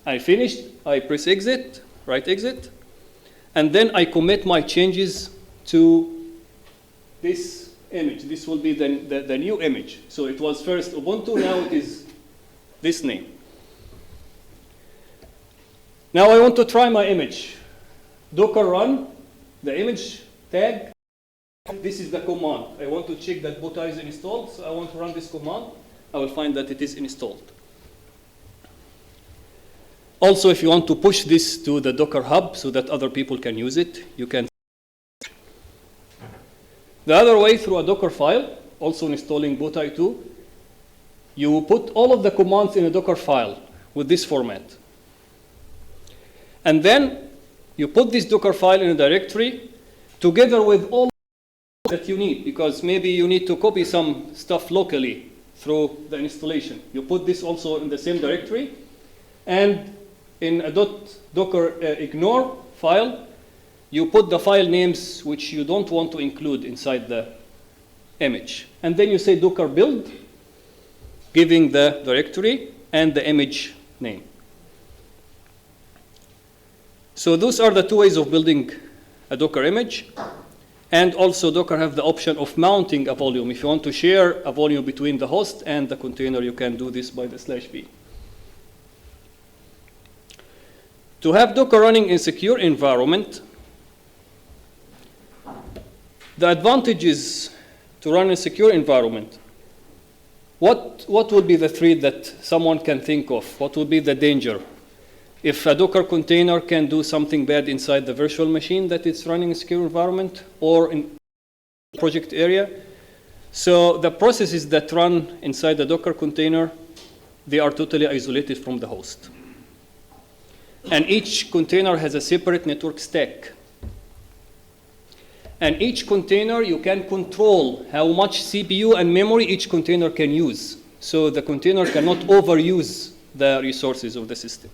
I finished, I press exit, right exit, and then I commit my changes to this image. This will be the new image. So it was first Ubuntu, now it is this name. Now I want to try my image. Docker run, the image tag. This is the command. I want to check that Bowtie is installed, so I want to run this command. I will find that it is installed. Also, if you want to push this to the Docker hub so that other people can use it, you can. The other way, through a Docker file, also installing boot i2, you put all of the commands in a Docker file with this format. And then you put this Docker file in a directory together with all that you need, because maybe you need to copy some stuff locally through the installation. You put this also in the same directory, and in a .docker ignore file, you put the file names which you don't want to include inside the image. And then you say docker build, giving the directory and the image name. So those are the two ways of building a Docker image. And also Docker have the option of mounting a volume. If you want to share a volume between the host and the container, you can do this by the /v. To have Docker running in secure environment, the advantages to run in a secure environment. What would be the threat that someone can think of? What would be the danger? If a Docker container can do something bad inside the virtual machine that it's running in a secure environment or in project area. So the processes that run inside the Docker container, they are totally isolated from the host. And each container has a separate network stack. And each container, you can control how much CPU and memory each container can use. So the container cannot overuse the resources of the system.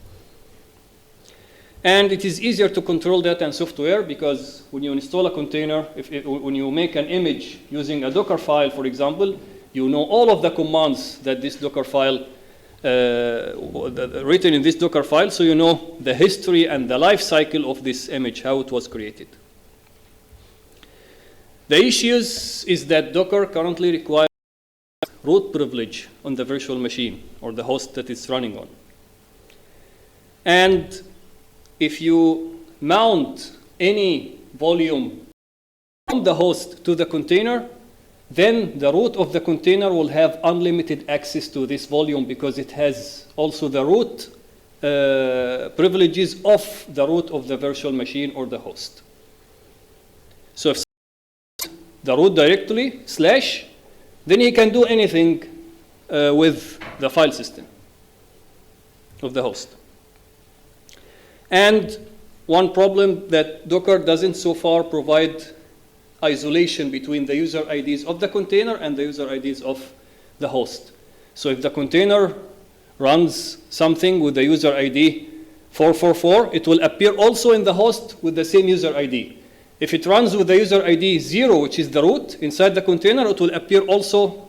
And it is easier to control that than software, because when you install a container, when you make an image using a Docker file, for example, you know all of the commands that this Docker file, written in this Docker file, so you know the history and the life cycle of this image, how it was created. The issues is that Docker currently requires root privilege on the virtual machine or the host that it's running on. And if you mount any volume from the host to the container, then the root of the container will have unlimited access to this volume, because it has also the root privileges of the root of the virtual machine or the host. So if the root directly / then he can do anything with the file system of the host. And one problem that Docker doesn't so far provide isolation between the user IDs of the container and the user IDs of the host. So if the container runs something with the user ID 444, it will appear also in the host with the same user ID. If it runs with the user ID 0, which is the root, inside the container, it will appear also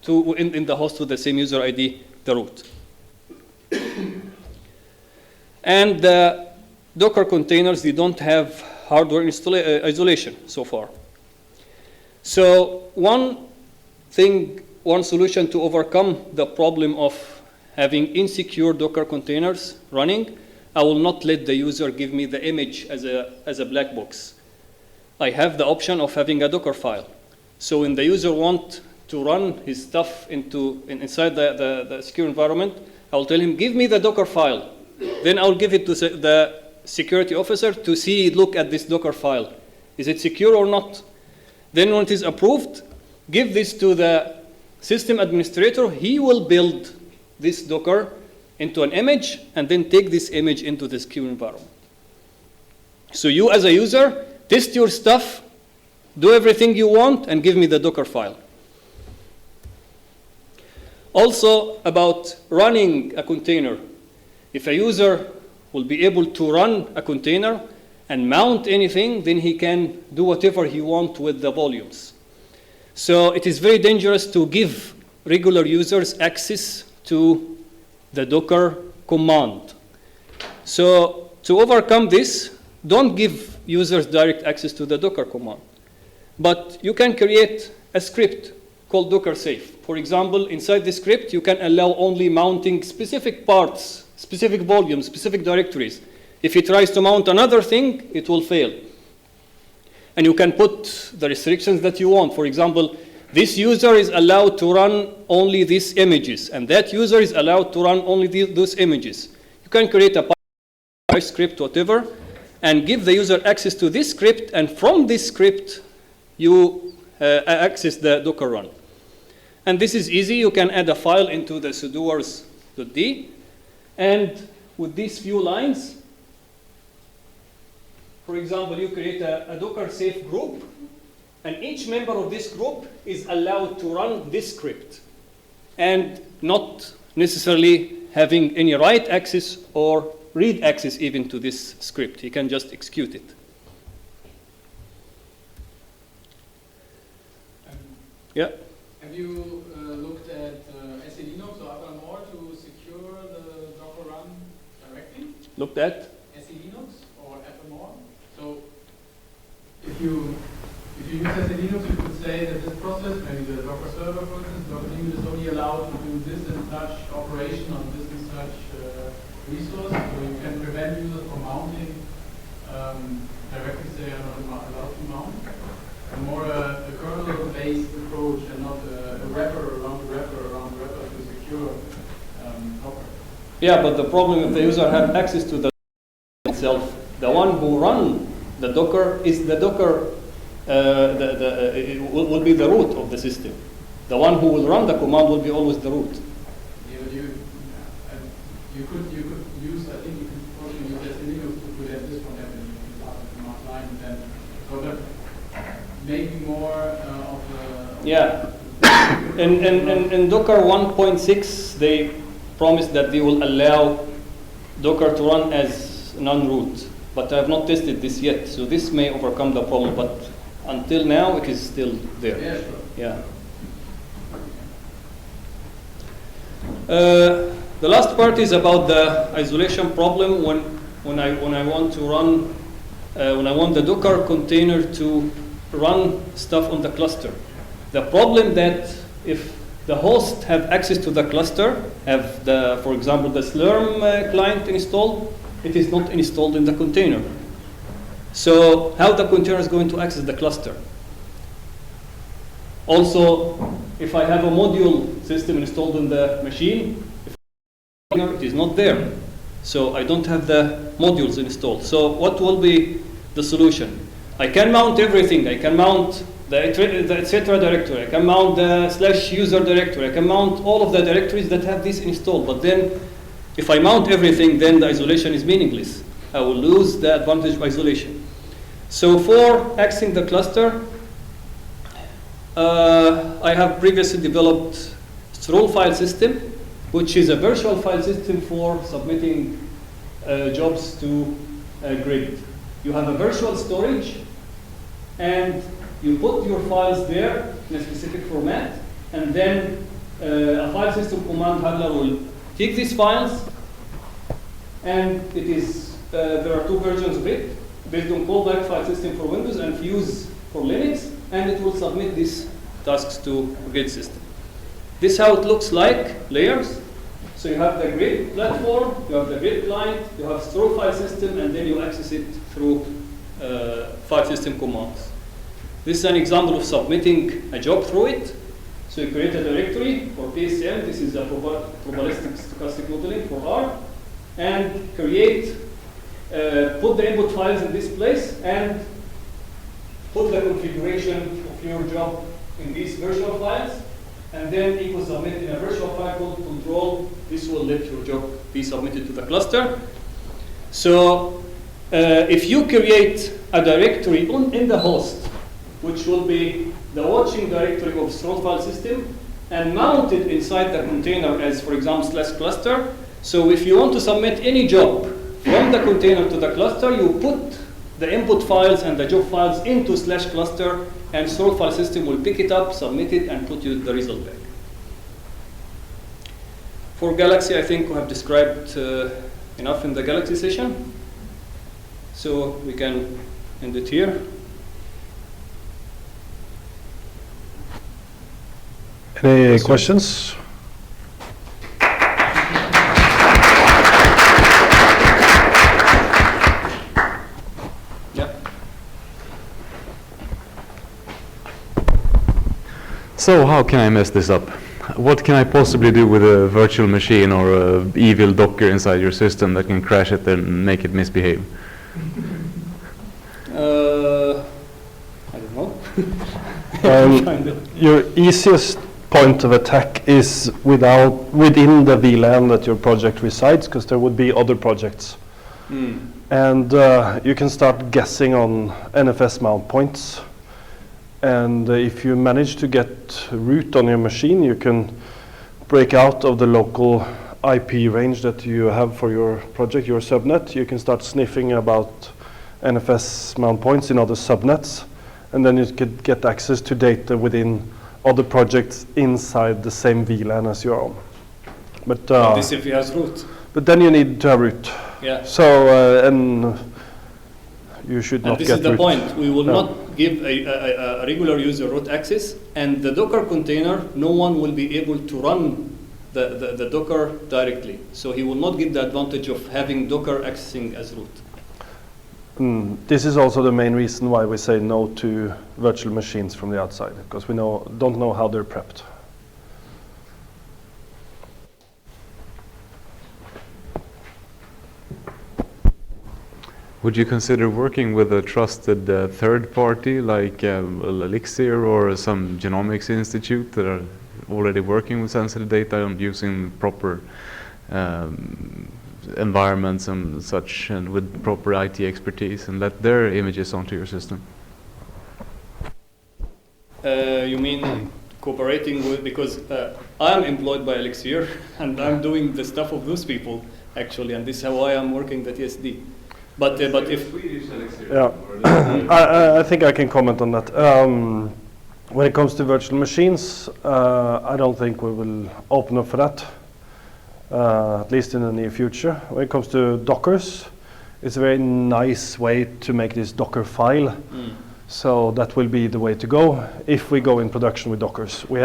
in the host with the same user ID, the root. And the Docker containers, they don't have hardware isolation so far. So one solution to overcome the problem of having insecure Docker containers running, I will not let the user give me the image as a black box. I have the option of having a Docker file. So when the user wants to run his stuff inside the secure environment, I will tell him, give me the Docker file. Then I'll give it to the security officer to look at this Docker file. Is it secure or not? Then when it is approved, give this to the system administrator. He will build this Docker into an image and then take this image into the secure environment. So you as a user, test your stuff, do everything you want, and give me the Docker file. Also, about running a container. If a user will be able to run a container and mount anything, then he can do whatever he wants with the volumes. So it is very dangerous to give regular users access to the Docker command. So to overcome this, don't give users direct access to the Docker command. But you can create a script called Docker safe. For example, inside the script, you can allow only mounting specific parts, specific volumes, specific directories. If it tries to mount another thing, it will fail. And you can put the restrictions that you want. For example, this user is allowed to run only these images, and that user is allowed to run only those images. You can create a script, whatever, and give the user access to this script, and from this script, you access the Docker run. And this is easy. You can add a file into the sudoers.d, and with these few lines, for example, you create a Docker safe group, and each member of this group is allowed to run this script and not necessarily having any write access or read access even to this script. He can just execute it. Yeah. Have you looked at SE Linux or Apple to secure the Docker run directly? Looked at? SE Linux or Apple? So if you use SE Linux, you could say that this process, maybe the Docker server, for instance, Docker Linux is only allowed to do this and such operation on this and such resource, so you can prevent users from mounting directly, say, are not allowed to mount. And more a kernel-based approach and not a wrapper around the wrapper around the wrapper to secure Docker. Yeah, but the problem if the user have access to the itself, the one who run the Docker is the Docker, it will be the root of the system. The one who will run the command will be always the root. Yeah, but you could use, I think you could also use SE Linux to prevent this from happening. You can pass the command line and then so that maybe more of the... Yeah. In Docker 1.6, they promised that they will allow Docker to run as non-root. But I have not tested this yet, so this may overcome the problem. But until now, it is still there. Yeah, sure. Yeah. The last part is about the isolation problem when I want to run, when I want the Docker container to run stuff on the cluster. The problem that if the host have access to the cluster, have the, for example, the Slurm client installed, it is not installed in the container. So how the container is going to access the cluster? Also, if I have a module system installed in the machine, it is not there. So I don't have the modules installed. So what will be the solution? I can mount everything. I can mount the etc. directory. I can mount the /user directory. I can mount all of the directories that have this installed. But then if I mount everything, then the isolation is meaningless. I will lose the advantage of isolation. So for accessing the cluster, I have previously developed Stroll file system, which is a virtual file system for submitting jobs to a grid. You have a virtual storage, and you put your files there in a specific format, and then a file system command handler will take these files, and it is there are two versions of it, based on callback file system for Windows and Fuse for Linux, and it will submit these tasks to grid system. This is how it looks like, layers. So you have the grid platform, you have the grid client, you have Stroll file system, and then you access it through file system commands. This is an example of submitting a job through it. So you create a directory for PSM. This is a probabilistic stochastic modeling for R, and create, put the input files in this place, and put the configuration of your job in these virtual files, and then equal submit in a virtual file called control. This will let your job be submitted to the cluster. So if you create a directory in the host, which will be the watching directory of Stroll file system, and mount it inside the container as, for example, /cluster. So if you want to submit any job from the container to the cluster, you put the input files and the job files into /cluster, and Stroll file system will pick it up, submit it, and put you the result back. For Galaxy, I think we have described enough in the Galaxy session. So we can end it here. Any questions? Yeah. So how can I mess this up? What can I possibly do with a virtual machine or a evil Docker inside your system that can crash it and make it misbehave? I don't know. Your easiest point of attack is within the VLAN that your project resides, because there would be other projects. And you can start guessing on NFS mount points. And if you manage to get root on your machine, you can break out of the local IP range that you have for your project, your subnet. You can start sniffing about NFS mount points in other subnets, and then you could get access to data within other projects inside the same VLAN as your own. But this if he has root. But then you need to have root. Yeah. So and you should not this get is the root. point. We will not give a regular user root access, and the Docker container, no one will be able to run the Docker directly. So he will not get the advantage of having Docker accessing as root. This is also the main reason why we say no to virtual machines from the outside, because we don't know how they're prepped. Would you consider working with a trusted third party like Elixir or some genomics institute that are already working with sensitive data and using proper environments and such, and with proper IT expertise, and let their images onto your system? You mean cooperating with, because I'm employed by Elixir and I'm doing the stuff of those people actually, and this is how I am working the TSD. But if I think I can comment on that. When it comes to virtual machines, I don't think we will open up for that, at least in the near future. When it comes to Dockers, it's a very nice way to make this Docker file. So that will be the way to go if we go in production with Dockers. We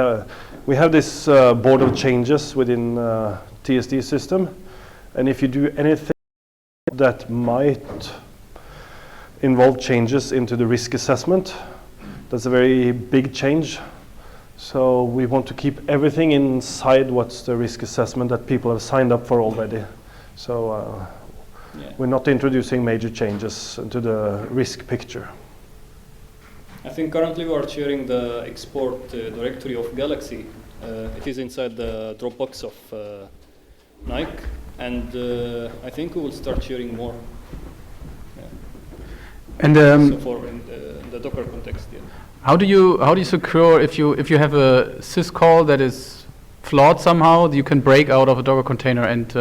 have this board of changes within TSD system, and if you do anything that might involve changes into the risk assessment, that's a very big change. So we want to keep everything inside what's the risk assessment that people have signed up for already. So we're not introducing major changes into the risk picture. I think currently we are sharing the export directory of Galaxy. It is inside the Dropbox of Nike, and I think we will start sharing more. And so for in the Docker context, yeah. How do you secure if you have a syscall that is flawed somehow? You can break out of a Docker container and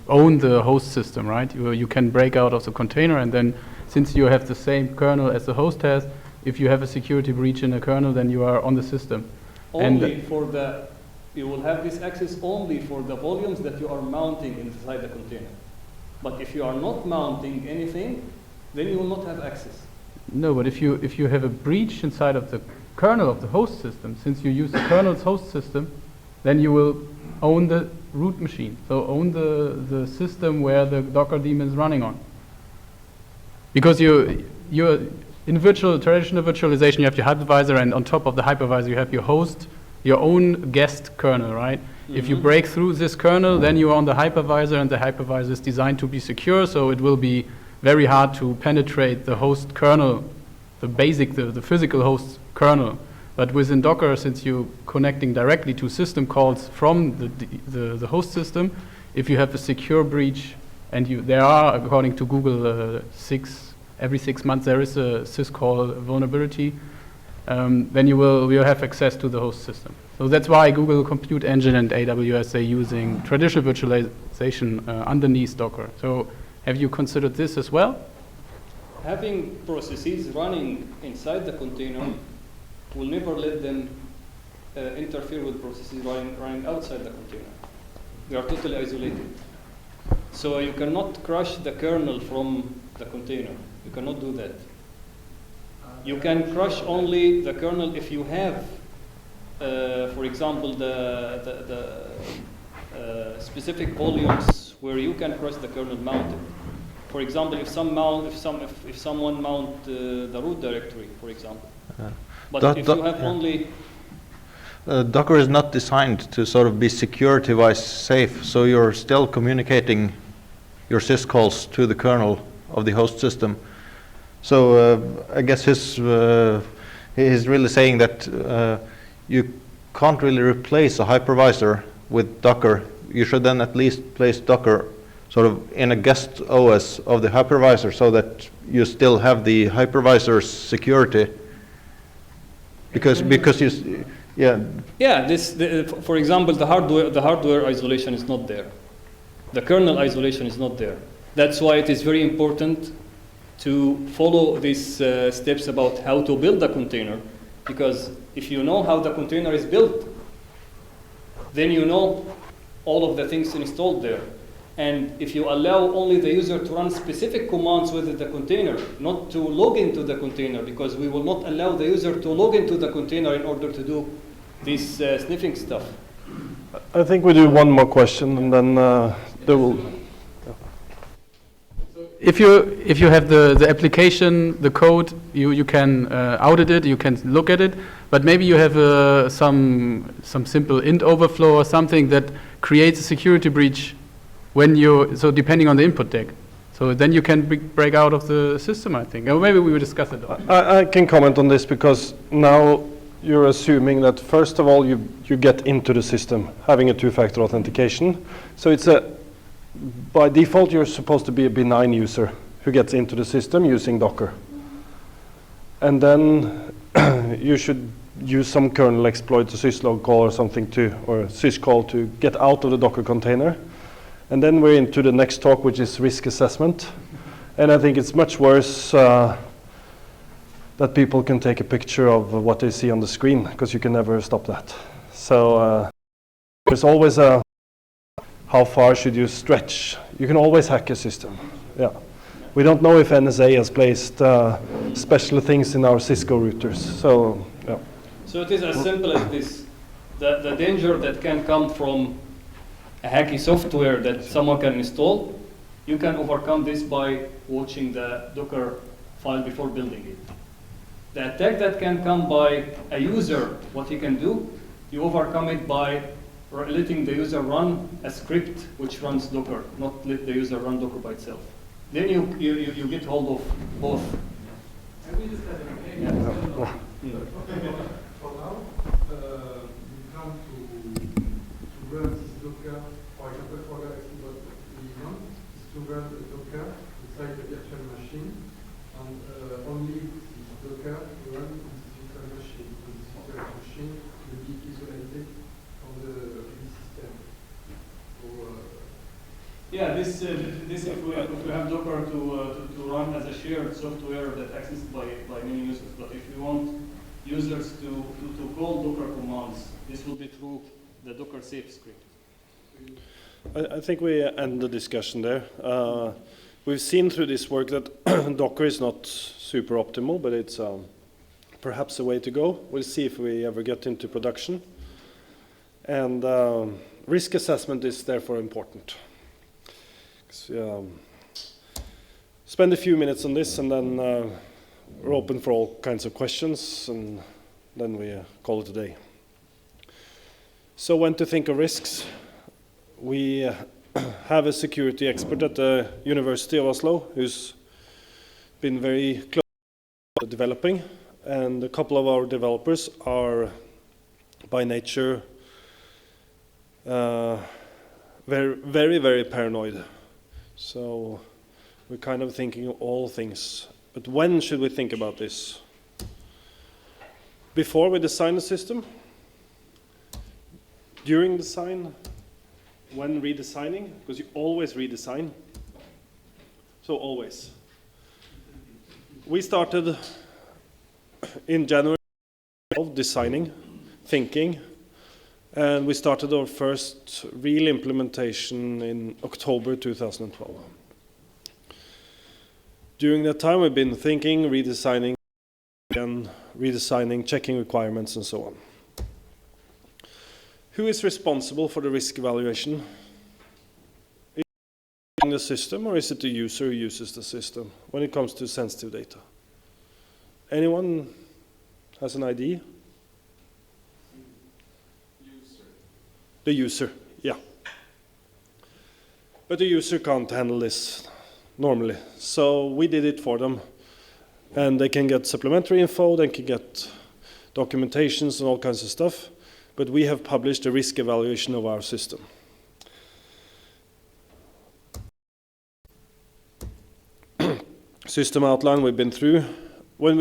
own the host system, right? You can break out of the container, and then since you have the same kernel as the host has, if you have a security breach in a kernel, then you are on the system. Only for the, you will have this access only for the volumes that you are mounting inside the container. But if you are not mounting anything, then you will not have access. No, but if you have a breach inside of the kernel of the host system, since you use the kernel's host system, then you will own the root machine. So own the system where the Docker daemon is running on. Because you're in traditional virtualization, you have your hypervisor, and on top of the hypervisor, you have your host, your own guest kernel, right? If you break through this kernel, then you are on the hypervisor, and the hypervisor is designed to be secure, so it will be very hard to penetrate the host kernel, the physical host kernel. But within Docker, since you're connecting directly to system calls from the host system, if you have a secure breach, and there are, according to Google, every 6 months there is a syscall vulnerability, then you will have access to the host system. So that's why Google Compute Engine and AWS are using traditional virtualization underneath Docker. So have you considered this as well? Having processes running inside the container will never let them interfere with processes running outside the container. They are totally isolated. So you cannot crush the kernel from the container. You cannot do that. You can crush only the kernel if you have, for example, the specific volumes where you can crush the kernel mounted. For example, if someone mount the root directory, for example. But if you have only Docker is not designed to sort of be security-wise safe, so you're still communicating your syscalls to the kernel of the host system. So I guess he's really saying that you can't really replace a hypervisor with Docker. You should then at least place Docker sort of in a guest OS of the hypervisor so that you still have the hypervisor's security. Because you, yeah. Yeah, for example, the hardware isolation is not there. The kernel isolation is not there. That's why it is very important to follow these steps about how to build a container, because if you know how the container is built, then you know all of the things installed there. And if you allow only the user to run specific commands within the container, not to log into the container, because we will not allow the user to log into the container in order to do this sniffing stuff. I think we do one more question, and then there will... If you have the application, the code, you can audit it, you can look at it, but maybe you have some simple int overflow or something that creates a security breach when so depending on the input tag. So then you can break out of the system, I think. Or maybe we will discuss it. I can comment on this, because now you're assuming that first of all you get into the system having a two-factor authentication. So it's by default you're supposed to be a benign user who gets into the system using Docker. And then you should use some kernel exploit, a syslog call or something or syscall to get out of the Docker container. And then we're into the next talk, which is risk assessment. And I think it's much worse that people can take a picture of what they see on the screen, because you can never stop that. So there's always how far should you stretch? You can always hack a system. Yeah. We don't know if NSA has placed special things in our Cisco routers. So, yeah. So it is as simple as this. The danger that can come from a hacky software that someone can install, you can overcome this by watching the Docker file before building it. The attack that can come by a user, what he can do, you overcome it by letting the user run a script which runs Docker, not let the user run Docker by itself. Then you get hold of both. Can we discuss it again? Yeah. For now, you come to run this Docker, for example, for what we want is to run a Docker inside the virtual machine, and only this Docker run on this virtual machine. And this virtual machine will be isolated from the system. So, yeah, this if we have Docker to run as a shared software that accessed by many users. But if we want users to call Docker commands, this will be through the Docker safe script. I think we end the discussion there. We've seen through this work that Docker is not super optimal, but it's perhaps a way to go. We'll see if we ever get into production. And risk assessment is therefore important. Spend a few minutes on this, and then we're open for all kinds of questions, and then we call it a day. So when to think of risks? We have a security expert at the University of Oslo who's been very close to developing, and a couple of our developers are by nature very, very paranoid. So we're kind of thinking of all things. But when should we think about this? Before we design the system? During design? When redesigning? Because you always redesign. So always. We started in January of designing, thinking, and we started our first real implementation in October 2012. During that time we've been thinking, redesigning, and redesigning, checking requirements and so on. Who is responsible for the risk evaluation? Is it the system, or is it the user who uses the system when it comes to sensitive data? Anyone has an idea? The user, yeah. But the user can't handle this normally. So we did it for them. And they can get supplementary info, they can get documentations and all kinds of stuff, but we have published a risk evaluation of our system. System outline we've been through. When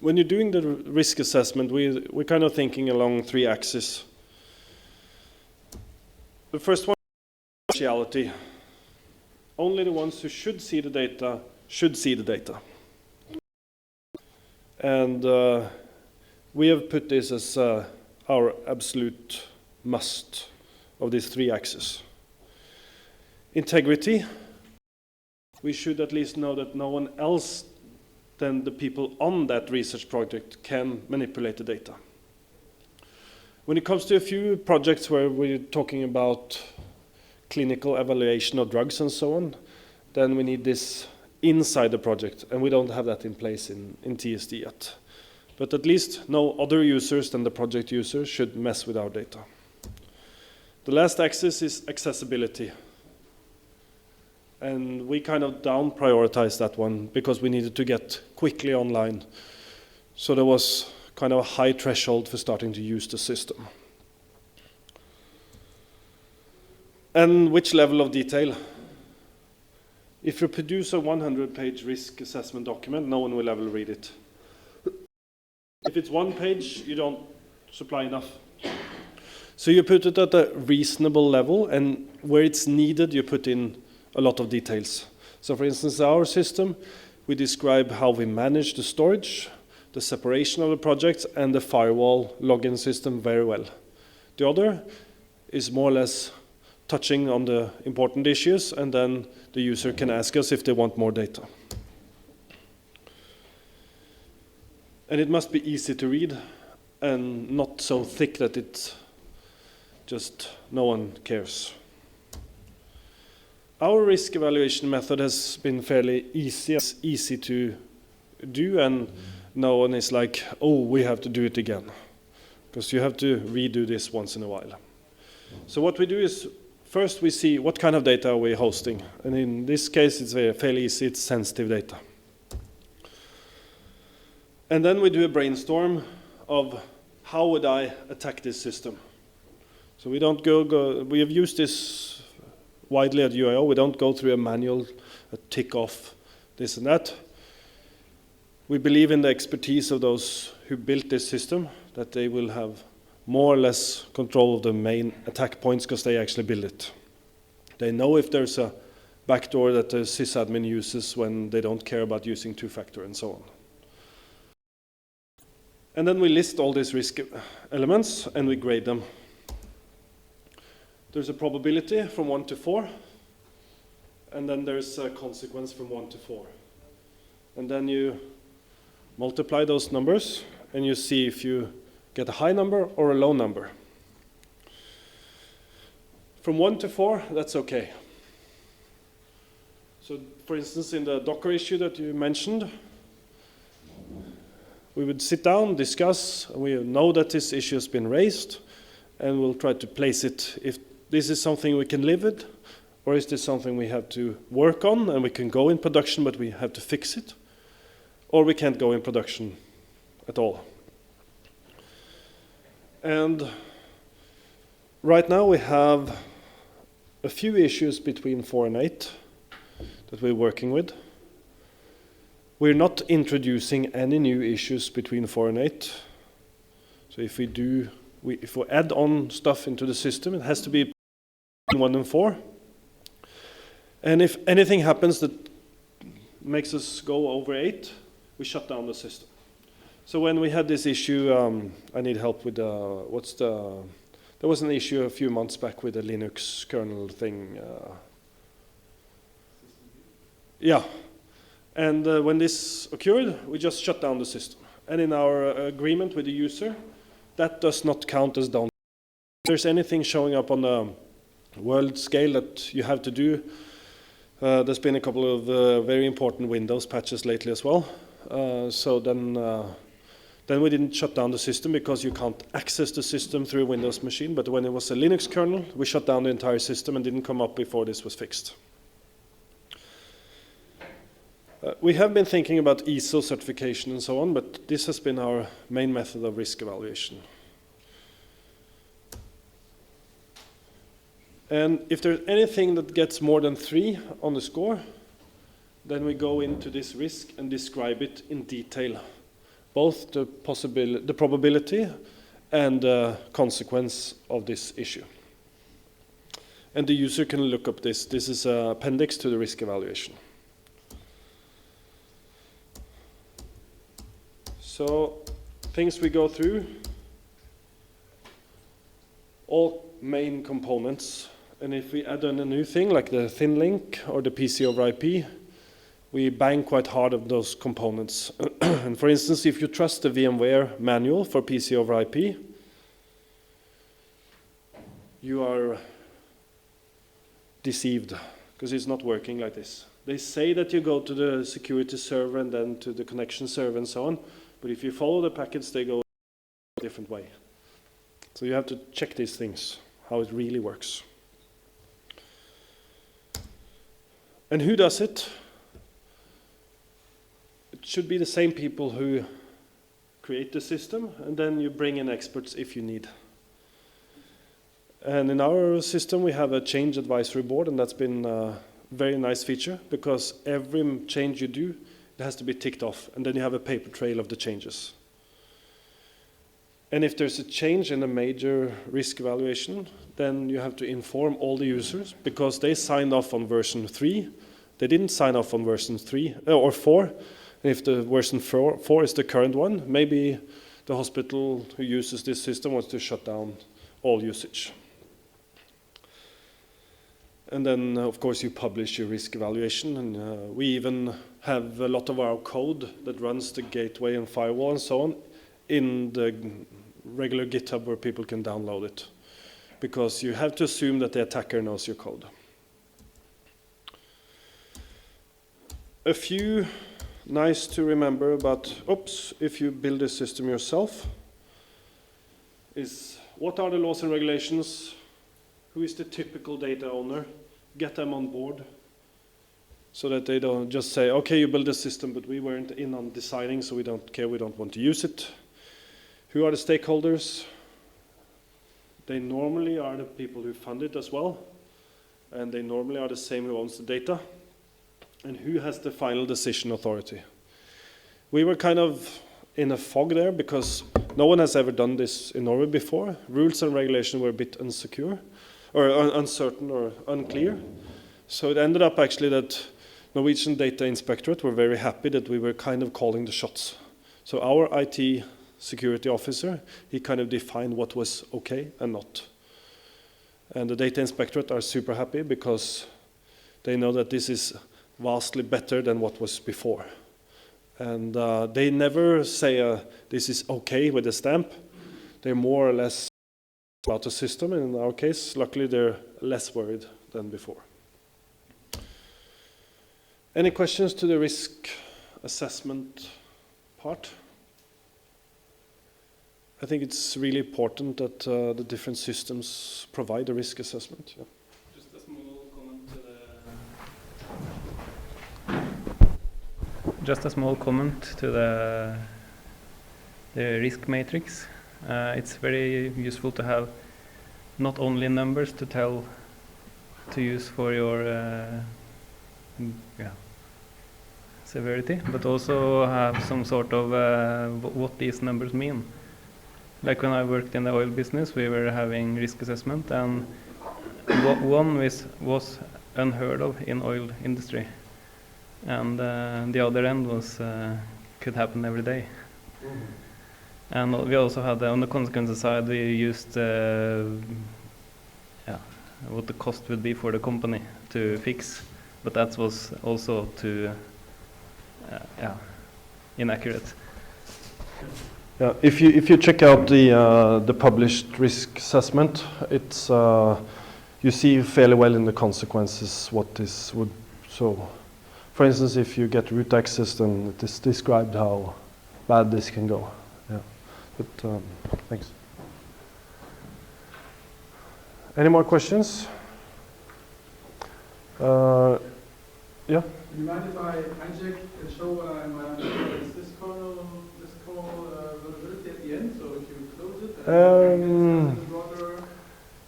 you're doing the risk assessment, we're kind of thinking along 3 axes. The first one is partiality. Only the ones who should see the data should see the data. And we have put this as our absolute must of these 3 axes. Integrity. We should at least know that no one else than the people on that research project can manipulate the data. When it comes to a few projects where we're talking about clinical evaluation of drugs and so on, then we need this inside the project, and we don't have that in place in TSD yet. But at least no other users than the project users should mess with our data. The last axis is accessibility. And we kind of down prioritized that one because we needed to get quickly online. So there was kind of a high threshold for starting to use the system. And which level of detail? If you produce a 100-page risk assessment document, no one will ever read it. If it's 1 page, you don't supply enough. So you put it at a reasonable level, and where it's needed, you put in a lot of details. So for instance, our system, we describe how we manage the storage, the separation of the projects, and the firewall login system very well. The other is more or less touching on the important issues, and then the user can ask us if they want more data. And it must be easy to read and not so thick that it's just no one cares. Our risk evaluation method has been fairly easy to do, and no one is like, oh, we have to do it again, because you have to redo this once in a while. So what we do is, first we see what kind of data are we hosting, and in this case it's fairly easy, it's sensitive data. And then we do a brainstorm of how would I attack this system. So we don't we have used this widely at UIO. We don't go through a manual, tick off this and that. We believe in the expertise of those who built this system, that they will have more or less control of the main attack points because they actually build it. They know if there's a backdoor that the sysadmin uses when they don't care about using 2-factor and so on. And then we list all these risk elements and we grade them. There's a probability from 1 to 4, and then there's a consequence from 1 to 4. And then you multiply those numbers, and you see if you get a high number or a low number. From 1 to 4, that's okay. So, for instance, in the Docker issue that you mentioned, we would sit down, discuss, and we know that this issue has been raised, and we'll try to place it if this is something we can live with, or is this something we have to work on and we can go in production but we have to fix it, or we can't go in production at all. And right now we have a few issues between 4 and 8 that we're working with. We're not introducing any new issues between 4 and 8. So if we add on stuff into the system, it has to be 1 and 4. And if anything happens that makes us go over 8, we shut down the system. So when we had this issue, I need help with there was an issue a few months back with the Linux kernel thing. Yeah. And when this occurred, we just shut down the system. And in our agreement with the user, that does not count as down. If there's anything showing up on the world scale that you have to do, there's been a couple of very important Windows patches lately as well. So then we didn't shut down the system because you can't access the system through a Windows machine. But when it was a Linux kernel, we shut down the entire system and didn't come up before this was fixed. We have been thinking about ISO certification and so on, but this has been our main method of risk evaluation. And if there's anything that gets more than 3 on the score, then we go into this risk and describe it in detail, both the probability and the consequence of this issue. And the user can look up this. This is an appendix to the risk evaluation. So, things we go through, all main components. And if we add on a new thing, like the thin link or the PC over IP, we bang quite hard on those components. And for instance, if you trust the VMware manual for PC over IP, you are deceived, because it's not working like this. They say that you go to the security server and then to the connection server and so on, but if you follow the packets, they go a different way. So you have to check these things, how it really works. And who does it? It should be the same people who create the system, and then you bring in experts if you need. And in our system, we have a change advisory board, and that's been a very nice feature, because every change you do, it has to be ticked off, and then you have a paper trail of the changes. And if there's a change in a major risk evaluation, then you have to inform all the users, because they signed off on version 3. They didn't sign off on version 3 or 4. And if the version 4 is the current one, maybe the hospital who uses this system wants to shut down all usage. And then, of course, you publish your risk evaluation. And we even have a lot of our code that runs the gateway and firewall and so on in the regular GitHub where people can download it, because you have to assume that the attacker knows your code. A few nice to remember about, if you build a system yourself, is what are the laws and regulations, who is the typical data owner, get them on board, so that they don't just say, okay, you build a system, but we weren't in on deciding, so we don't care, we don't want to use it. Who are the stakeholders? They normally are the people who fund it as well, and they normally are the same who owns the data. And who has the final decision authority? We were kind of in a fog there, because no one has ever done this in Norway before. Rules and regulation were a bit insecure, or uncertain or unclear. So it ended up actually that Norwegian Data Inspectorate were very happy that we were kind of calling the shots. So our IT security officer, he kind of defined what was okay and not. And the Data Inspectorate are super happy, because they know that this is vastly better than what was before. And they never say this is okay with a stamp. They're more or less about the system, and in our case, luckily, they're less worried than before. Any questions to the risk assessment part? I think it's really important that the different systems provide a risk assessment. Yeah. Just a small comment to the risk matrix. It's very useful to have not only numbers to use for your severity, but also have some sort of what these numbers mean. Like when I worked in the oil business, we were having risk assessment, and one was unheard of in oil industry, and the other end was could happen every day. And we also had on the consequences side, we used what the cost would be for the company to fix, but that was also too inaccurate. Yeah, if you check out the published risk assessment, it's you see fairly well in the consequences what this would. So, for instance, if you get root access, then it is described how bad this can go. Yeah, but thanks. Any more questions? Yeah. Do you mind if I hijack and show what I'm is this call vulnerability at the end? So if you close it, and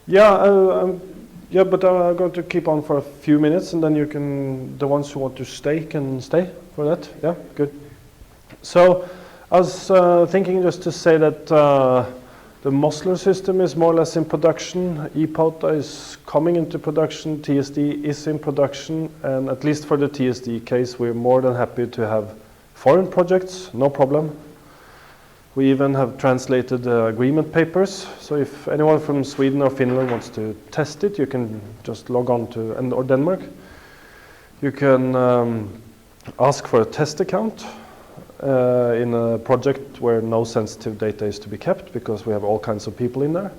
yeah, but I'm going to keep on for a few minutes, and then you can, the ones who want to stay can stay for that. Yeah, good. So I was thinking just to say that the Mosler system is more or less in production. ePauta is coming into production. TSD is in production, and at least for the TSD case, we're more than happy to have foreign projects, no problem. We even have translated agreement papers, so if anyone from Sweden or Finland wants to test it, you can just log on to, or Denmark. You can ask for a test account in a project where no sensitive data is to be kept, because we have all kinds of people in there.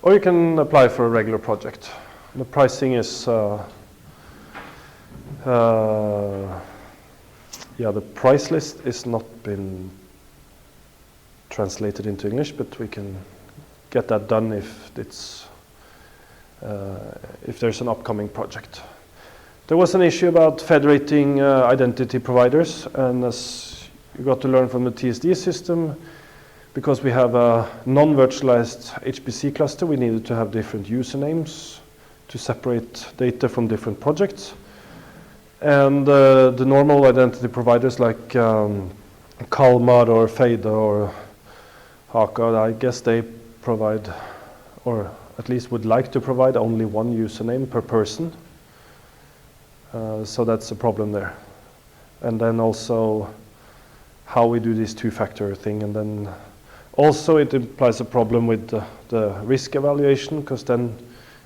Or you can apply for a regular project. The pricing is, yeah, the price list is not been translated into English, but we can get that done if it's if there's an upcoming project. There was an issue about federating identity providers, and as you got to learn from the TSD system, because we have a non-virtualized HPC cluster, we needed to have different usernames to separate data from different projects. And the normal identity providers like Kalmar or Feida or Haka, I guess they provide, or at least would like to provide, only one username per person. So that's a problem there. And then also how we do this two-factor thing. And then also it implies a problem with the risk evaluation, because then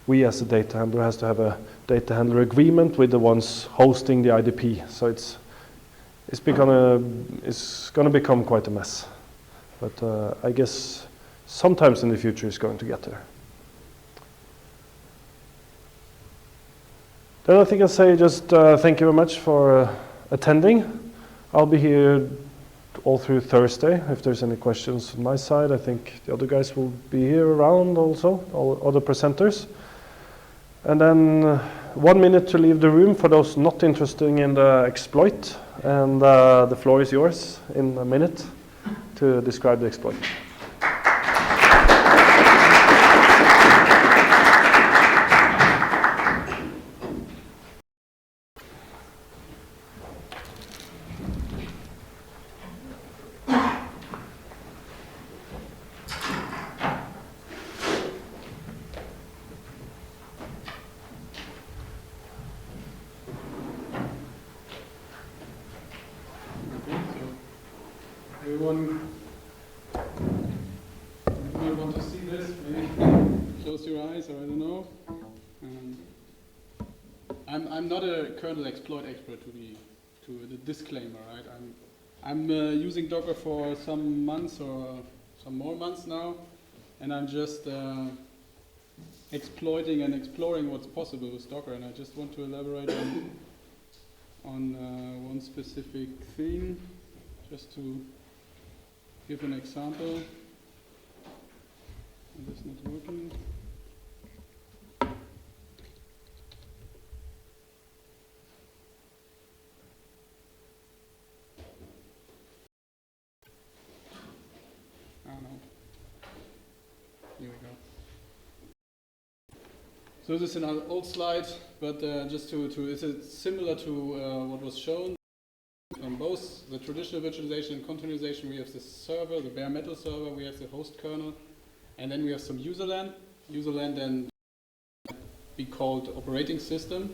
we as a data handler has to have a data handler agreement with the ones hosting the IDP. So it's gonna become quite a mess. But I guess sometimes in the future it's going to get there. Then I think I'll say just thank you very much for attending. I'll be here all through Thursday. If there's any questions on my side, I think the other guys will be here around also, all other presenters. And then 1 minute to leave the room for those not interested in the exploit. And the floor is yours in a minute to describe the exploit. Everyone, you might want to see this, maybe close your eyes, or I don't know. I'm not a kernel exploit expert, to the disclaimer, right? I'm using Docker for some months or some more months now, and I'm just exploiting and exploring what's possible with Docker, and I just want to elaborate on one specific thing, just to give an example. Is this not working? Oh no. Here we go. So this is an old slide, but just it's similar to what was shown. On both the traditional virtualization and containerization, we have the server, the bare metal server, we have the host kernel, and then we have some userland. Userland then be called operating system.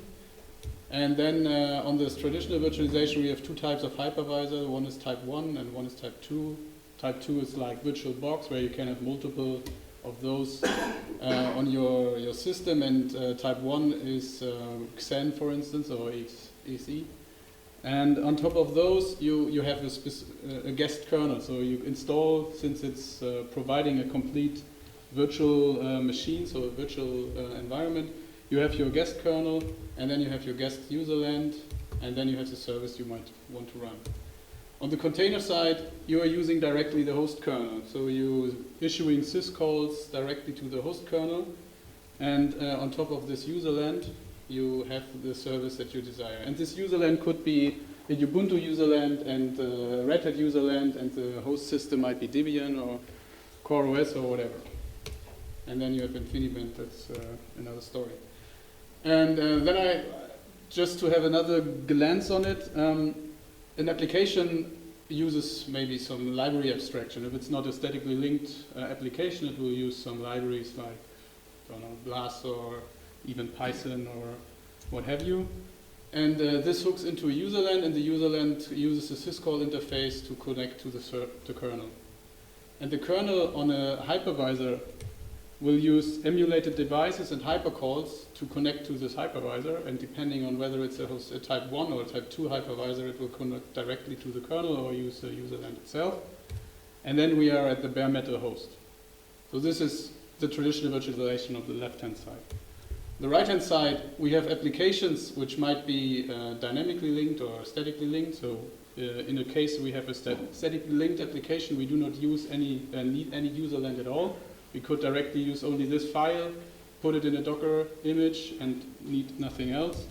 And then on this traditional virtualization, we have two types of hypervisor. One is type 1 and one is type 2. Type 2 is like VirtualBox, where you can have multiple of those on your system, and type 1 is Xen, for instance, or XE. And on top of those, you have a guest kernel. So you install, since it's providing a complete virtual machine, so a virtual environment, you have your guest kernel, and then you have your guest userland, and then you have the service you might want to run. On the container side, you are using directly the host kernel. So you're issuing syscalls directly to the host kernel, and on top of this userland, you have the service that you desire. And this userland could be a Ubuntu userland and Red Hat userland, and the host system might be Debian or CoreOS or whatever. And then you have InfiniBand, that's another story. And then just to have another glance on it, an application uses maybe some library abstraction. If it's not a statically linked application, it will use some libraries like, I don't know, Blast or even Python or what have you. And this hooks into a userland, and the userland uses a syscall interface to connect to the kernel. And the kernel on a hypervisor will use emulated devices and hypercalls to connect to this hypervisor, and depending on whether it's a type 1 or a type 2 hypervisor, it will connect directly to the kernel or use the userland itself. And then we are at the bare metal host. So this is the traditional virtualization of the left-hand side. The right-hand side, we have applications which might be dynamically linked or statically linked. So in a case we have a statically linked application, we do not use need any userland at all. We could directly use only this file, put it in a Docker image, and need nothing else.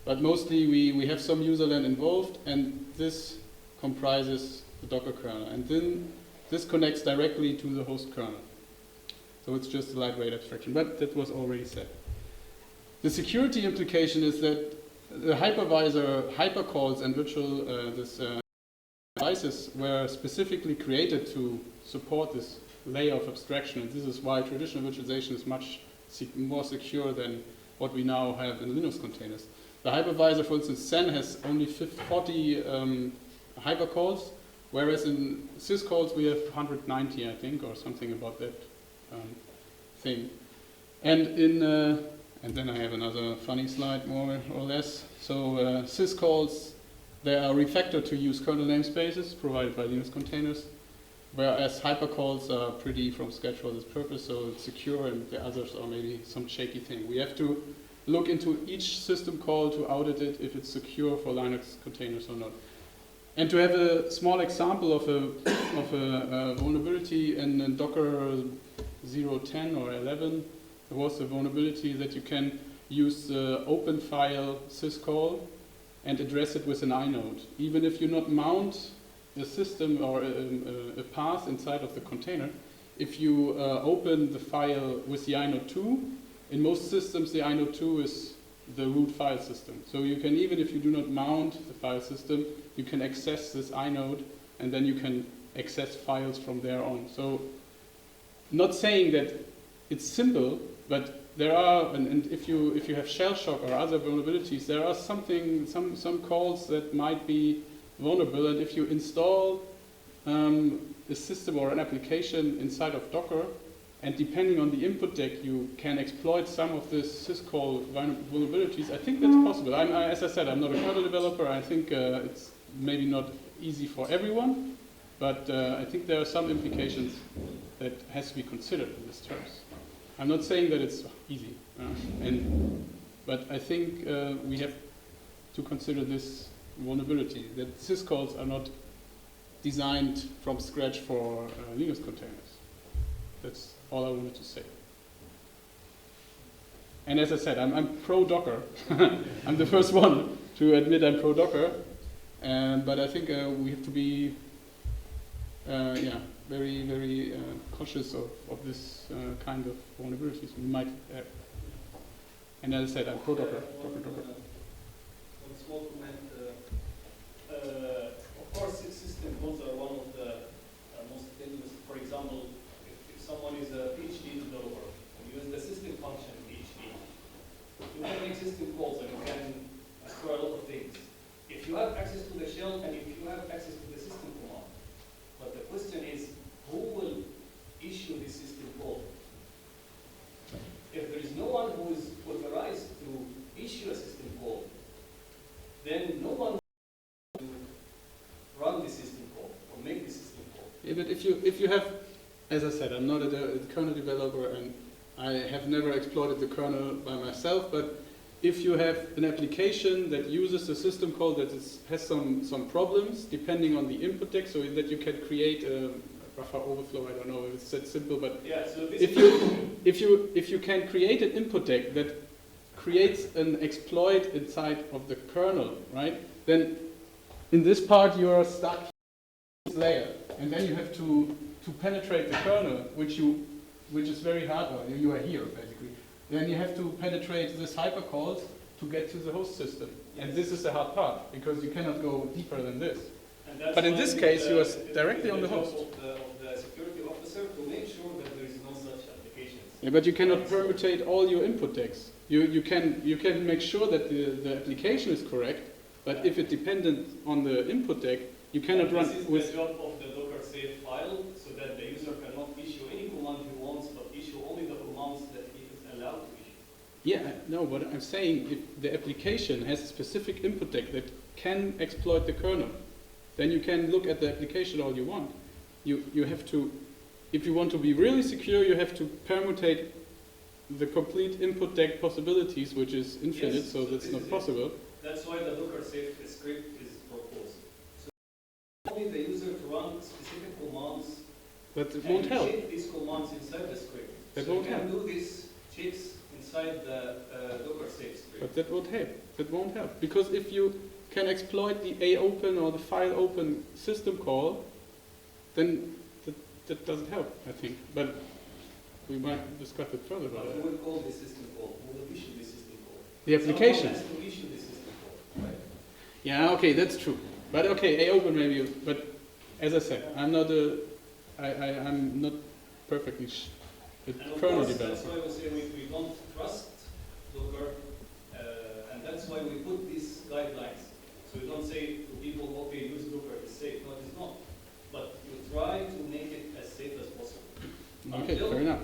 But mostly we have some userland involved, and this comprises the Docker kernel. And then this connects directly to the host kernel. So it's just a lightweight abstraction, but that was already said. The security implication is that the hypervisor hypercalls and virtual devices were specifically created to support this layer of abstraction, and this is why traditional virtualization is much more secure than what we now have in Linux containers. The hypervisor, for instance, Xen has only 40 hypercalls, whereas in syscalls we have 190, I think, or something about that thing. And then I have another funny slide, more or less. So syscalls, they are refactored to use kernel namespaces provided by Linux containers, whereas hypercalls are pretty from scratch for this purpose, so it's secure, and the others are maybe some shaky thing. We have to look into each system call to audit it if it's secure for Linux containers or not. And to have a small example of a vulnerability in Docker 0.10 or 11, there was a vulnerability that you can use the open file syscall and address it with an inode. Even if you not mount a system or a path inside of the container, if you open the file with the inode 2, in most systems the inode 2 is the root file system. So you can, even if you do not mount the file system, you can access this inode, and then you can access files from there on. So not saying that it's simple, but there are, and if you have shell shock or other vulnerabilities, there are some calls that might be vulnerable, and if you install a system or an application inside of Docker, and depending on the input deck, you can exploit some of this syscall vulnerabilities. I think that's possible. As I said, I'm not a kernel developer. I think it's maybe not easy for everyone, but I think there are some implications that has to be considered in these terms. I'm not saying that it's easy, but I think we have to consider this vulnerability, that syscalls are not designed from scratch for Linux containers. That's all I wanted to say. And as I said, I'm pro-Docker. I'm the first one to admit I'm pro-Docker. But I think we have to be very, very cautious of this kind of vulnerabilities we might have. And as I said, I'm pro-Docker. One small comment. Of course, system calls are one of the most dangerous. For example, if someone is a PhD developer and uses the system function PhD, you can make system calls and you can store a lot of things. If you have access to the shell and if you have access to the system command, but the question is, who will issue this system call? If there is no one who is authorized to issue a system call, then no one will run the system call or make the system call. Yeah, but if you have, as I said, I'm not a kernel developer and I have never exploited the kernel by myself, but if you have an application that uses a system call that has some problems depending on the input deck, so that you can create a buffer overflow, I don't know if it's that simple, but yeah, so if you can create an input deck that creates an exploit inside of the kernel, right? Then in this part you are stuck in this layer, and then you have to penetrate the kernel, which is very hard. Or you are here basically. Then you have to penetrate this hypercalls to get to the host system, and this is the hard part because you cannot go deeper than this. But in this case, you are directly on the host. Of the security officer to make sure that there is no such applications. Yeah, but you cannot permutate all your input decks. You can make sure that the application is correct, but if it's dependent on the input deck, you cannot run with. This is the job of the Docker save file, so that the user cannot issue any command he wants, but issue only the commands that he is allowed to issue. Yeah, no, what I'm saying, if the application has a specific input deck that can exploit the kernel, then you can look at the application all you want. You have to, if you want to be really secure, you have to permutate the complete input deck possibilities, which is infinite, Yes, so that's not possible. That's why the Docker save script is proposed. So only the user to run specific commands. But it won't help. Check these commands inside the script. That so won't you can help. do these checks inside the Docker save script. But that won't help. That won't help. Because if you can exploit the aopen or the file open system call, then that doesn't help, I think. But we might discuss it further. But who will call the system call? Who will issue the system call? The application. Someone has to issue the system call, right? Yeah, okay, that's true. But okay, aopen maybe. But as I said, I'm not perfectly a kernel That's developer. why we say we don't trust Docker, and that's why we put these guidelines. So we don't say to people, okay, use Docker, it's safe. No, it's not. But you try to make it as safe as possible. Okay, fair enough.